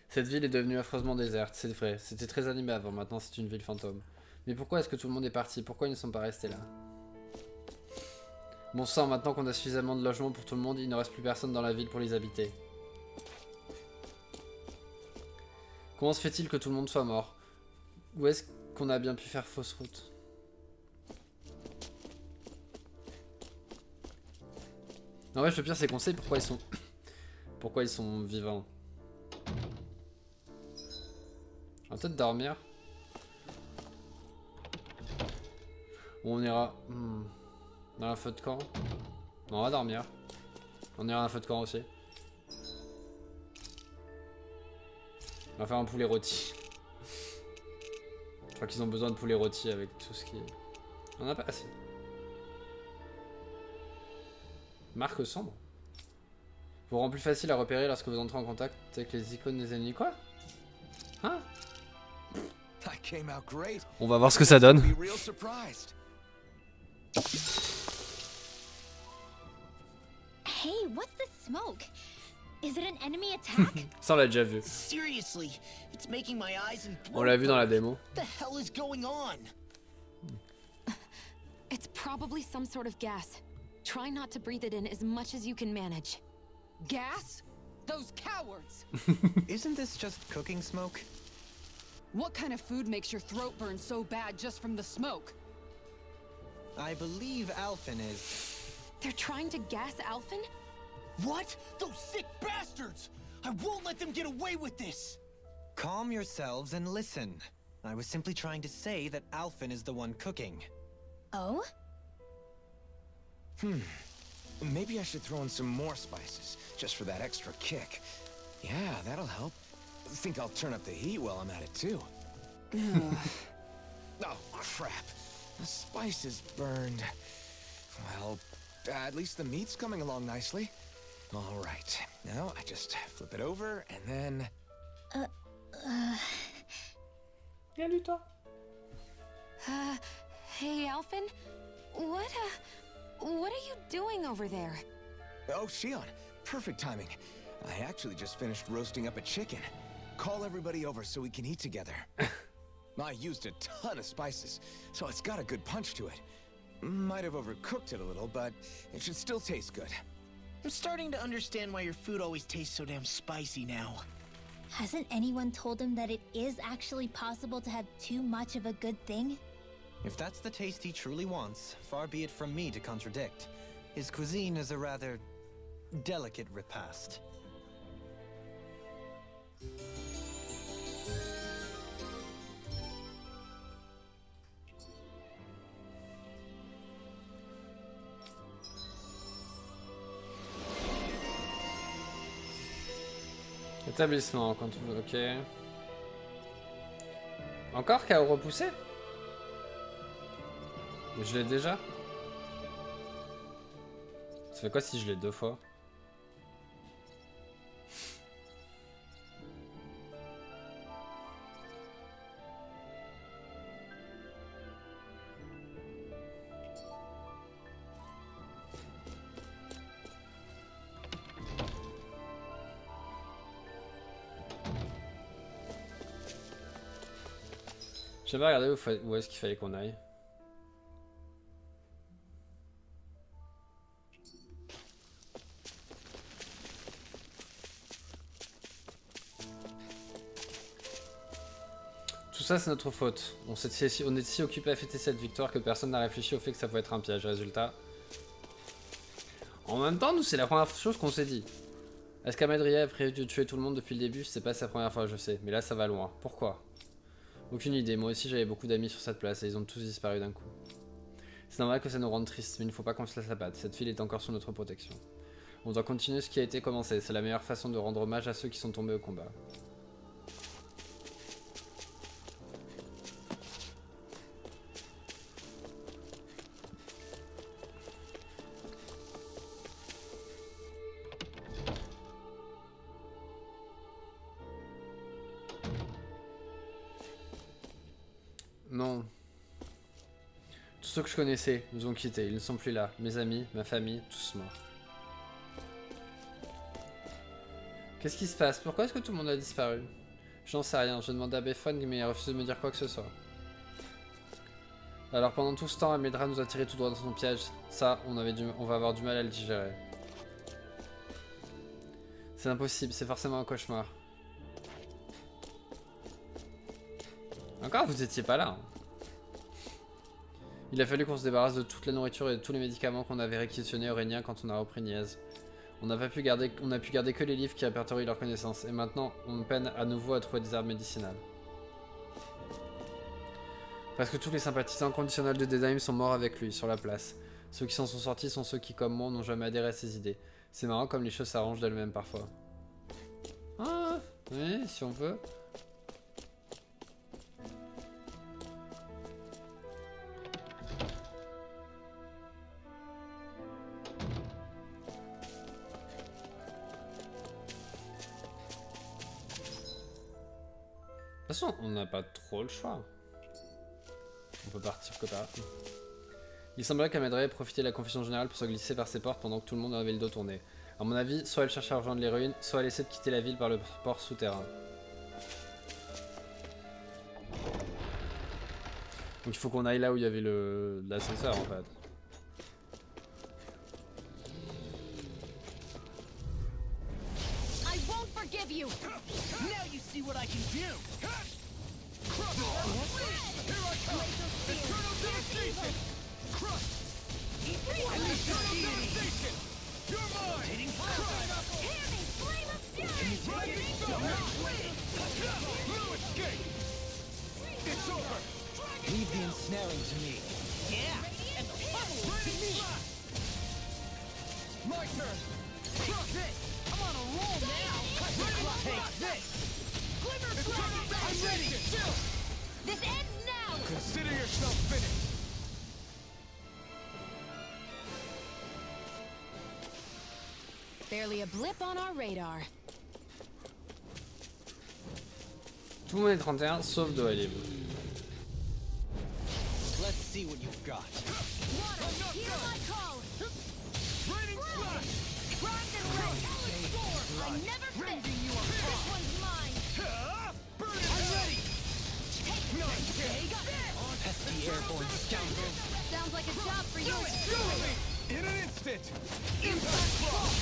Cette ville est devenue affreusement déserte, c'est vrai. C'était très animé avant, maintenant c'est une ville fantôme. Mais pourquoi est-ce que tout le monde est parti? Pourquoi ils ne sont pas restés là? Bon sang, maintenant qu'on a suffisamment de logements pour tout le monde, il ne reste plus personne dans la ville pour les habiter. Comment se fait-il que tout le monde soit mort? Où est-ce qu'on a bien pu faire fausse route? En vrai, le pire c'est qu'on sait pourquoi ils sont... pourquoi ils sont vivants. On va peut-être dormir. Bon, on ira... dans un feu de camp. Non, on va dormir. On ira à un feu de camp aussi. On va faire un poulet rôti. Je crois qu'ils ont besoin de poulet rôti avec tout ce qui... On n'a pas assez. Marque sombre. Vous rend plus facile à repérer lorsque vous entrez en contact avec les icônes des ennemis. Quoi? Hein? On va voir ce que ça donne. Hey, what's this smoke? Is it an enemy attack? Ça on l'a déjà vu. Seriously, it's making my eyes and On l'a vu dans la démo. What the hell is going on? It's probably some sort of gas. Try not to breathe it in as much as you can manage. Gas? Those cowards! Isn't this just cooking smoke? What kind of food makes your throat burn so bad just from the smoke? I believe Alphen is... They're trying to gas Alphen? What? Those sick bastards! I won't let them get away with this! Calm yourselves and listen. I was simply trying to say that Alphen is the one cooking. Oh? Maybe I should throw in some more spices, just for that extra kick. Yeah, that'll help. Think I'll turn up the heat while I'm at it, too. Oh, crap. The spices burned. Well, at least the meat's coming along nicely. All right. Now, I just flip it over, and then... Bien lu, toi. Hey, Alphen? What are you doing over there? Oh, Shionne. Perfect timing. I actually just finished roasting up a chicken. Call everybody over so we can eat together. I used a ton of spices, so it's got a good punch to it. Might have overcooked it a little, but it should still taste good. I'm starting to understand why your food always tastes so damn spicy now. Hasn't anyone told him that it is actually possible to have too much of a good thing? If that's the taste he truly wants, far be it from me to contradict. His cuisine is a rather delicate repast. Établissement, quand tu veux, ok. Encore chaos repoussé? Je l'ai déjà? Ça fait quoi si je l'ai 2 fois? J'ai pas regardé où est-ce qu'il fallait qu'on aille. Tout ça c'est notre faute. On est si occupé à fêter cette victoire que personne n'a réfléchi au fait que ça pouvait être un piège. Résultat. En même temps, nous c'est la première chose qu'on s'est dit. Est-ce qu'Amadria a prévu de tuer tout le monde depuis le début? C'est pas sa première fois, je sais. Mais là ça va loin. Pourquoi? Aucune idée, moi aussi j'avais beaucoup d'amis sur cette place et ils ont tous disparu d'un coup. C'est normal que ça nous rende tristes, mais il ne faut pas qu'on se laisse abattre, cette ville est encore sous notre protection. On doit continuer ce qui a été commencé, c'est la meilleure façon de rendre hommage à ceux qui sont tombés au combat. Non. Tous ceux que je connaissais nous ont quittés, ils ne sont plus là. Mes amis, ma famille, tous morts. Qu'est-ce qui se passe? Pourquoi est-ce que tout le monde a disparu? J'en sais rien, je demandais à Befon mais il a refusé de me dire quoi que ce soit. Alors pendant tout ce temps, Amedra nous a tiré tout droit dans son piège. Ça, on va avoir du mal à le digérer. C'est impossible, c'est forcément un cauchemar. Encore, vous étiez pas là. Hein. Il a fallu qu'on se débarrasse de toute la nourriture et de tous les médicaments qu'on avait réquisitionnés au Régnien quand on a repris Niez. On a pu garder que les livres qui répertorient leurs connaissances, et maintenant on peine à nouveau à trouver des armes médicinales. Parce que tous les sympathisants conditionnels de Dedaim sont morts avec lui, sur la place. Ceux qui s'en sont sortis sont ceux qui, comme moi, n'ont jamais adhéré à ses idées. C'est marrant comme les choses s'arrangent d'elles-mêmes parfois. Ah, oui, si on veut. De toute façon, on n'a pas trop le choix. On peut partir que par. Il semblerait qu'Amedra ait profité de la confusion générale pour se glisser par ses portes pendant que tout le monde avait le dos tourné. À mon avis, soit elle cherchait à rejoindre les ruines, soit elle essaie de quitter la ville par le port souterrain. Donc il faut qu'on aille là où il y avait l'ascenseur en fait. you! Now you see what I can do! Crush! Here I come! Eternal devastation! Crush! Eternal devastation! You're mine! Hitting crush! Hear me! Flame of fury! No escape! It's over! Leave the ensnaring to me. Yeah! And the pummel to me! My turn! Crush it! I'm on a roll now! Take this! I'm ready! Chill! This ends now! Consider yourself finished! Barely a blip on our radar. Tout le monde est 31 sauf Dohalim. Let's see what you've got. Water, hear my call! Raining slash! Primed and ready! I never fit! This one's mine! I'm ready! Pesky airborne scoundrel. Sounds like a job for you! In an instant! Impact block!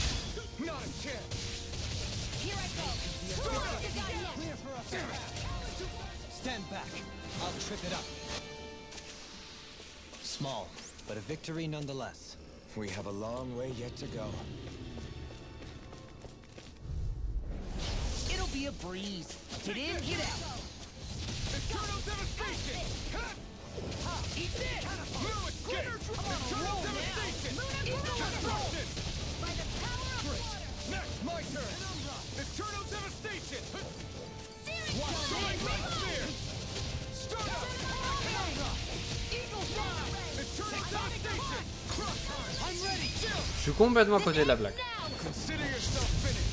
Not a chance! Here I go! What you got next? Stand back. I'll trip it up. Small, but a victory nonetheless. We have a long way yet to go. It'll be a breeze. Get in, get out! Eternal devastation! Eat this! No escape! Eternal devastation! Destruction! By the power of water! Next, my turn! Eternal devastation! Seriously! Destroying my spear! Start up! Eagle fly! Eternal devastation! Crush! I'm ready! Chill! Je suis complètement à côté de la blague. Consider yourself finished!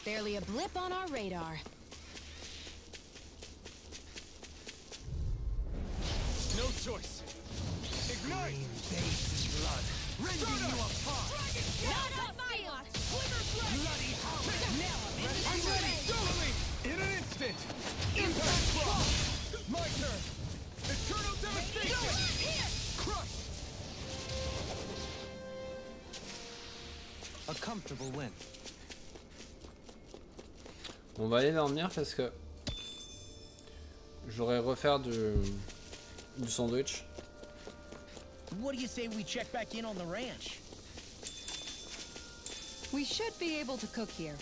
Barely a blip on our radar. No choice. Ignite! Blood. Rending you apart! Not a fire! Bloody hell! Now I'm ready! Dueling! In an instant! Impact block! My turn! Eternal devastation! Crush! A comfortable win. On va aller dormir parce que j'aurais refaire du sandwich. What do you say we check back in on the ranch? We should be able to cook here.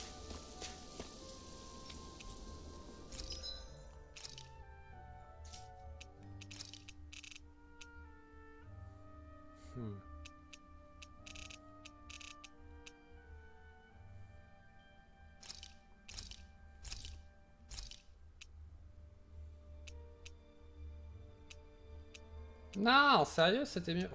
Non, sérieux, c'était mieux.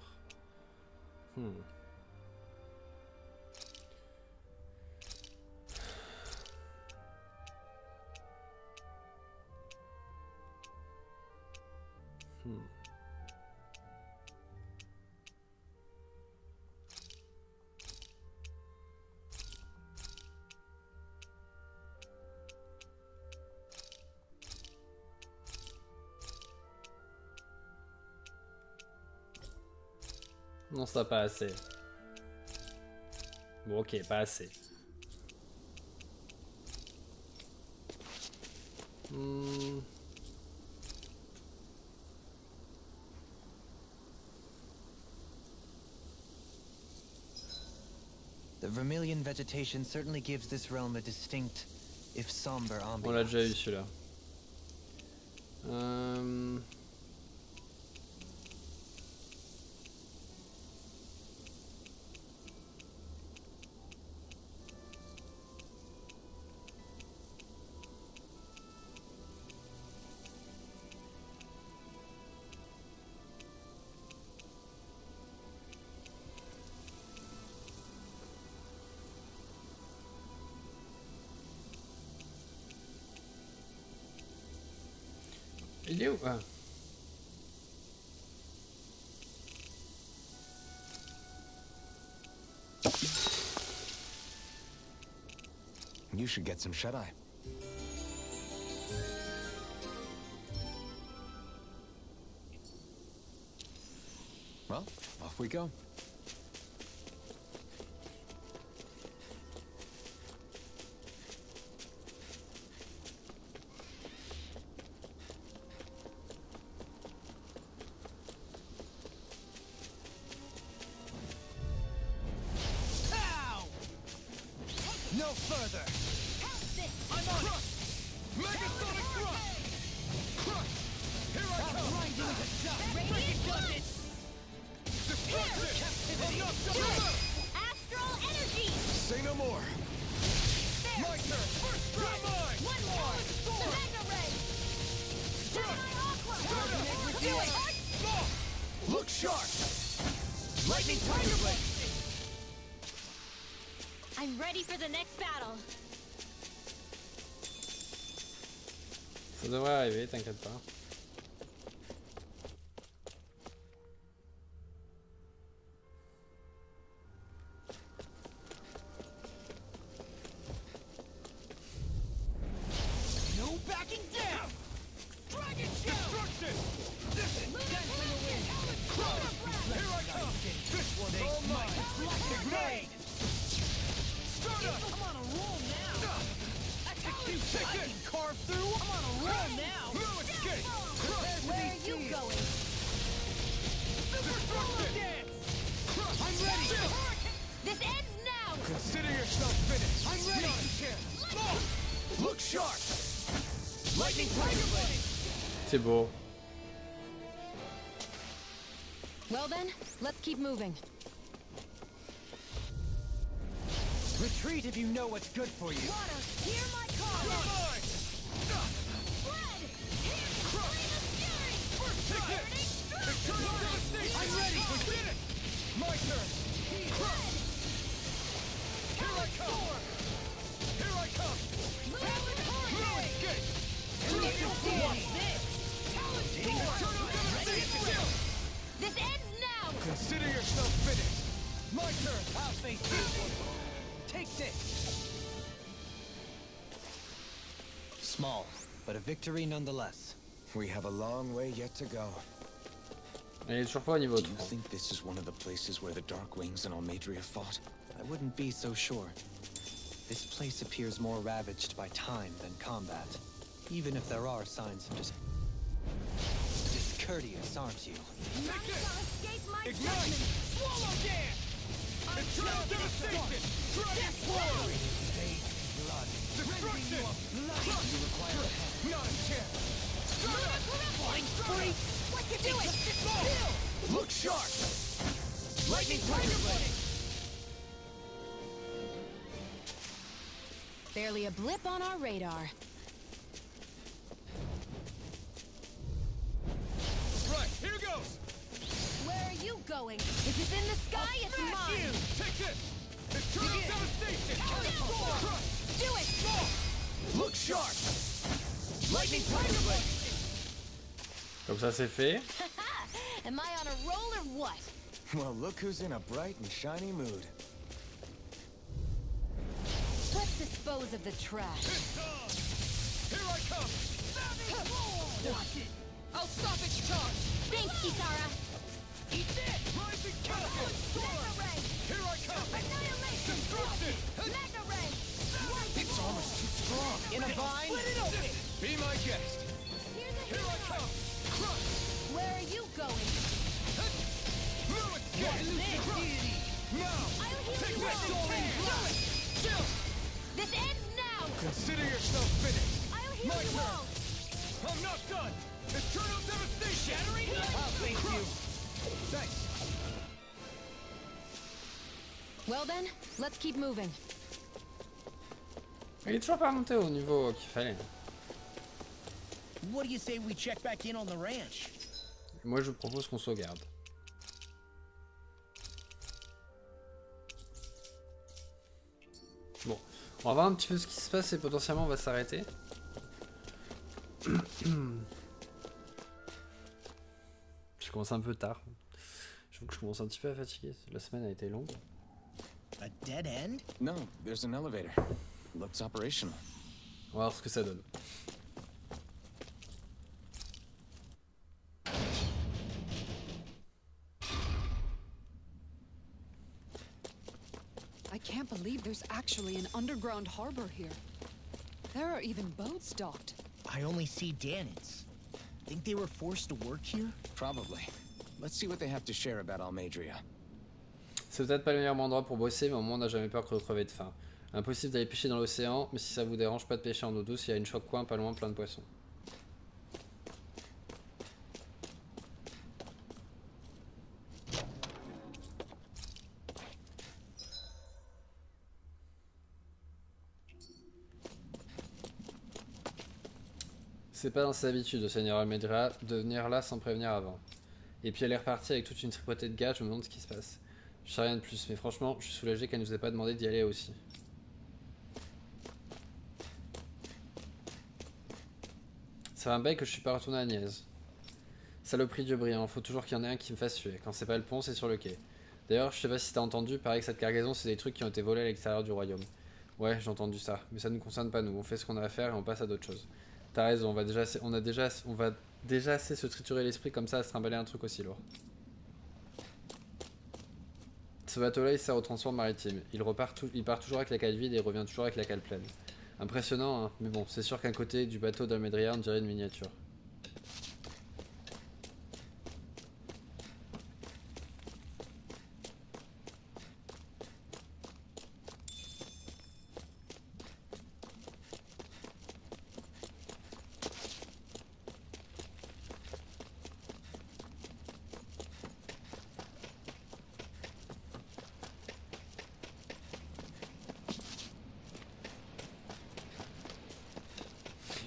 Non, ça pas assez. Bon, ok, pas assez. The vermilion vegetation certainly gives this realm a distinct, if somber, ambiance. On l'a déjà eu celui-là. Il est où? Ah. You should get some shut-eye. Well, off we go. no further. I'm on it. Megasonic thrust. Crush. Here I come. Grind you into dust. Freaking does it. Destruction. Astral energy. Say no more. My turn. First strike. Mine. One more. The Magna Ray. Do it. Look sharp. Lightning Tiger Blade. I'm ready for the next battle. Ça devrait arriver, t'inquiète pas. No backing down. Dragon destruction. Listen. Here I come. This one ain't mine. Ignite. Start up. I'm on a roll now. Execute. I can carve through. I'm on a roll now. No escape. Where are you going? Destruction. Dance. I'm ready. This ends now. Consider yourself finished. I'm ready. Look sharp. Lightning Tiger Blade. C'est beau. Well then, let's keep moving. Retreat if you know what's good for you. Water, hear my call. Mine. Blood, hear the flame of fury. First ticket. Eternal devastation. I'm ready. We did it. My turn. Here I come. Here I come. No escape. What's this? Eternal devastation. This ends now. Consider yourself finished. My turn. I'll face this one. Take this. Small, but a victory nonetheless. We have a long way yet to go. Il est toujours pas au niveau Do you 3. think this is one of the places where the Dark Wings and Almedria fought? I wouldn't be so sure. This place appears more ravaged by time than combat, even if there are signs of discourteous, aren't you? None shall escape my Ignite. judgment. Swallow dance. Eternal devastation. Dragon glory. Blood. Destruction. You require a hand. Not a chance. Flying free. What you doing? Look sharp. Lightning Tiger Blade. Barely a blip on our radar. Right, here goes. Where are you going? If it's in the sky, it's Smash mine. you. Take this. Eternal devastation. Crush. Do it. Look sharp. Lightning Tiger Blade. Comme ça c'est fait. Am I on a roll or what? Well, look who's in a bright and shiny mood. Let's dispose of the trash. Here I come. Watch it. I'll stop its charge. Thanks, Kisara. Eat this. Rising Captain. Magna Ray. Here I come. Annihilation. Destruction. Magna Ray. It's almost too strong. In a vine? Split it open. Be my guest. Here I come. Crush. Where are you going? No escape. Crush. Now. I'll heal Take you this. all. Chill. This ends now. Consider yourself finished. I'll heal My you turn. all. I'm not done. Eternal devastation. Shattering. I'll face you. Thanks. Well then, let's keep moving. Il est toujours pas monté au niveau qu'il fallait. What do you say we check back in on the ranch? Moi je propose qu'on sauvegarde. Bon, on va voir un petit peu ce qui se passe et potentiellement on va s'arrêter. Je commence un peu tard. Je trouve que je commence un petit peu à fatiguer. La semaine a été longue. A dead end? No, there's an elevator. Looks operational. On va voir ce que ça donne. I can't believe there's actually an underground harbor here. There are even boats docked. I only see Danans. Think they were forced to work here? Probably. Let's see what they have to share about Almedria. C'est peut-être pas le meilleur endroit pour bosser, mais au moins on n'a jamais peur de crever de faim. Impossible d'aller pêcher dans l'océan, mais si ça vous dérange pas de pêcher en eau douce, il y a une choc coin pas loin plein de poissons. C'est pas dans ses habitudes au seigneur Almedra de venir là sans prévenir avant. Et puis elle est repartie avec toute une tripotée de gars, je me demande ce qui se passe. Je sais rien de plus, mais franchement, je suis soulagé qu'elle nous ait pas demandé d'y aller aussi. Ça va un bail que je suis pas retourné à Niez. Saloperie Dieu brillant, faut toujours qu'il y en ait un qui me fasse suer. Quand c'est pas le pont, c'est sur le quai. D'ailleurs, je sais pas si t'as entendu, pareil que cette cargaison, c'est des trucs qui ont été volés à l'extérieur du royaume. Ouais, j'ai entendu ça, mais ça nous concerne pas nous, on fait ce qu'on a à faire et on passe à d'autres choses. T'as raison, on va déjà assez se triturer l'esprit comme ça à se trimballer un truc aussi lourd. Ce bateau-là, il sert au transport maritime. Il part toujours avec la cale vide et il revient toujours avec la cale pleine. Impressionnant, hein, mais bon, c'est sûr qu'un côté du bateau d'Almedria, on dirait une miniature.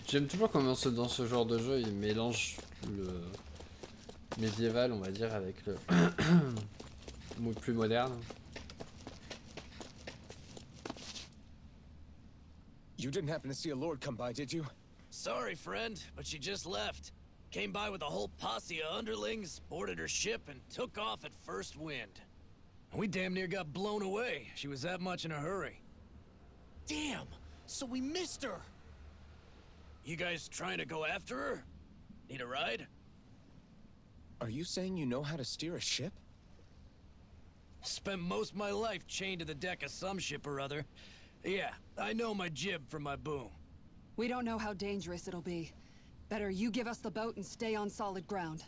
J'aime toujours comment dans ce genre de jeu, il mélange le médiéval, on va dire, avec le mot plus moderne. You didn't happen to see a lord come by, did you? Sorry, friend, but she just left. Came by with a whole posse of underlings, boarded her ship, and took off at first wind. We damn near got blown away. She was that much in a hurry. Damn! So we missed her! You guys trying to go after her? Need a ride? Are you saying you know how to steer a ship? Spent most of my life chained to the deck of some ship or other. Yeah, I know my jib from my boom. We don't know how dangerous it'll be. Better you give us the boat and stay on solid ground.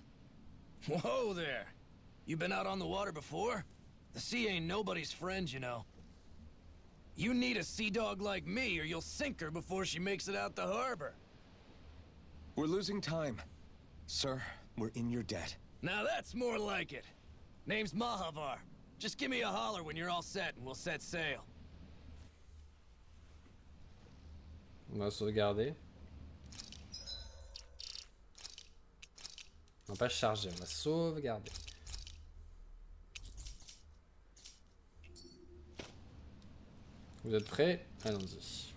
Whoa there! You been out on the water before? The sea ain't nobody's friend, you know. You need a sea dog like me, or you'll sink her before she makes it out the harbor. We're losing time. Sir, we're in your debt. Now that's more like it. Name's Mahavar. Just give me a holler when you're all set and we'll set sail. On va sauvegarder. On va pas charger, on va sauvegarder. Vous êtes prêts? Allons-y.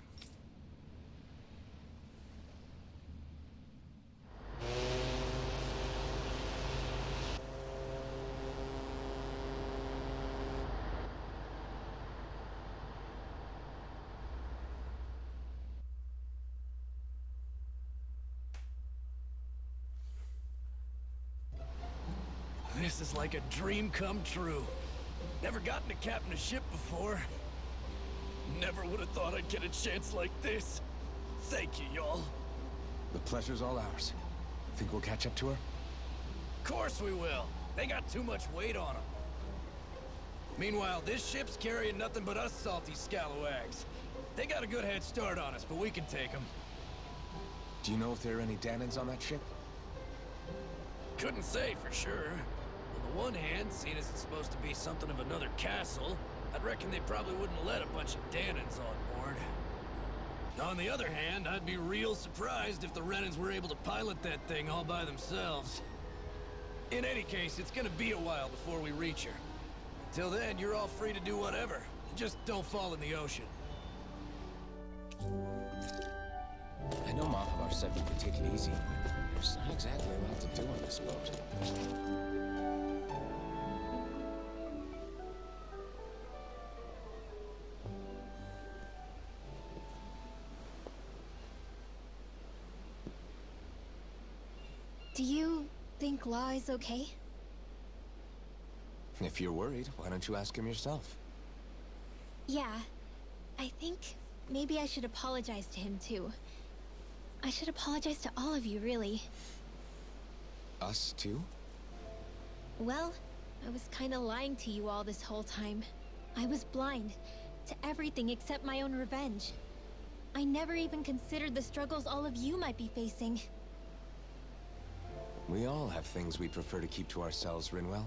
This is like a dream come true. Never gotten to captain a ship before. Never would have thought I'd get a chance like this. Thank you, y'all. The pleasure's all ours. Think we'll catch up to her? Of course we will. They got too much weight on them. Meanwhile, this ship's carrying nothing but us salty scalawags. They got a good head start on us, but we can take them. Do you know if there are any Danans on that ship? Couldn't say for sure. On the one hand, seeing as it's supposed to be something of another castle, I'd reckon they probably wouldn't let a bunch of Danans on board. On the other hand, I'd be real surprised if the Renans were able to pilot that thing all by themselves. In any case, it's gonna be a while before we reach her. Till then, you're all free to do whatever. Just don't fall in the ocean. I know Mahavar said we could take it easy, but there's not exactly a lot to do on this boat. Do you think Law is okay? If you're worried, why don't you ask him yourself? Yeah. I think maybe I should apologize to him too. I should apologize to all of you, really. Us too? Well, I was kinda lying to you all this whole time. I was blind. to everything except my own revenge. I never even considered the struggles all of you might be facing. We all have things we'd prefer to keep to ourselves, Rinwell.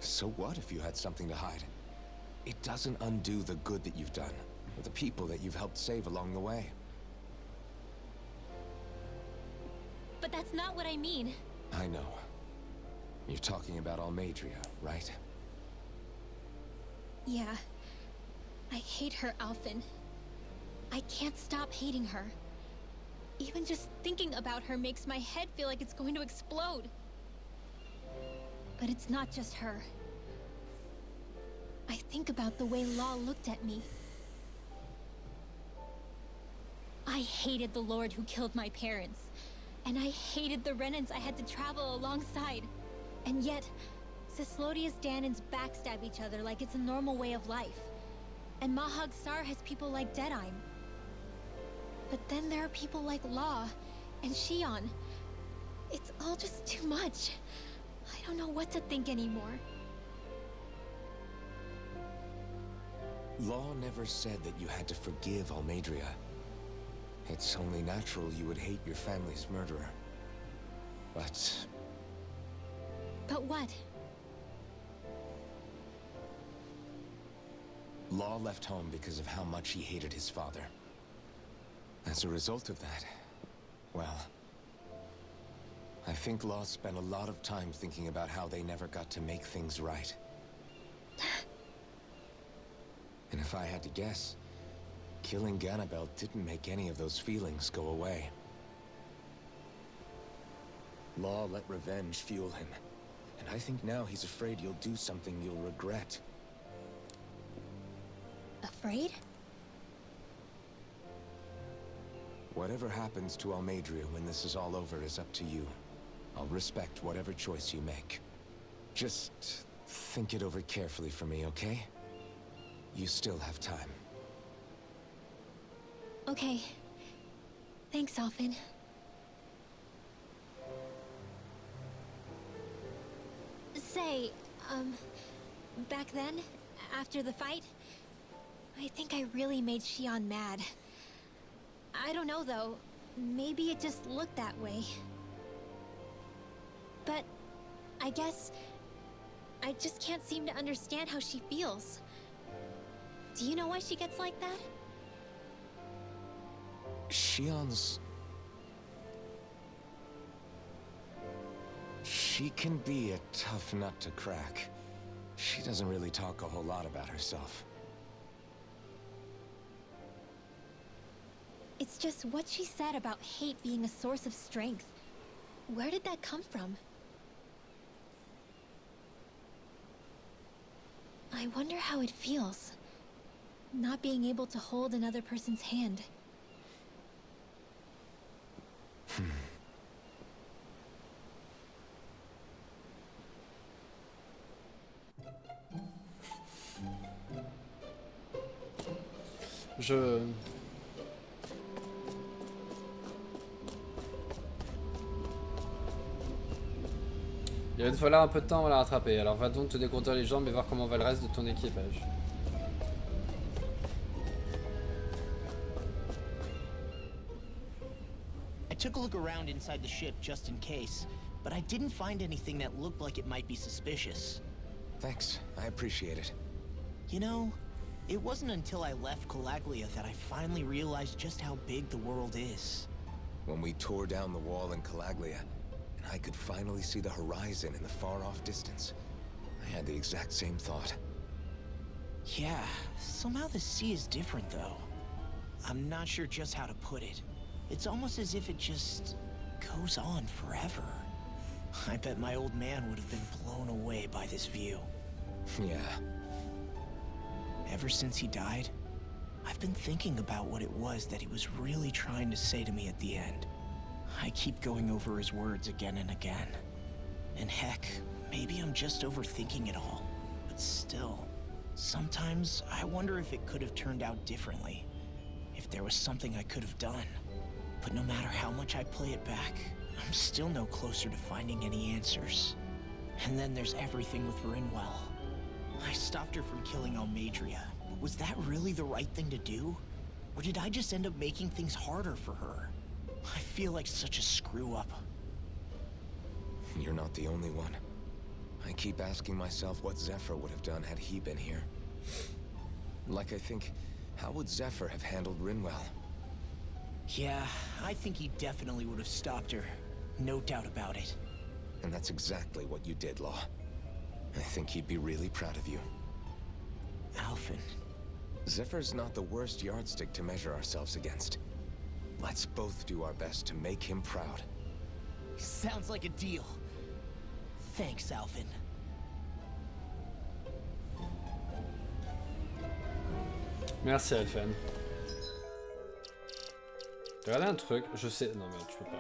So what if you had something to hide? It doesn't undo the good that you've done, or the people that you've helped save along the way. But that's not what I mean. I know. You're talking about Almedria, right? Yeah. I hate her, Alphen. I can't stop hating her. Even just thinking about her makes my head feel like it's going to explode. But it's not just her. I think about the way Law looked at me. I hated the Lord who killed my parents. And I hated the Renans I had to travel alongside. And yet, Cislodius Danans backstab each other like it's a normal way of life. And Mahag Sar has people like Deadime. But then there are people like Law and Shionne. It's all just too much. I don't know what to think anymore. Law never said that you had to forgive Almedria. It's only natural you would hate your family's murderer. But what? Law left home because of how much he hated his father. As a result of that, well, I think Law spent a lot of time thinking about how they never got to make things right. And if I had to guess, killing Ganabel didn't make any of those feelings go away. Law let revenge fuel him, and I think now he's afraid you'll do something you'll regret. Afraid? Whatever happens to Almedria when this is all over is up to you. I'll respect whatever choice you make. Just think it over carefully for me, okay? You still have time. Okay. Thanks, Alphen. Say, back then, after the fight, I think I really made Shionne mad. I don't know, though. Maybe it just looked that way. But I guess I just can't seem to understand how she feels. Do you know why she gets like that? Shionne's... She can be a tough nut to crack. She doesn't really talk a whole lot about herself. It's just what she said about hate being a source of strength. Where did that come from? I wonder how it feels, not being able to hold another person's hand. Il va te falloir un peu de temps à la rattraper, alors va donc te décourter les jambes et voir comment va le reste de ton équipage. I took a look around inside the ship just in case, but I didn't find anything that looked like it might be suspicious. Thanks, I appreciate it. You know, it wasn't until I left Calaglia that I finally realized just how big the world is. When we tore down the wall in Calaglia, and I could finally see the horizon in the far-off distance, I had the exact same thought. Yeah, somehow the sea is different though. I'm not sure just how to put it. It's almost as if it just goes on forever. I bet my old man would have been blown away by this view. Yeah. Ever since he died, I've been thinking about what it was that he was really trying to say to me at the end. I keep going over his words again and again. And heck, maybe I'm just overthinking it all. But still, sometimes I wonder if it could have turned out differently. If there was something I could have done. But no matter how much I play it back, I'm still no closer to finding any answers. And then there's everything with Rinwell. I stopped her from killing Almadria. Was that really the right thing to do? Or did I just end up making things harder for her? I feel like such a screw-up. You're not the only one. I keep asking myself what Zephyr would have done had he been here. Like I think, how would Zephyr have handled Rinwell? Yeah, I think he definitely would have stopped her. No doubt about it. And that's exactly what you did, Law. I think he'd be really proud of you. Alphen. Zephyr's not the worst yardstick to measure ourselves against. Let's both do our best to make him proud. Sounds like a deal. Thanks, Alphen. Merci Alphen. T'as regardé un truc? Je sais. Non mais tu peux pas.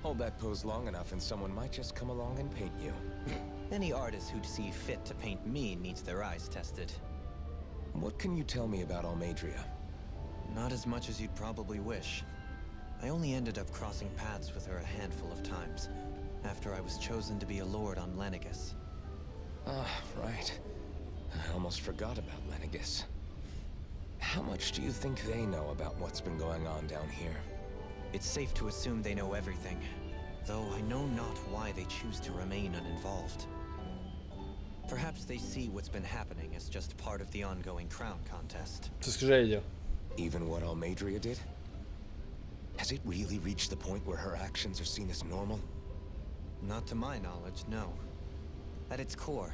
Hold that pose long enough and someone might just come along and paint you. Any artist who'd see fit to paint me needs their eyes tested. What can you tell me about Almadria? Not as much as you'd probably wish. I only ended up crossing paths with her a handful of times, after I was chosen to be a lord on Lenegis. Ah, right. I almost forgot about Lenegis. How much do you think they know about what's been going on down here? It's safe to assume they know everything, though I know not why they choose to remain uninvolved. Perhaps they see what's been happening as just part of the ongoing crown contest. C'est ce que j'allais dire. Even what Almadria did? Has it really reached the point where her actions are seen as normal? Not to my knowledge, no. At its core,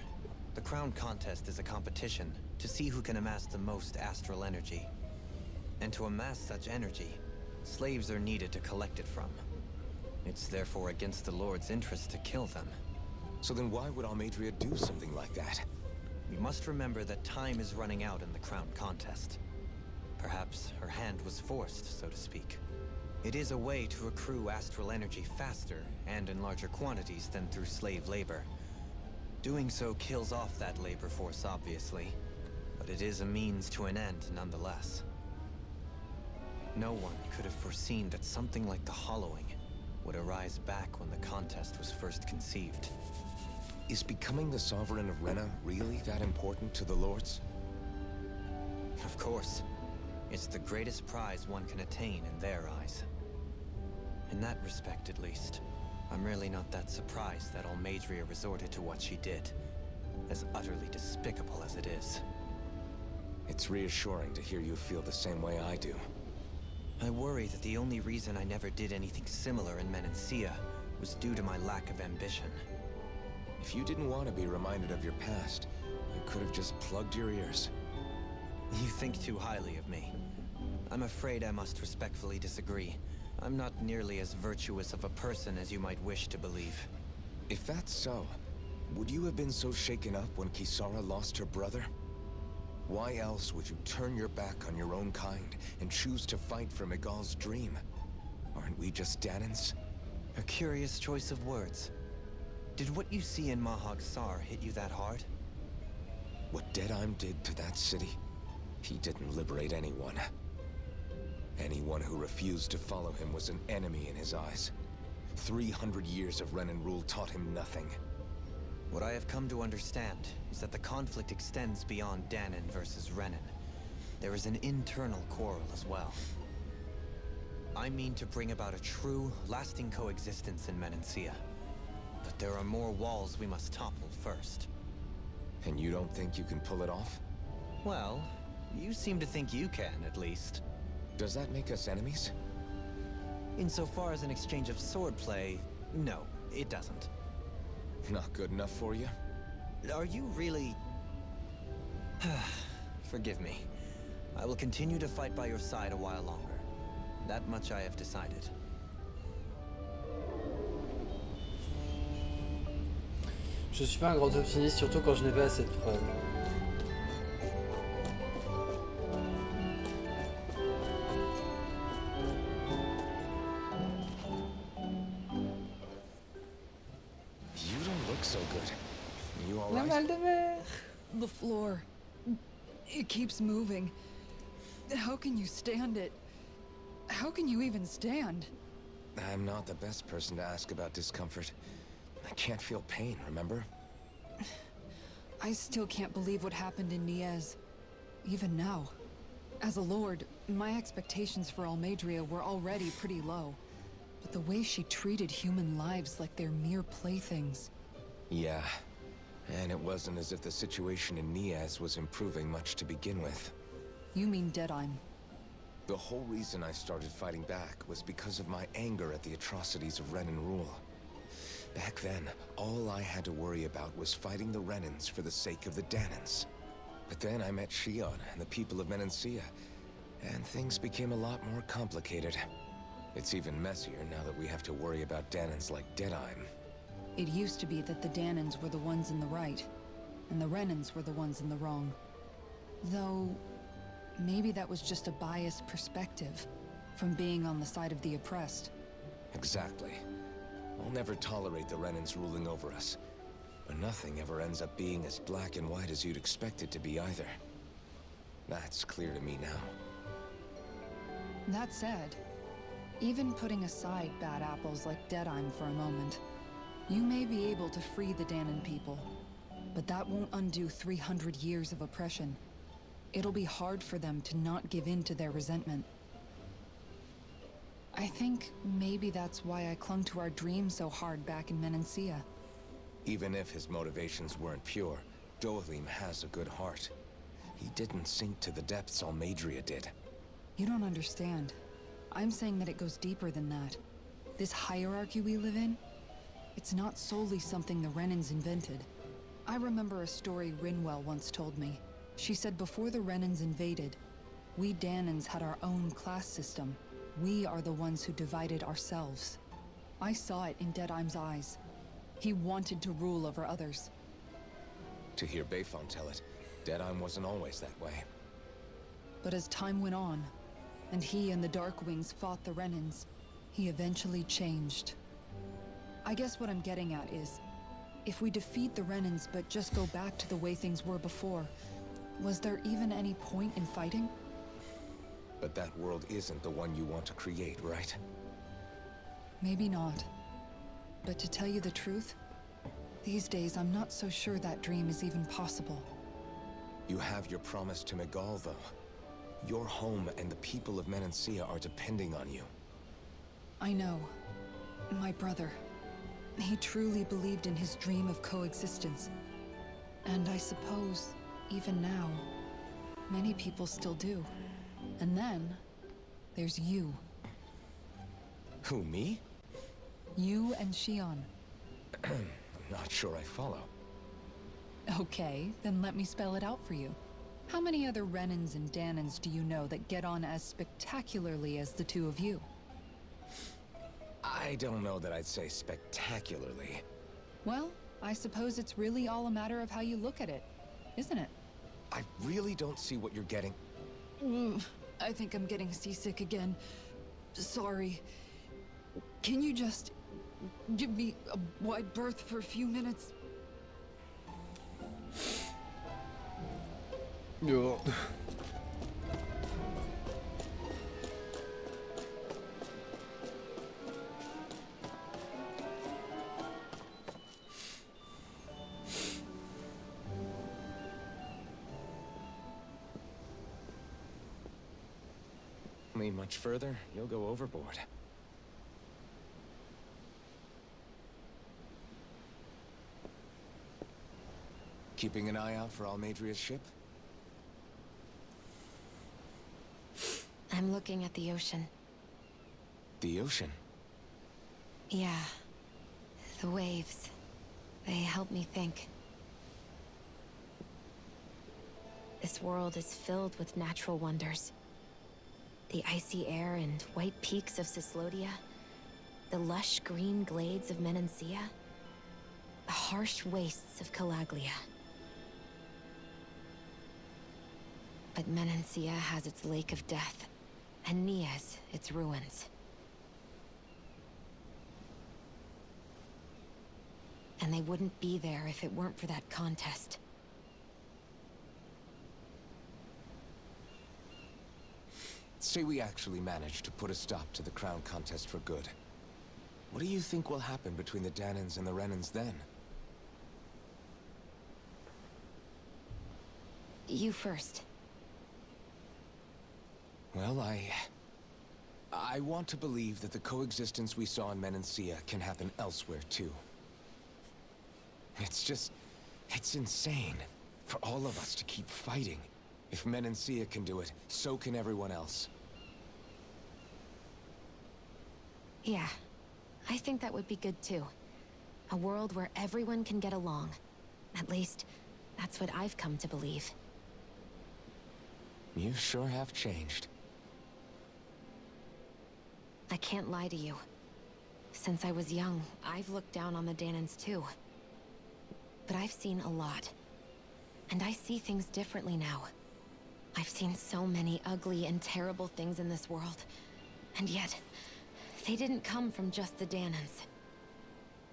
the crown contest is a competition to see who can amass the most astral energy. And to amass such energy, slaves are needed to collect it from. It's therefore against the Lord's interest to kill them. So then why would Almadria do something like that? We must remember that time is running out in the crown contest. Perhaps her hand was forced, so to speak. It is a way to accrue astral energy faster and in larger quantities than through slave labor. Doing so kills off that labor force, obviously, but it is a means to an end nonetheless. No one could have foreseen that something like the Hollowing would arise back when the contest was first conceived. Is becoming the Sovereign of Rena really that important to the Lords? Of course. It's the greatest prize one can attain in their eyes. In that respect, at least, I'm really not that surprised that Almadria resorted to what she did, as utterly despicable as it is. It's reassuring to hear you feel the same way I do. I worry that the only reason I never did anything similar in Menancia was due to my lack of ambition. If you didn't want to be reminded of your past, you could have just plugged your ears. You think too highly of me. I'm afraid I must respectfully disagree. I'm not nearly as virtuous of a person as you might wish to believe. If that's so, would you have been so shaken up when Kisara lost her brother? Why else would you turn your back on your own kind and choose to fight for Miguel's dream? Aren't we just Danans? A curious choice of words. Did what you see in Mahag Sar hit you that hard? What Deadheim did to that city, he didn't liberate anyone. Anyone who refused to follow him was an enemy in his eyes. 300 years of Renan rule taught him nothing. What I have come to understand is that the conflict extends beyond Danan versus Renan. There is an internal quarrel as well. I mean to bring about a true, lasting coexistence in Menancia. But there are more walls we must topple first. And you don't think you can pull it off? Well, you seem to think you can, at least. Does that make us enemies? Insofar as an exchange of swordplay, no, it doesn't. Not good enough for you? Are you really... Forgive me. I will continue to fight by your side a while longer. That much I have decided. Je suis pas un grand optimiste, surtout quand je n'ai pas assez de preuves. You don't look so good. You all right? The floor. It keeps moving. How can you stand it? How can you even stand? I'm not the best person to ask about discomfort. I can't feel pain, remember? I still can't believe what happened in Niez. Even now. As a lord, my expectations for Almeidrea were already pretty low. But the way she treated human lives like they're mere playthings. Yeah. And it wasn't as if the situation in Niez was improving much to begin with. You mean Deadheim? The whole reason I started fighting back was because of my anger at the atrocities of Renan rule. Back then, all I had to worry about was fighting the Renans for the sake of the Danans. But then I met Shionne and the people of Menancia, and things became a lot more complicated. It's even messier now that we have to worry about Danans like Deadheim. It used to be that the Danans were the ones in the right, and the Renans were the ones in the wrong. Though, maybe that was just a biased perspective, from being on the side of the oppressed. Exactly. I'll never tolerate the Renans ruling over us. But nothing ever ends up being as black and white as you'd expect it to be either. That's clear to me now. That said, even putting aside bad apples like Deadheim for a moment, you may be able to free the Danan people, but that won't undo 300 years of oppression. It'll be hard for them to not give in to their resentment. I think maybe that's why I clung to our dream so hard back in Menancia. Even if his motivations weren't pure, Dohalim has a good heart. He didn't sink to the depths Almeidrea did. You don't understand. I'm saying that it goes deeper than that. This hierarchy we live in, it's not solely something the Renans invented. I remember a story Rinwell once told me. She said before the Renans invaded, we Danans had our own class system. We are the ones who divided ourselves. I saw it in Deadheim's eyes. He wanted to rule over others. To hear Bayfon tell it, Deadheim wasn't always that way. But as time went on, and he and the Darkwings fought the Renans, he eventually changed. I guess what I'm getting at is, if we defeat the Renans but just go back to the way things were before, was there even any point in fighting? But that world isn't the one you want to create, right? Maybe not. But to tell you the truth, these days I'm not so sure that dream is even possible. You have your promise to Megal, though. Your home and the people of Menancia are depending on you. I know. My brother. He truly believed in his dream of coexistence. And I suppose, even now, many people still do. And then, there's you. Who, me? You and Shionne. I'm not sure I follow. Okay, then let me spell it out for you. How many other Renans and Danans do you know that get on as spectacularly as the two of you? I don't know that I'd say spectacularly. Well, I suppose it's really all a matter of how you look at it, isn't it? I really don't see what you're getting. I think I'm getting seasick again. Sorry. Can you just give me a wide berth for a few minutes? Ja. Lean much further, you'll go overboard. Keeping an eye out for Almeidrea's ship? I'm looking at the ocean. The ocean? Yeah. The waves. They help me think. This world is filled with natural wonders. The icy air and white peaks of Cislodia. The lush green glades of Menancia. The harsh wastes of Calaglia. But Menancia has its Lake of Death, and Niez its ruins. And they wouldn't be there if it weren't for that contest. say we actually manage to put a stop to the crown contest for good. What do you think will happen between the Danans and the Renans then? You first. Well, I want to believe that the coexistence we saw in Menancia can happen elsewhere, too. It's insane for all of us to keep fighting. If Menancia can do it, so can everyone else. Yeah, I think that would be good too. A world where everyone can get along. At least, that's what I've come to believe. You sure have changed. I can't lie to you. Since I was young, I've looked down on the Danans too. But I've seen a lot. And I see things differently now. I've seen so many ugly and terrible things in this world. And yet, they didn't come from just the Danans.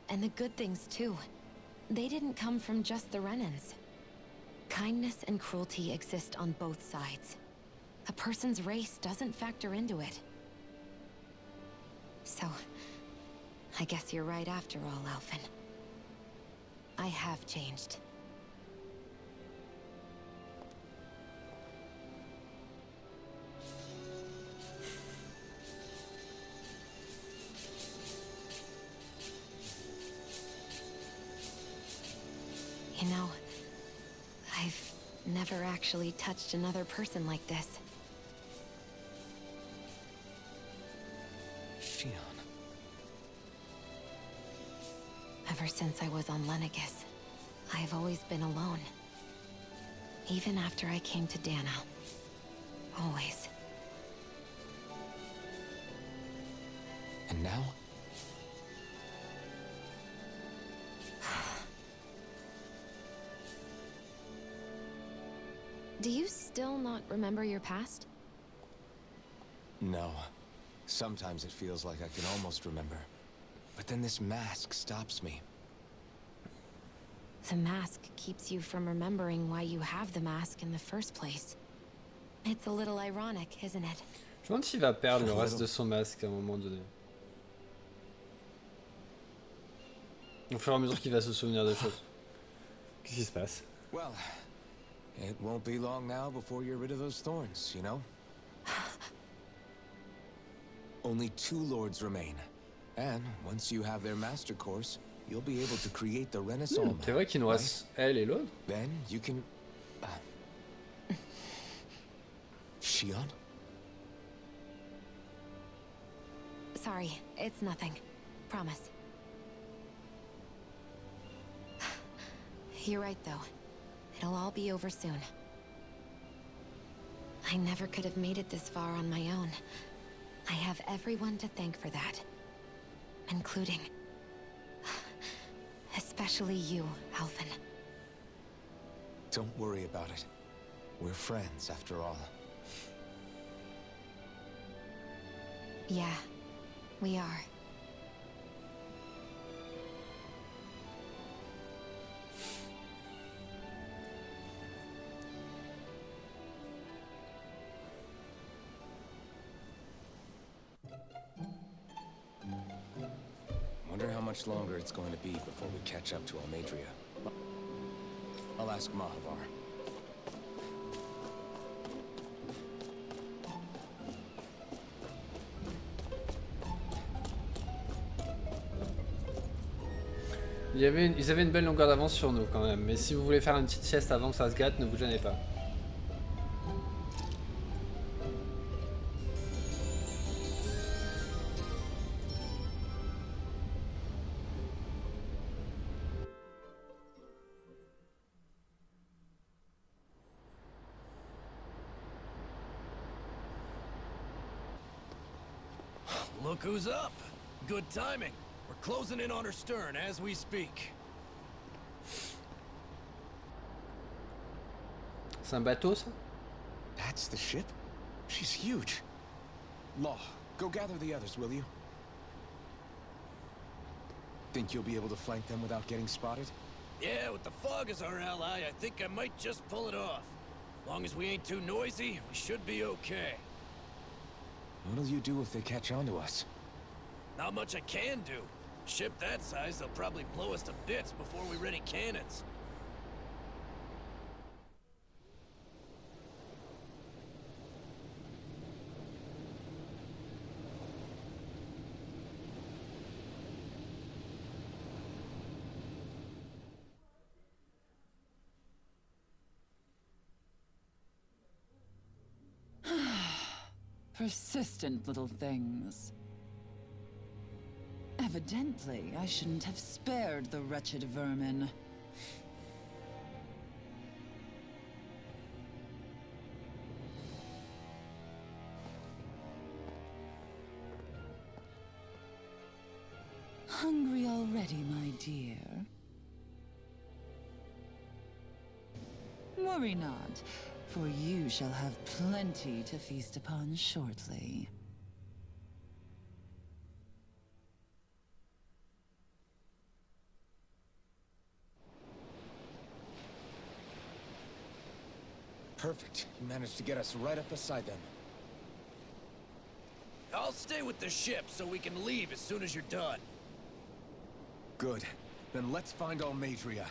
And the good things too. They didn't come from just the Renans. Kindness and cruelty exist on both sides. A person's race doesn't factor into it. So, I guess you're right after all, Alphen. I have changed. You know, I've never actually touched another person like this. Shionne. Ever since I was on Lenegis, I've always been alone. Even after I came to Dana. Always. And now? Do you still not remember your past? No. Sometimes it feels like I can almost remember. But then this mask stops me. The mask keeps you from remembering why you have the mask in the first place. It's a little ironic, isn't it? Je me demande s'il va perdre le reste de son masque à un moment donné. Au fur et à mesure qu'il va se souvenir de choses. Qu'est-ce qui se passe? Well, it won't be long now before you're rid of those thorns, you know? Only 2 lords remain. And once you have their master course, you'll be able to create the Renaissance. C'est vrai qu'il nous reste elle et l'autre. Then you can... Shionne? Sorry, it's nothing. Promise. You're right, though. It'll all be over soon. I never could have made it this far on my own. I have everyone to thank for that. Including... especially you, Alphen. Don't worry about it. We're friends, after all. Yeah, we are. Wonder how much longer it's going to be before we catch up to Almedria. I'll ask Mahavar. Ils avaient une belle longueur d'avance sur nous quand même, mais si vous voulez faire une petite sieste avant que ça se gâte, ne vous gênez pas. Look who's up. Good timing. We're closing in on her stern as we speak. C'est un bateau, ça? That's the ship? She's huge. Law, go gather the others, will you? Think you'll be able to flank them without getting spotted? Yeah, with the fog as our ally, I think I might just pull it off. Long as we ain't too noisy, we should be okay. What'll you do if they catch on to us? Not much I can do. Ship that size, they'll probably blow us to bits before we ready cannons. Persistent little things. Evidently, I shouldn't have spared the wretched vermin. Hungry already, my dear? Worry not, for you shall have plenty to feast upon shortly. Perfect. You managed to get us right up beside them. I'll stay with the ship so we can leave as soon as you're done. Good. Then let's find Almadria.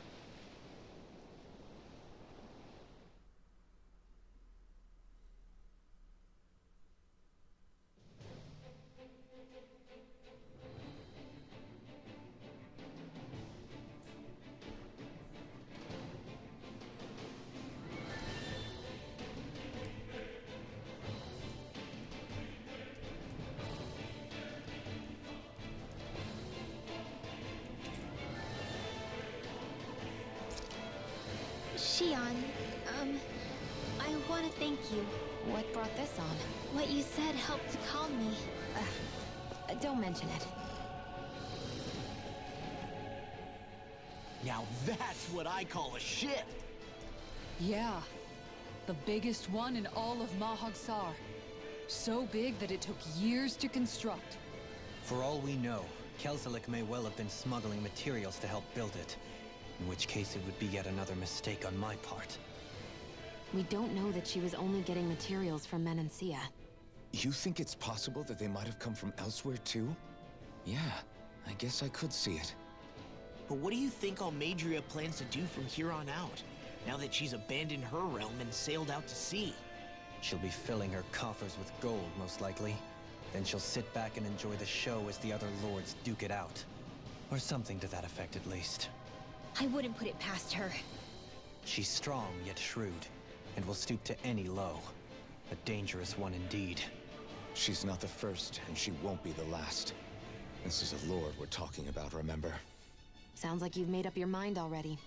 Shionne, I want to thank you. What brought this on? What you said helped to calm me. Don't mention it. Now that's what I call a ship! Yeah, the biggest one in all of Mahagsar. So big that it took years to construct. For all we know, Kelzelik may well have been smuggling materials to help build it. In which case it would be yet another mistake on my part. We don't know that she was only getting materials from Menancia. You think it's possible that they might have come from elsewhere too? Yeah, I guess I could see it. But what do you think Almadria plans to do from here on out, now that she's abandoned her realm and sailed out to sea? She'll be filling her coffers with gold, most likely. Then she'll sit back and enjoy the show as the other lords duke it out. Or something to that effect, at least. I wouldn't put it past her. She's strong, yet shrewd, and will stoop to any low. A dangerous one indeed. She's not the first, and she won't be the last. This is a lord we're talking about, remember? Sounds like you've made up your mind already.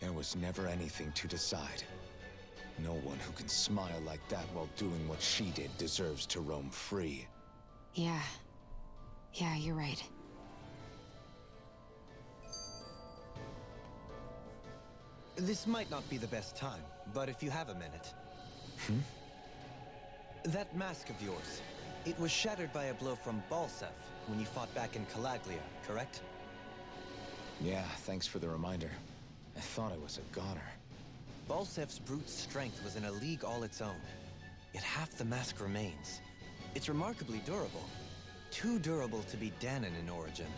There was never anything to decide. No one who can smile like that while doing what she did deserves to roam free. Yeah, you're right. This might not be the best time, but if you have a minute. That mask of yours, it was shattered by a blow from Balsef when you fought back in Calaglia, correct? Yeah, thanks for the reminder. I thought I was a goner. Balsef's brute strength was in a league all its own. Yet half the mask remains. It's remarkably durable. Too durable to be Danon in origin.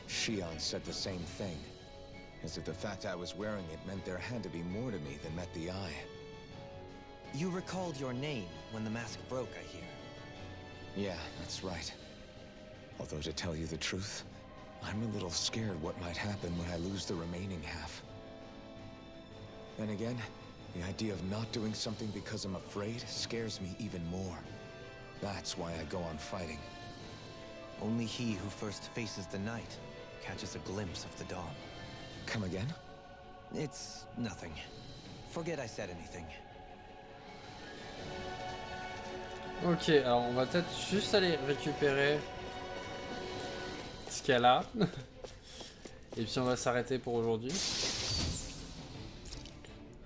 Shionne said the same thing. As if the fact I was wearing it meant there had to be more to me than met the eye. You recalled your name when the mask broke, I hear. Yeah, that's right. Although to tell you the truth, I'm a little scared what might happen when I lose the remaining half. Then again, the idea of not doing something because I'm afraid scares me even more. That's why I go on fighting. Only he who first faces the night catches a glimpse of the dawn. Come again? It's nothing. Forget I said anything. Ok, alors on va peut-être juste aller récupérer ce qu'il y a là. Et puis on va s'arrêter pour aujourd'hui.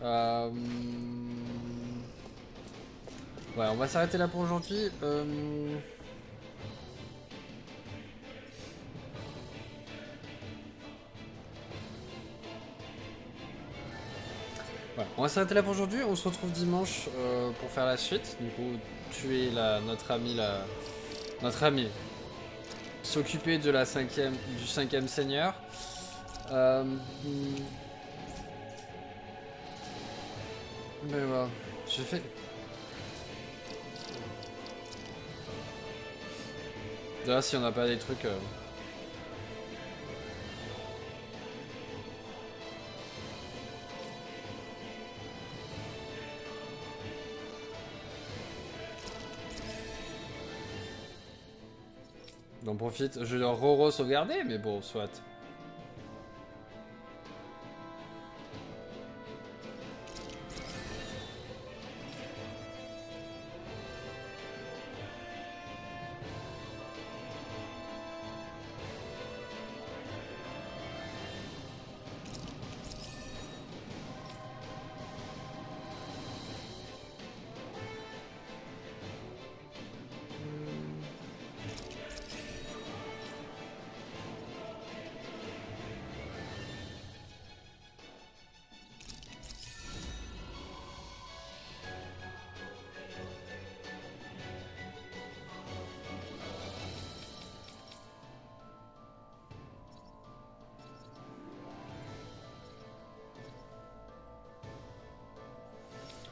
Ouais, on va s'arrêter là pour aujourd'hui. Voilà. On va s'arrêter là pour aujourd'hui. On se retrouve dimanche pour faire la suite. Du coup, tuer notre ami. S'occuper de du 5e seigneur. Mais voilà, j'ai fait. Là, si on n'a pas des trucs. J'en profite, je vais le sauvegarder, mais bon, soit.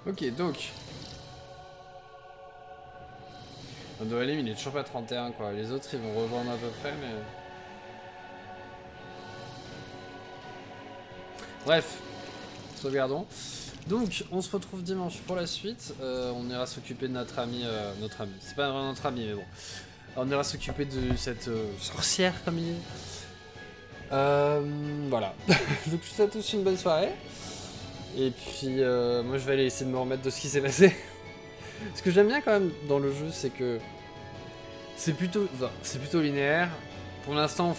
Ok, donc. Doalim, il est toujours pas 31, quoi. Les autres, ils vont rejoindre à peu près, mais. Bref. Sauvegardons. Donc, on se retrouve dimanche pour la suite. On ira s'occuper de notre ami. C'est pas vraiment notre ami, mais bon. On ira s'occuper de cette sorcière, comme il dit. Voilà. Donc, je vous souhaite tous une bonne soirée. Et puis, moi je vais aller essayer de me remettre de ce qui s'est passé. Ce que j'aime bien quand même dans le jeu, c'est que c'est plutôt linéaire. Pour l'instant,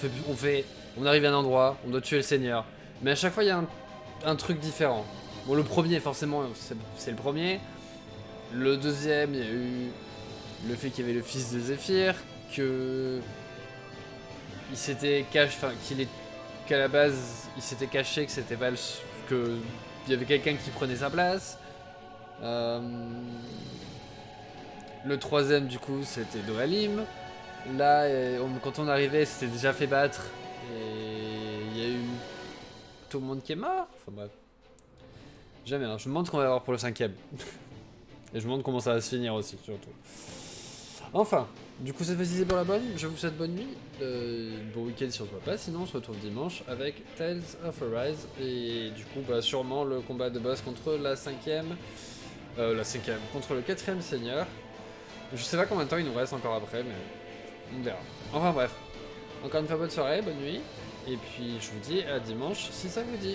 on arrive à un endroit, on doit tuer le seigneur. Mais à chaque fois, il y a un truc différent. Bon, le premier, forcément, c'est le premier. Le deuxième, il y a eu le fait qu'il y avait le fils de Zéphyr, que il s'était caché, enfin, qu'à la base, il s'était caché, que c'était pas que il y avait quelqu'un qui prenait sa place. Le troisième, du coup, c'était Doalim. Là, quand on arrivait, c'était déjà fait battre. Et il y a eu tout le monde qui est mort. Enfin bref. Jamais, hein. Je me demande ce qu'on va avoir pour le 5e. Et je me demande comment ça va se finir aussi, surtout. Enfin, du coup, cette fois-ci, c'est pour la bonne. Je vous souhaite bonne nuit. Bon week-end si on se voit pas. Sinon, on se retrouve dimanche avec Tales of Arise. Et du coup, bah, sûrement le combat de boss contre la 5e. Contre le 4e seigneur. Je sais pas combien de temps il nous reste encore après, mais on verra. Enfin bref. Encore une fois, bonne soirée, bonne nuit. Et puis, je vous dis à dimanche si ça vous dit.